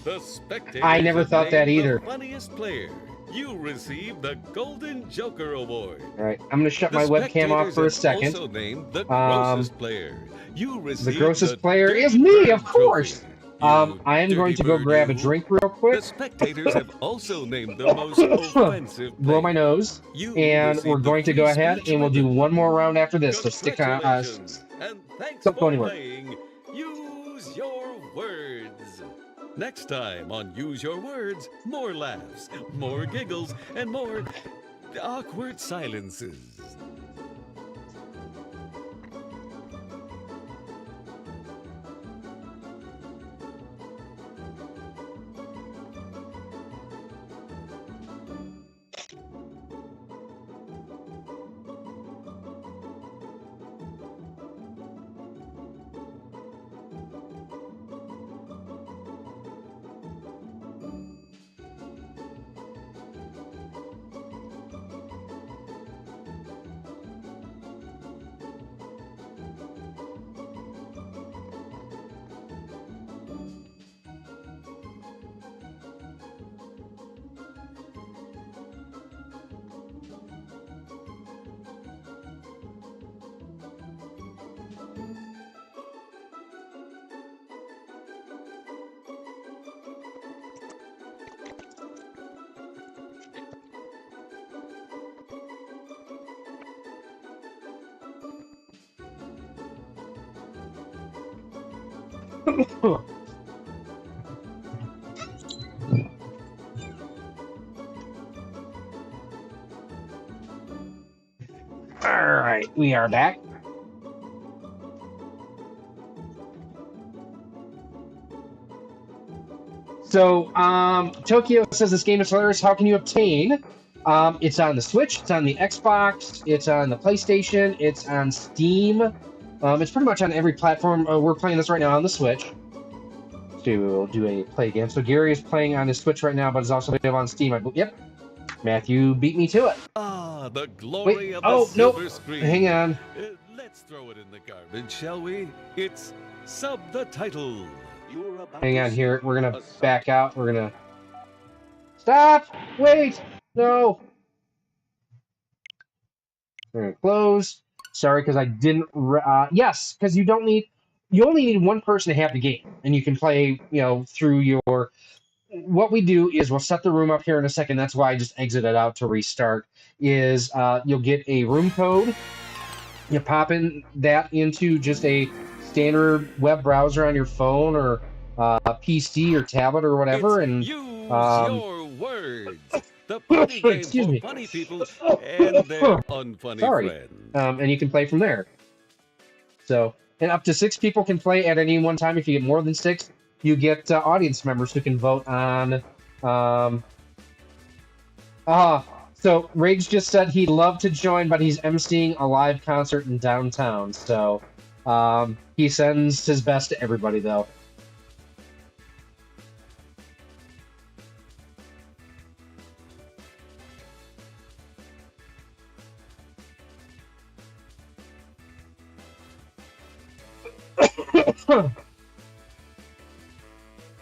The spectators I never have thought that named either. the funniest player. You receive the Golden Joker Award. All right, I'm going to shut The my webcam off spectators for a have second. also named the grossest player. You The receive grossest the player is Dirty me, Bird of course. Trophy. I am going Dirty to go bird, grab a you. drink real quick. The spectators have also named the most offensive Blow player. my nose. You And receive we're the going to free go ahead speech and we'll do ribbon. one more round after this. So stick on. Congratulations, and thanks Don't go for anywhere. playing Use Your Words. Next time on Use Your Words, more laughs, more giggles, and more awkward silences. All right, we are back. So, Tokyo says this game is hilarious. How can you obtain? It's on the Switch, it's on the Xbox, it's on the PlayStation, it's on Steam. It's pretty much on every platform. We're playing this right now on the Switch. To do a play game. So Gary is playing on his Switch right now, but it's also available on Steam. Yep. Matthew beat me to it. Ah, the glory of the Oh, silver nope. screen. Hang on. Let's throw it in the garbage, shall we? It's sub the title. Hang on here. We're going to back out. We're going to... Stop! Wait! No! We're going to close. Sorry, because I didn't... yes, because you don't need... You only need one person to have the game, and you can play, through your... What we do is we'll set the room up here in a second. That's why I just exited out to restart. Is you'll get a room code. You pop in that into just a standard web browser on your phone or PC or tablet or whatever, It's and use your words. The funny game excuse for me. funny people and their unfunny Sorry. friends. And you can play from there. So, and up to 6 people can play at any one time. If you get more than 6, you get audience members who can vote on. So Rage just said he'd love to join, but he's emceeing a live concert in downtown. So he sends his best to everybody, though.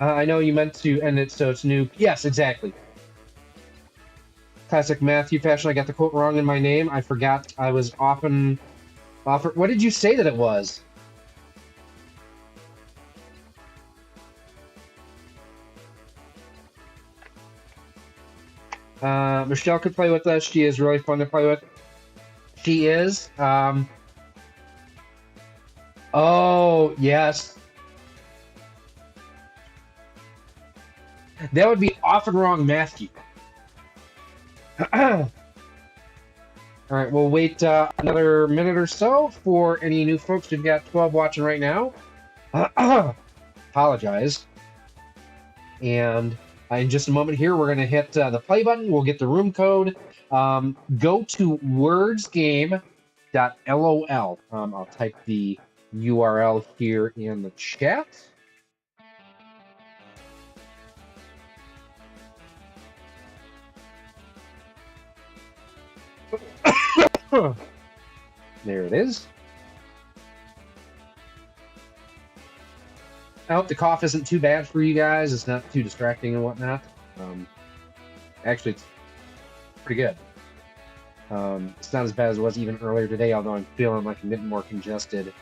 I know you meant to end it so it's new. Yes, exactly. Classic Matthew fashion. I got the quote wrong in my name. I forgot I was often offered. What did you say that it was? Michelle could play with us. She is really fun to play with. She is. Oh, yes. That would be often wrong, Matthew. All right, we'll wait another minute or so for any new folks. We've got 12 watching right now. Apologize. And in just a moment here, we're going to hit the play button. We'll get the room code. Go to wordsgame.lol. I'll type the URL here in the chat. There it is. I hope the cough isn't too bad for you guys. It's not too distracting and whatnot. Actually, it's pretty good. It's not as bad as it was even earlier today, although I'm feeling like I'm getting more congested.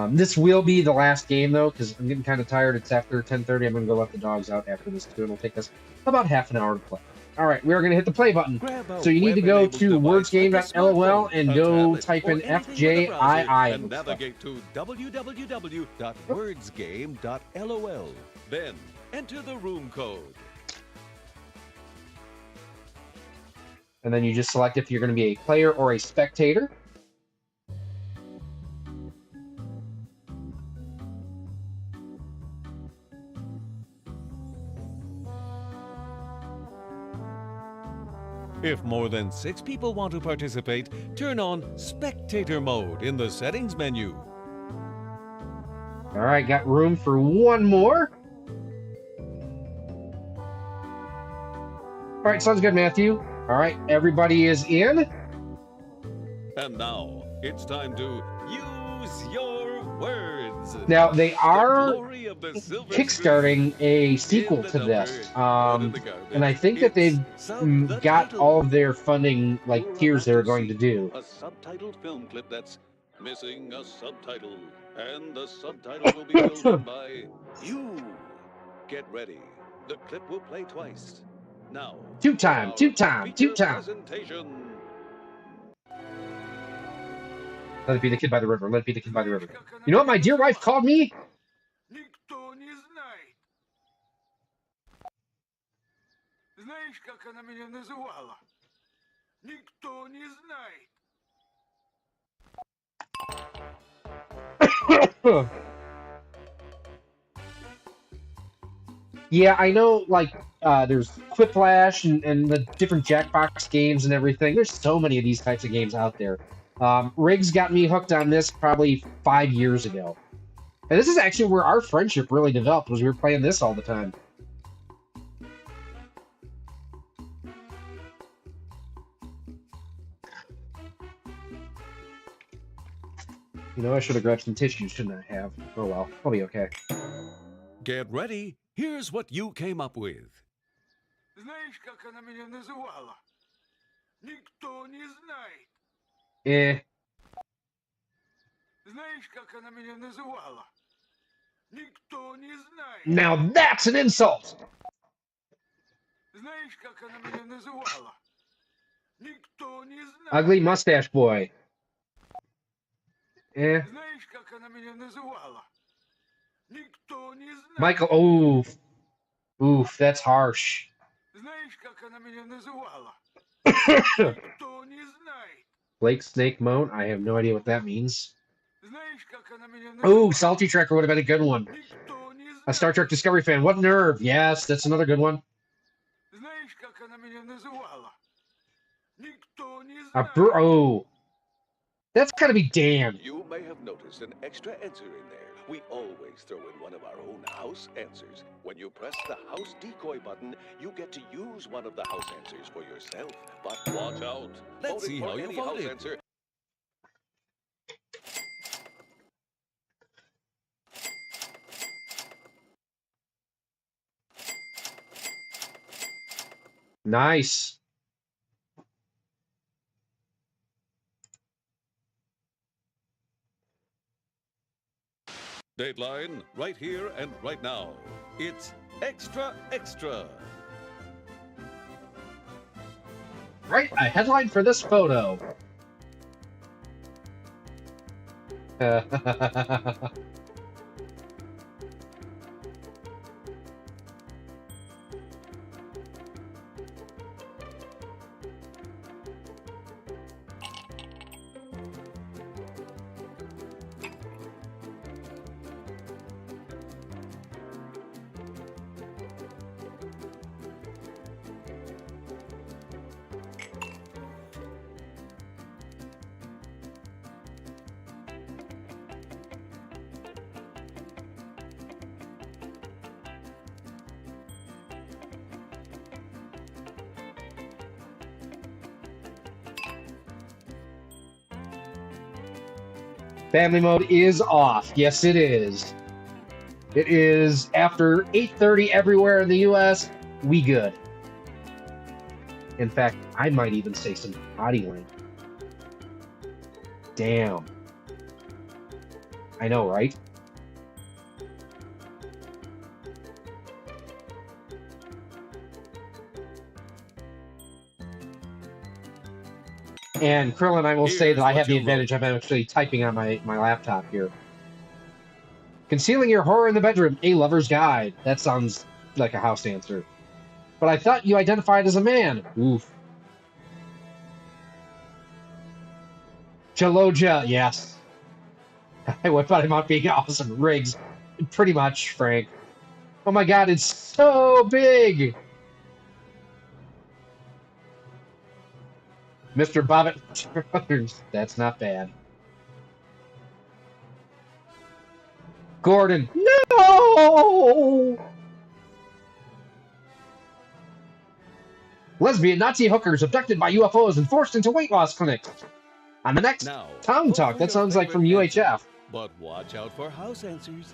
This will be the last game, though, because I'm getting kind of tired. It's after 10:30. I'm going to go let the dogs out after this, too. It'll take us about half an hour to play. All right, we're going to hit the play button. Grab So you need to go to wordsgame.lol and go type in FJII. And navigate to www.wordsgame.lol. Then enter the room code. And then you just select if you're going to be a player or a spectator. If more than 6 people want to participate, turn on Spectator Mode in the Settings menu. All right, got room for one more. All right, sounds good, Matthew. All right, everybody is in. And now, it's time to use your words. Now, they are Glory of the silver kickstarting a sequel to this. And I think that they've got all of their funding, like, tiers they're going to do. A subtitled film clip that's missing a subtitle. And the subtitle will be filled in by you. Get ready. The clip will play twice. Now, Two time. presentation. Let it be the kid by the river. Let it be the kid by the river. You know what my dear wife called me? Никто не знает. Знаешь, как она меня называла? Никто не знает. Yeah, I know, like, there's Quiplash and the different Jackbox games and everything. There's so many of these types of games out there. Riggs got me hooked on this probably 5 years ago. And this is actually where our friendship really developed, was we were playing this all the time. You know, I should have grabbed some tissues, shouldn't I have? Oh well, I'll be okay. Get ready. Here's what you came up with. Знаешь, как она меня называла? Никто не знает. Знаешь, как она меня называла? Никто не знает. Now that's an insult! Знаешь, как она меня называла? Никто не знает. Ugly mustache boy. Знаешь, как она меня называла? Никто не знает. Michael, oof, that's harsh. Знаешь, как она меня называла? Никто не знает. Blake Snake Moan, I have no idea what that means. Знаешь, как она меня называла? Ooh, Salty Trekker would have been a good one. Никто не знает. A Star Trek Discovery fan, what nerve? Yes, that's another good one. Знаешь, как она меня называла? Никто не A знает. oh, that's gotta be damned. You may have noticed an extra answer in there. We always throw in one of our own house answers. When you press the house decoy button, you get to use one of the house answers for yourself. But watch out. Let's see how you voted. Answer. Nice. Dateline, right here and right now. It's extra, extra. Right, a headline for this photo. Family mode is off. Yes, it is. It is after 8:30 everywhere in the U.S. We good. In fact, I might even say some body length. Damn. I know, right? And Krillin, I will say Here's that I what have the you advantage. wrote. I'm actually typing on my laptop here. Concealing your horror in the bedroom, a lover's guide. That sounds like a house answer. But I thought you identified as a man. Oof. Chaloja, yes. I thought about being awesome. Riggs, pretty much, Frank. Oh my god, it's so big! Mr. Bobbitt Brothers. That's not bad. Gordon. No! Lesbian Nazi hookers abducted by UFOs and forced into weight loss clinics. On the next Now, Town vote Talk. for That your sounds like from favorite answer, UHF. but watch out for house answers.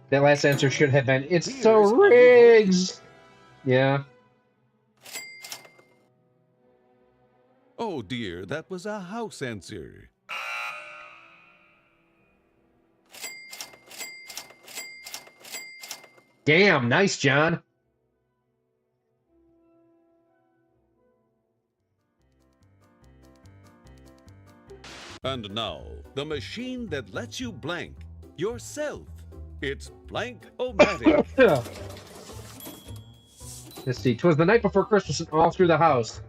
That last answer should have been, it's Here's so how you vote. Riggs! Yeah. Oh dear, that was a house answer. Damn, nice, John. And now, the machine that lets you blank yourself. It's blank-o-matic. Let's see. 'Twas the night before Christmas and all through the house.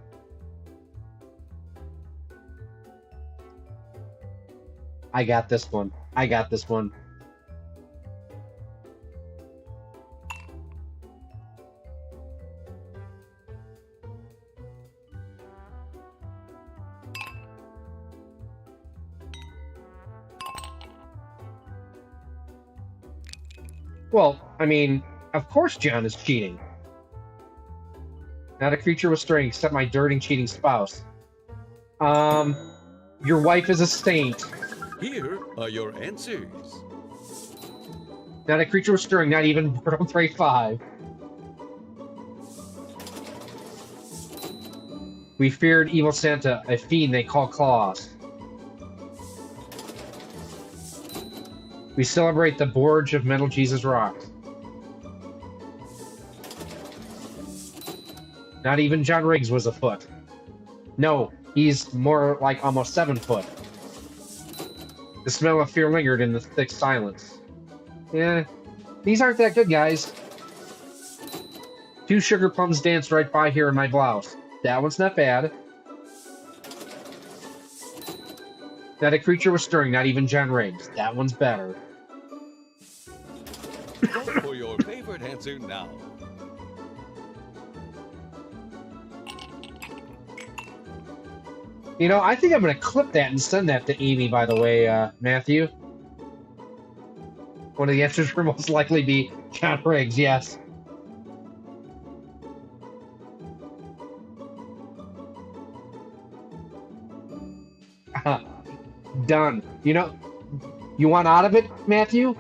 I got this one. I got this one. Well, I mean, of course John is cheating. Not a creature with strength except my dirty, cheating spouse. Your wife is a saint. Here are your answers. Not a creature with stirring, not even Borderlands 5. We feared evil Santa, a fiend they call Claus. We celebrate the Borge of Metal Jesus Rock. Not even John Riggs was a foot. No, he's more like almost 7 foot. The smell of fear lingered in the thick silence. Yeah, these aren't that good, guys. 2 sugar plums danced right by here in my blouse. That one's not bad. Not a creature was stirring, not even John Riggs. That one's better. Vote for your favorite answer now. You know, I think I'm going to clip that and send that to Amy, by the way, Matthew. One of the answers will most likely be John Riggs, yes. Done. You know, you want out of it, Matthew?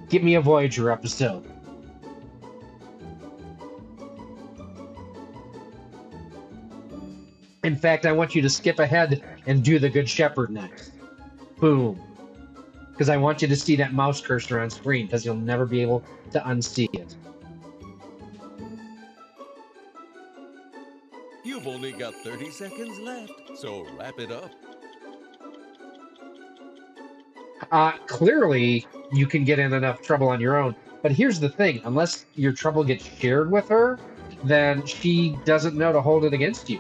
Give me a Voyager episode. In fact, I want you to skip ahead and do the Good Shepherd next. Boom. Because I want you to see that mouse cursor on screen, because you'll never be able to unsee it. You've only got 30 seconds left, so wrap it up. Clearly, you can get in enough trouble on your own. But here's the thing, unless your trouble gets shared with her, then she doesn't know to hold it against you.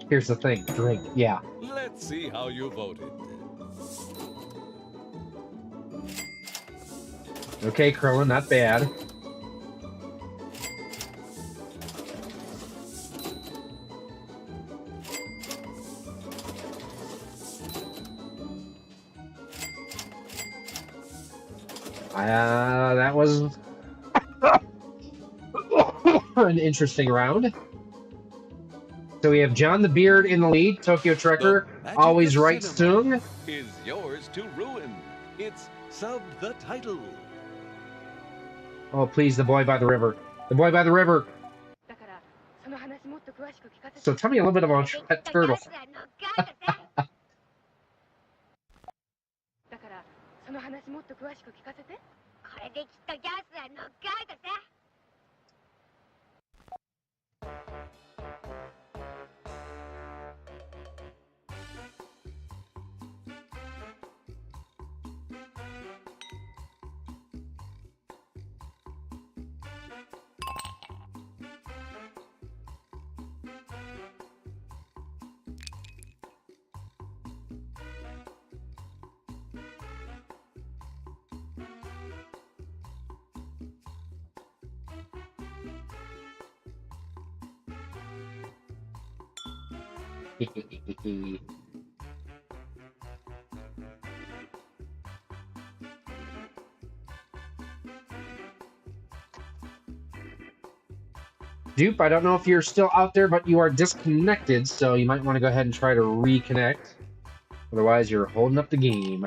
Here's the thing, drink, yeah. Let's see how you voted. Okay, Krillin, not bad. That was an interesting round. So we have John the Beard in the lead. Tokyo The Trekker magic always of right cinema Sung. is yours to ruin. It's sub the title. Oh, please, the boy by the river. The boy by the river. So tell me a little bit about your pet turtle. Dupe, I don't know if you're still out there, but you are disconnected, so you might want to go ahead and try to reconnect. Otherwise, you're holding up the game.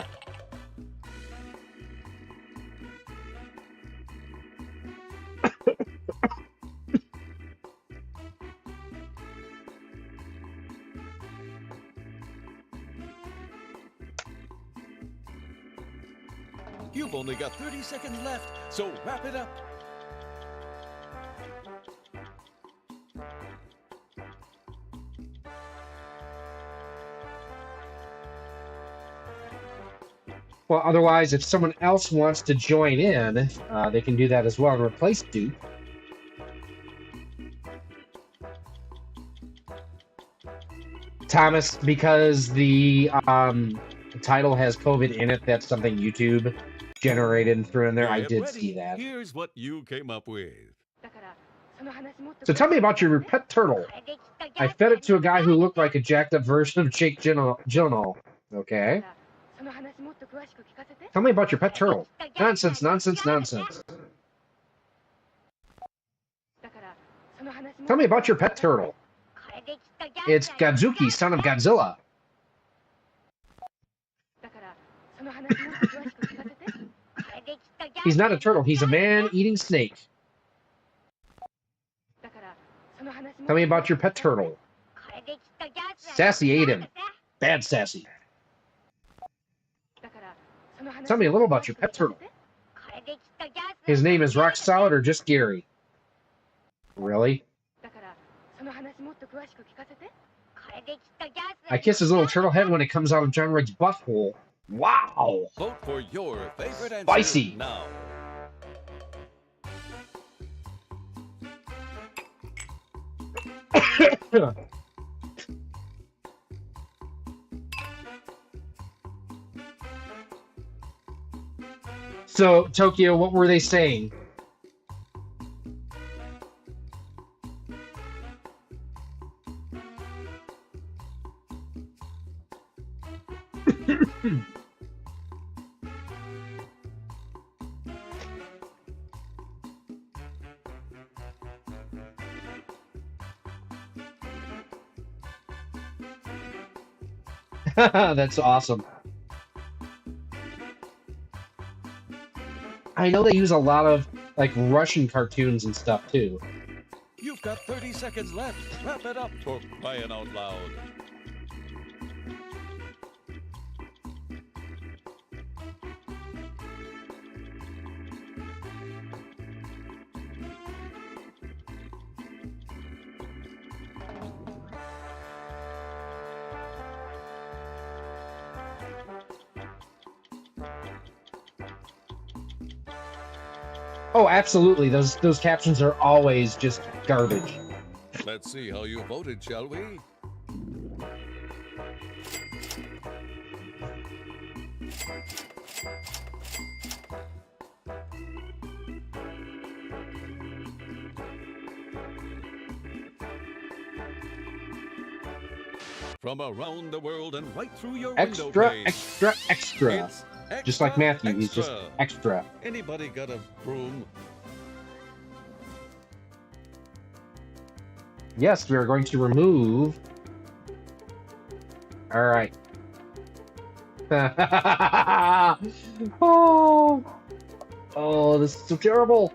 You've only got 30 seconds left, so wrap it up. Well, otherwise, if someone else wants to join in, they can do that as well and replace Dupe. Thomas, because the title has COVID in it, that's something YouTube generated and threw in there. I Get did ready. see that. Here's what you came up with. So tell me about your pet turtle. I fed it to a guy who looked like a jacked up version of Jake Gyllenhaal. Okay. Tell me about your pet turtle. Nonsense, nonsense, nonsense. Tell me about your pet turtle. It's Godzuki, son of Godzilla. He's not a turtle, he's a man-eating snake. Tell me about your pet turtle. Sassy ate him. Bad Sassy. Tell me a little about your pet turtle. His name is Rock Solid or just Gary? Really? I kiss his little turtle head when it comes out of John Rigg's butthole. Wow! Vote for your favorite answer Spicy. now. So, Tokyo, what were they saying? That's awesome. I know they use a lot of like Russian cartoons and stuff too. You've got 30 seconds left. Wrap it up for crying out loud. Oh, absolutely. Those captions are always just garbage. Let's see how you voted, shall we? from around the world and right through your window Extra, pane. extra, extra. It's Just like extra, Matthew, he's just extra. extra. Anybody got a broom? Yes, we are going to remove. All right. Oh, oh, this is so terrible.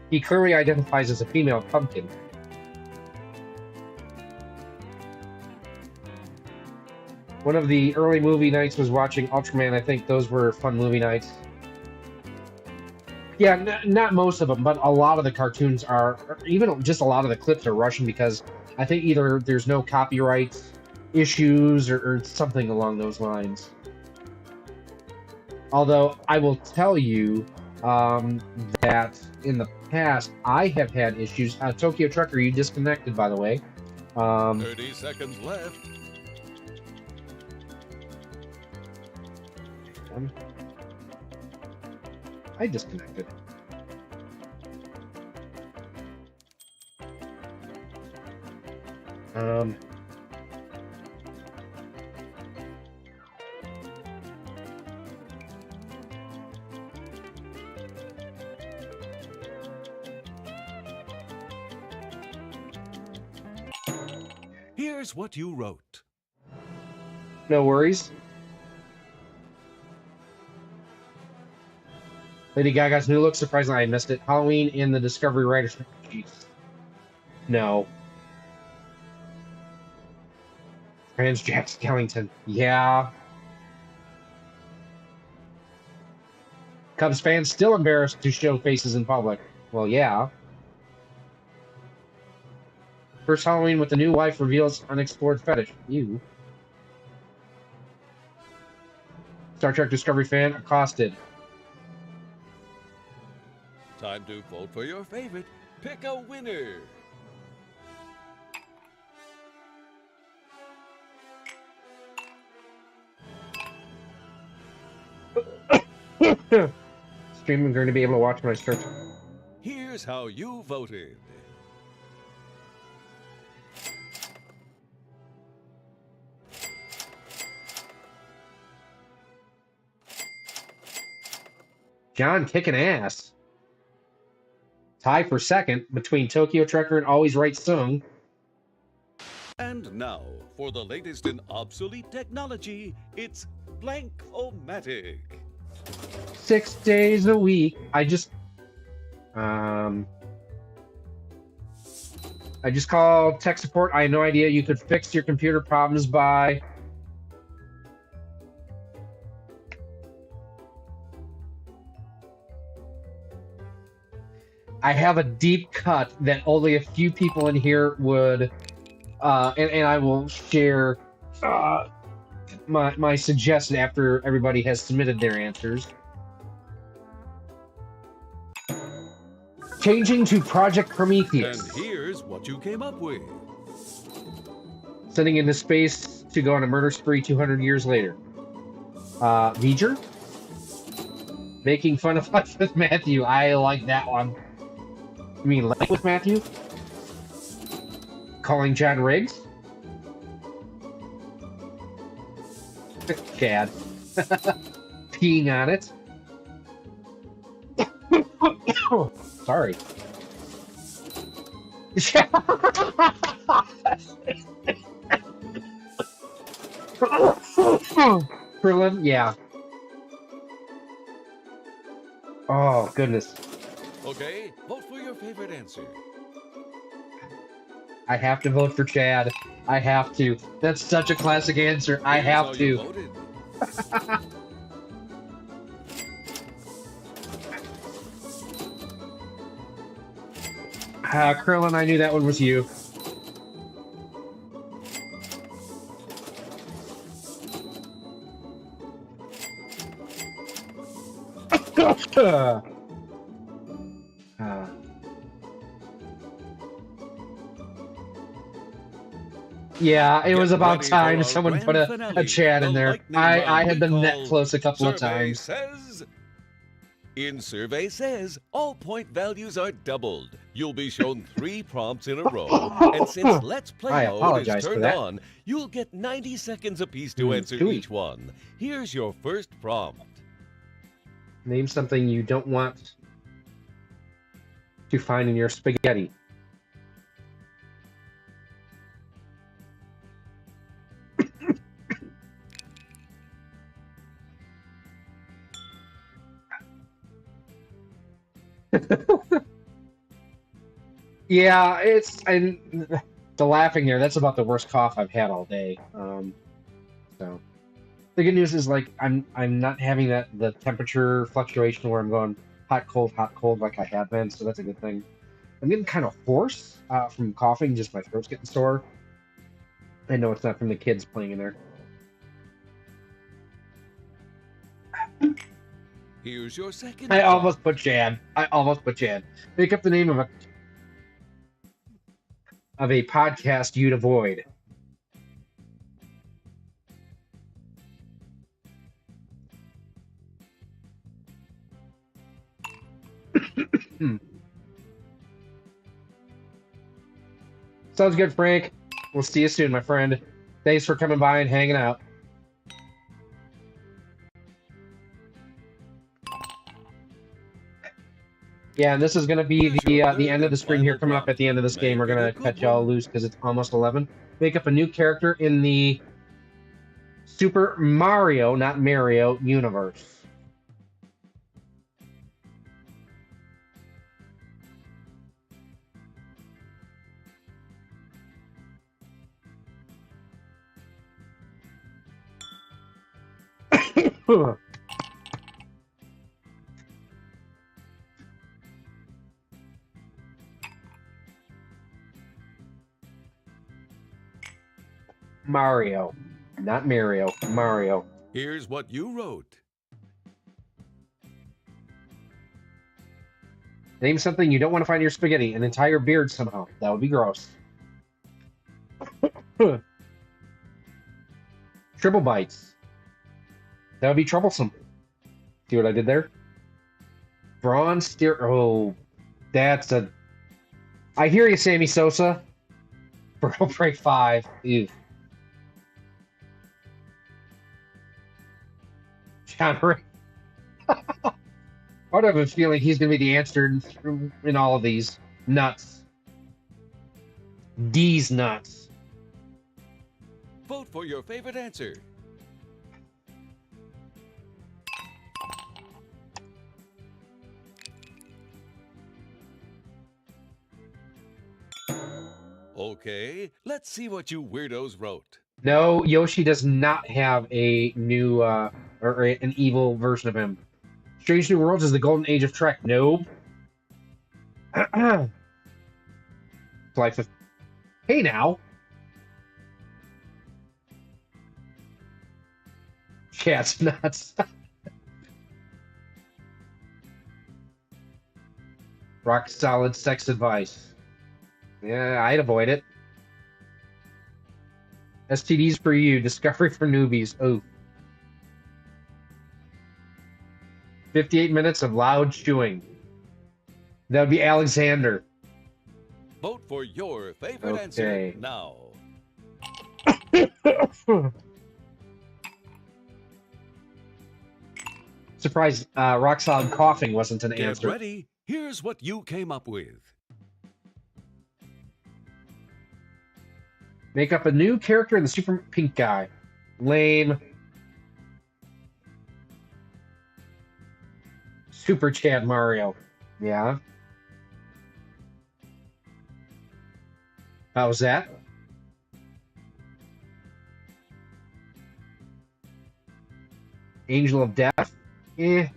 He clearly identifies as a female pumpkin. One of the early movie nights was watching Ultraman. I think those were fun movie nights. Yeah, not most of them, but a lot of the cartoons are, or even just a lot of the clips are Russian because I think either there's no copyright issues or something along those lines. Although I will tell you that in the past I have had issues. Tokyo Trucker, you disconnected, by the way. 30 seconds left. I disconnected. Here's what you wrote. No worries. Lady Gaga's new look, surprisingly I missed it. Halloween in the Discovery Writers. Jeez. No. Trans Jack Skellington. Yeah. Cubs fans still embarrassed to show faces in public. Well, yeah. First Halloween with the new wife reveals unexplored fetish. You. Star Trek Discovery fan accosted. Time to vote for your favorite. Pick a winner. Stream, I'm going to be able to watch when I start. Here's how you voted. John kicking ass. Tie for second between Tokyo Trekker and Always Right Sung. And now, for the latest in obsolete technology, it's Blank-O-Matic. 6 days a week. I just called tech support. I had no idea you could fix your computer problems by I have a deep cut that only a few people in here would, and I will share my suggestion after everybody has submitted their answers. Changing to Project Prometheus. And here's what you came up with. Sending into space to go on a murder spree 200 years later. V'ger? Making fun of Life with Matthew. I like that one. You mean Life with Matthew? Calling John Riggs? Chad. Peeing on it. Sorry. Krillin, yeah. Oh, goodness. Okay, vote for your favorite answer. I have to vote for Chad. I have to. That's such a classic answer. I Here's have how you to. voted. Krillin, I knew that one was you. Yeah, it Get was about ready for time our someone put grand a finale, chat the in there. lightning I round had we been that call close a couple of Survey times. Says. In Survey Says, all point values are doubled. You'll be shown 3 prompts in a row, and since Let's Play I mode is apologize for turned that. on, you'll get 90 seconds apiece to answer each one. Here's your first prompt. Name something you don't want to find in your spaghetti. Yeah, and the laughing there, that's about the worst cough I've had all day. So the good news is like I'm not having the temperature fluctuation where I'm going hot cold like I have been, so that's a good thing. I'm getting kind of hoarse from coughing, just my throat's getting sore. I know it's not from the kids playing in there. Here's your second I prompt. almost put Chad. Make up the name of a podcast you'd avoid. Sounds good, Frank. We'll see you soon, my friend. Thanks for coming by and hanging out. Yeah, and this is going to be the end of the stream here. Coming up at the end of this game, we're going to cut y'all loose because it's almost 11. Make up a new character in the Super Mario, not Mario, universe. Mario, not Mario, Mario. Here's what you wrote. Name something you don't want to find in your spaghetti. An entire beard somehow. That would be gross. Triple bites. That would be troublesome. See what I did there? Bronze steer. Oh, that's a. I hear you, Sammy Sosa. Bro, break 5. Ew. John Ray. I have a feeling he's going to be the answer in all of these. Nuts. D's nuts. Vote for your favorite answer. Okay, let's see what you weirdos wrote. No, Yoshi does not have a new an evil version of him. Strange New Worlds is the golden age of Trek. Nope. Life of. Hey now. Cat's nuts. Rock solid sex advice. Yeah, I'd avoid it. STDs for you. Discovery for newbies. Oh. 58 minutes of loud chewing. That would be Alexander. Vote for your favorite answer now. Surprised rock solid coughing wasn't an answer. Get ready. Here's what you came up with. Make up a new character in the Super Pink Guy. Lame. Super Chad Mario. Yeah. How was that? Angel of Death. Eh.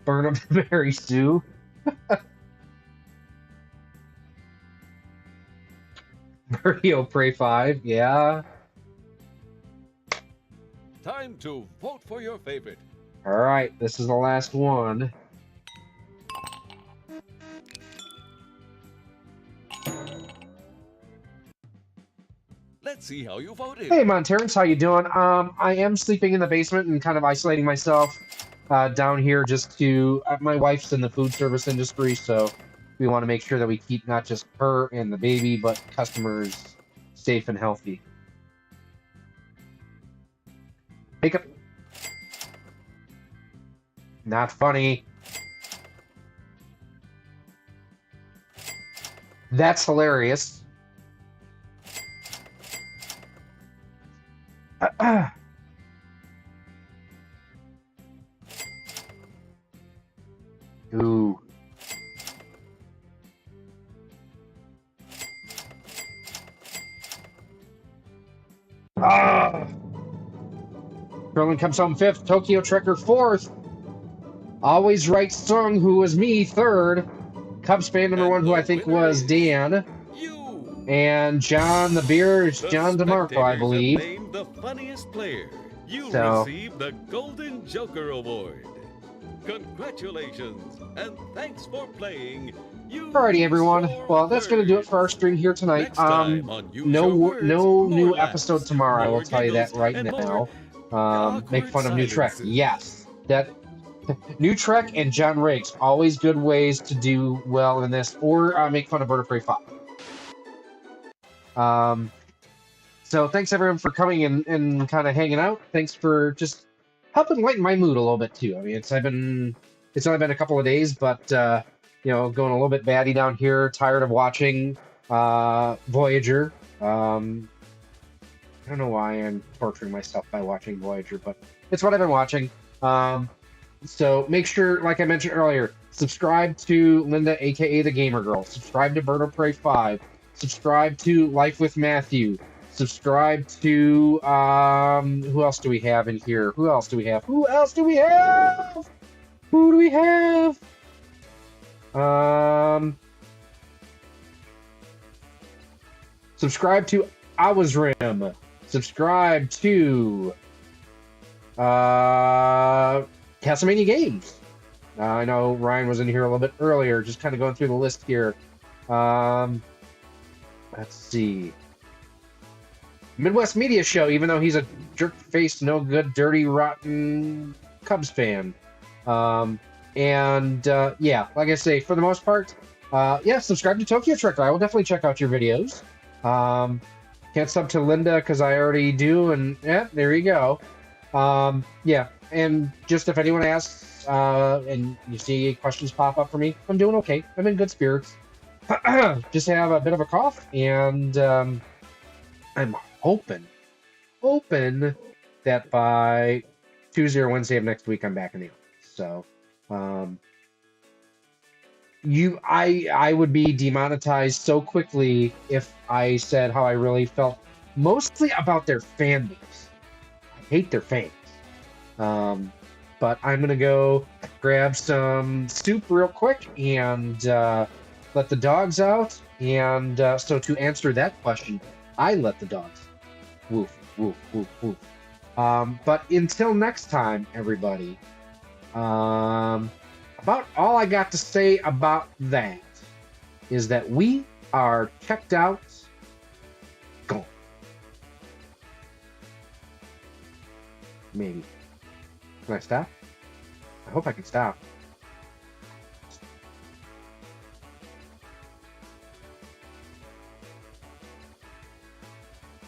Burn up Mary Sue. Mario Prey 5. Yeah. Time to vote for your favorite. All right, this is the last one. Let's see how you voted. Hey, Monterrance, how you doing? I am sleeping in the basement and kind of isolating myself down here just to... my wife's in the food service industry, so we want to make sure that we keep not just her and the baby, but customers safe and healthy. Make up... Not funny. That's hilarious. Ooh. Ah. Berlin comes home 5th. Tokyo Trekker 4th. Always Right Sung, who was me, 3rd. Cubs fan number 1, who I think was Dan. You. And John the Beer is John DeMarco, I believe. Named the funniest player. You So, received the Golden Joker Award. Congratulations, and thanks for playing. alrighty, everyone. Well, that's going to do it for our stream here tonight. No new episode tomorrow, I will tell you that right now. Make fun of New Trek. Yes. That New Trek and John Rakes, always good ways to do well in this, or make fun of Bird of Prey 5. So thanks everyone for coming and kind of hanging out. Thanks for just helping lighten my mood a little bit too. I mean, it's only been a couple of days, but you know, going a little bit batty down here. Tired of watching Voyager. I don't know why I'm torturing myself by watching Voyager, but it's what I've been watching. So make sure, like I mentioned earlier, subscribe to Linda, aka the Gamer Girl. Subscribe to Bird of Prey 5. Subscribe to Life with Matthew. Subscribe to who else do we have in here? Who else do we have? Who else do we have? Who do we have? Subscribe to Awazrim. Subscribe to Castlemania Games. I know Ryan was in here a little bit earlier, just kind of going through the list here. Let's see. Midwest Media Show, even though he's a jerk-faced, no-good, dirty, rotten Cubs fan. Yeah, like I say, for the most part, yeah, subscribe to Tokyo Trekker. I will definitely check out your videos. Can't sub to Linda because I already do, and yeah, there you go. Yeah, and just if anyone asks, and you see questions pop up for me, I'm doing okay. I'm in good spirits. Just have a bit of a cough, and I'm hoping that by Tuesday or Wednesday of next week, I'm back in the office. So, I would be demonetized so quickly if I said how I really felt, mostly about their fan base. I hate their fans. But I'm gonna go grab some soup real quick and let the dogs out. And so to answer that question, I let the dogs. Woof, woof, woof, woof. But until next time, everybody, about all I got to say about that is that we are checked out. Gone. Maybe. Can I stop? I hope I can stop.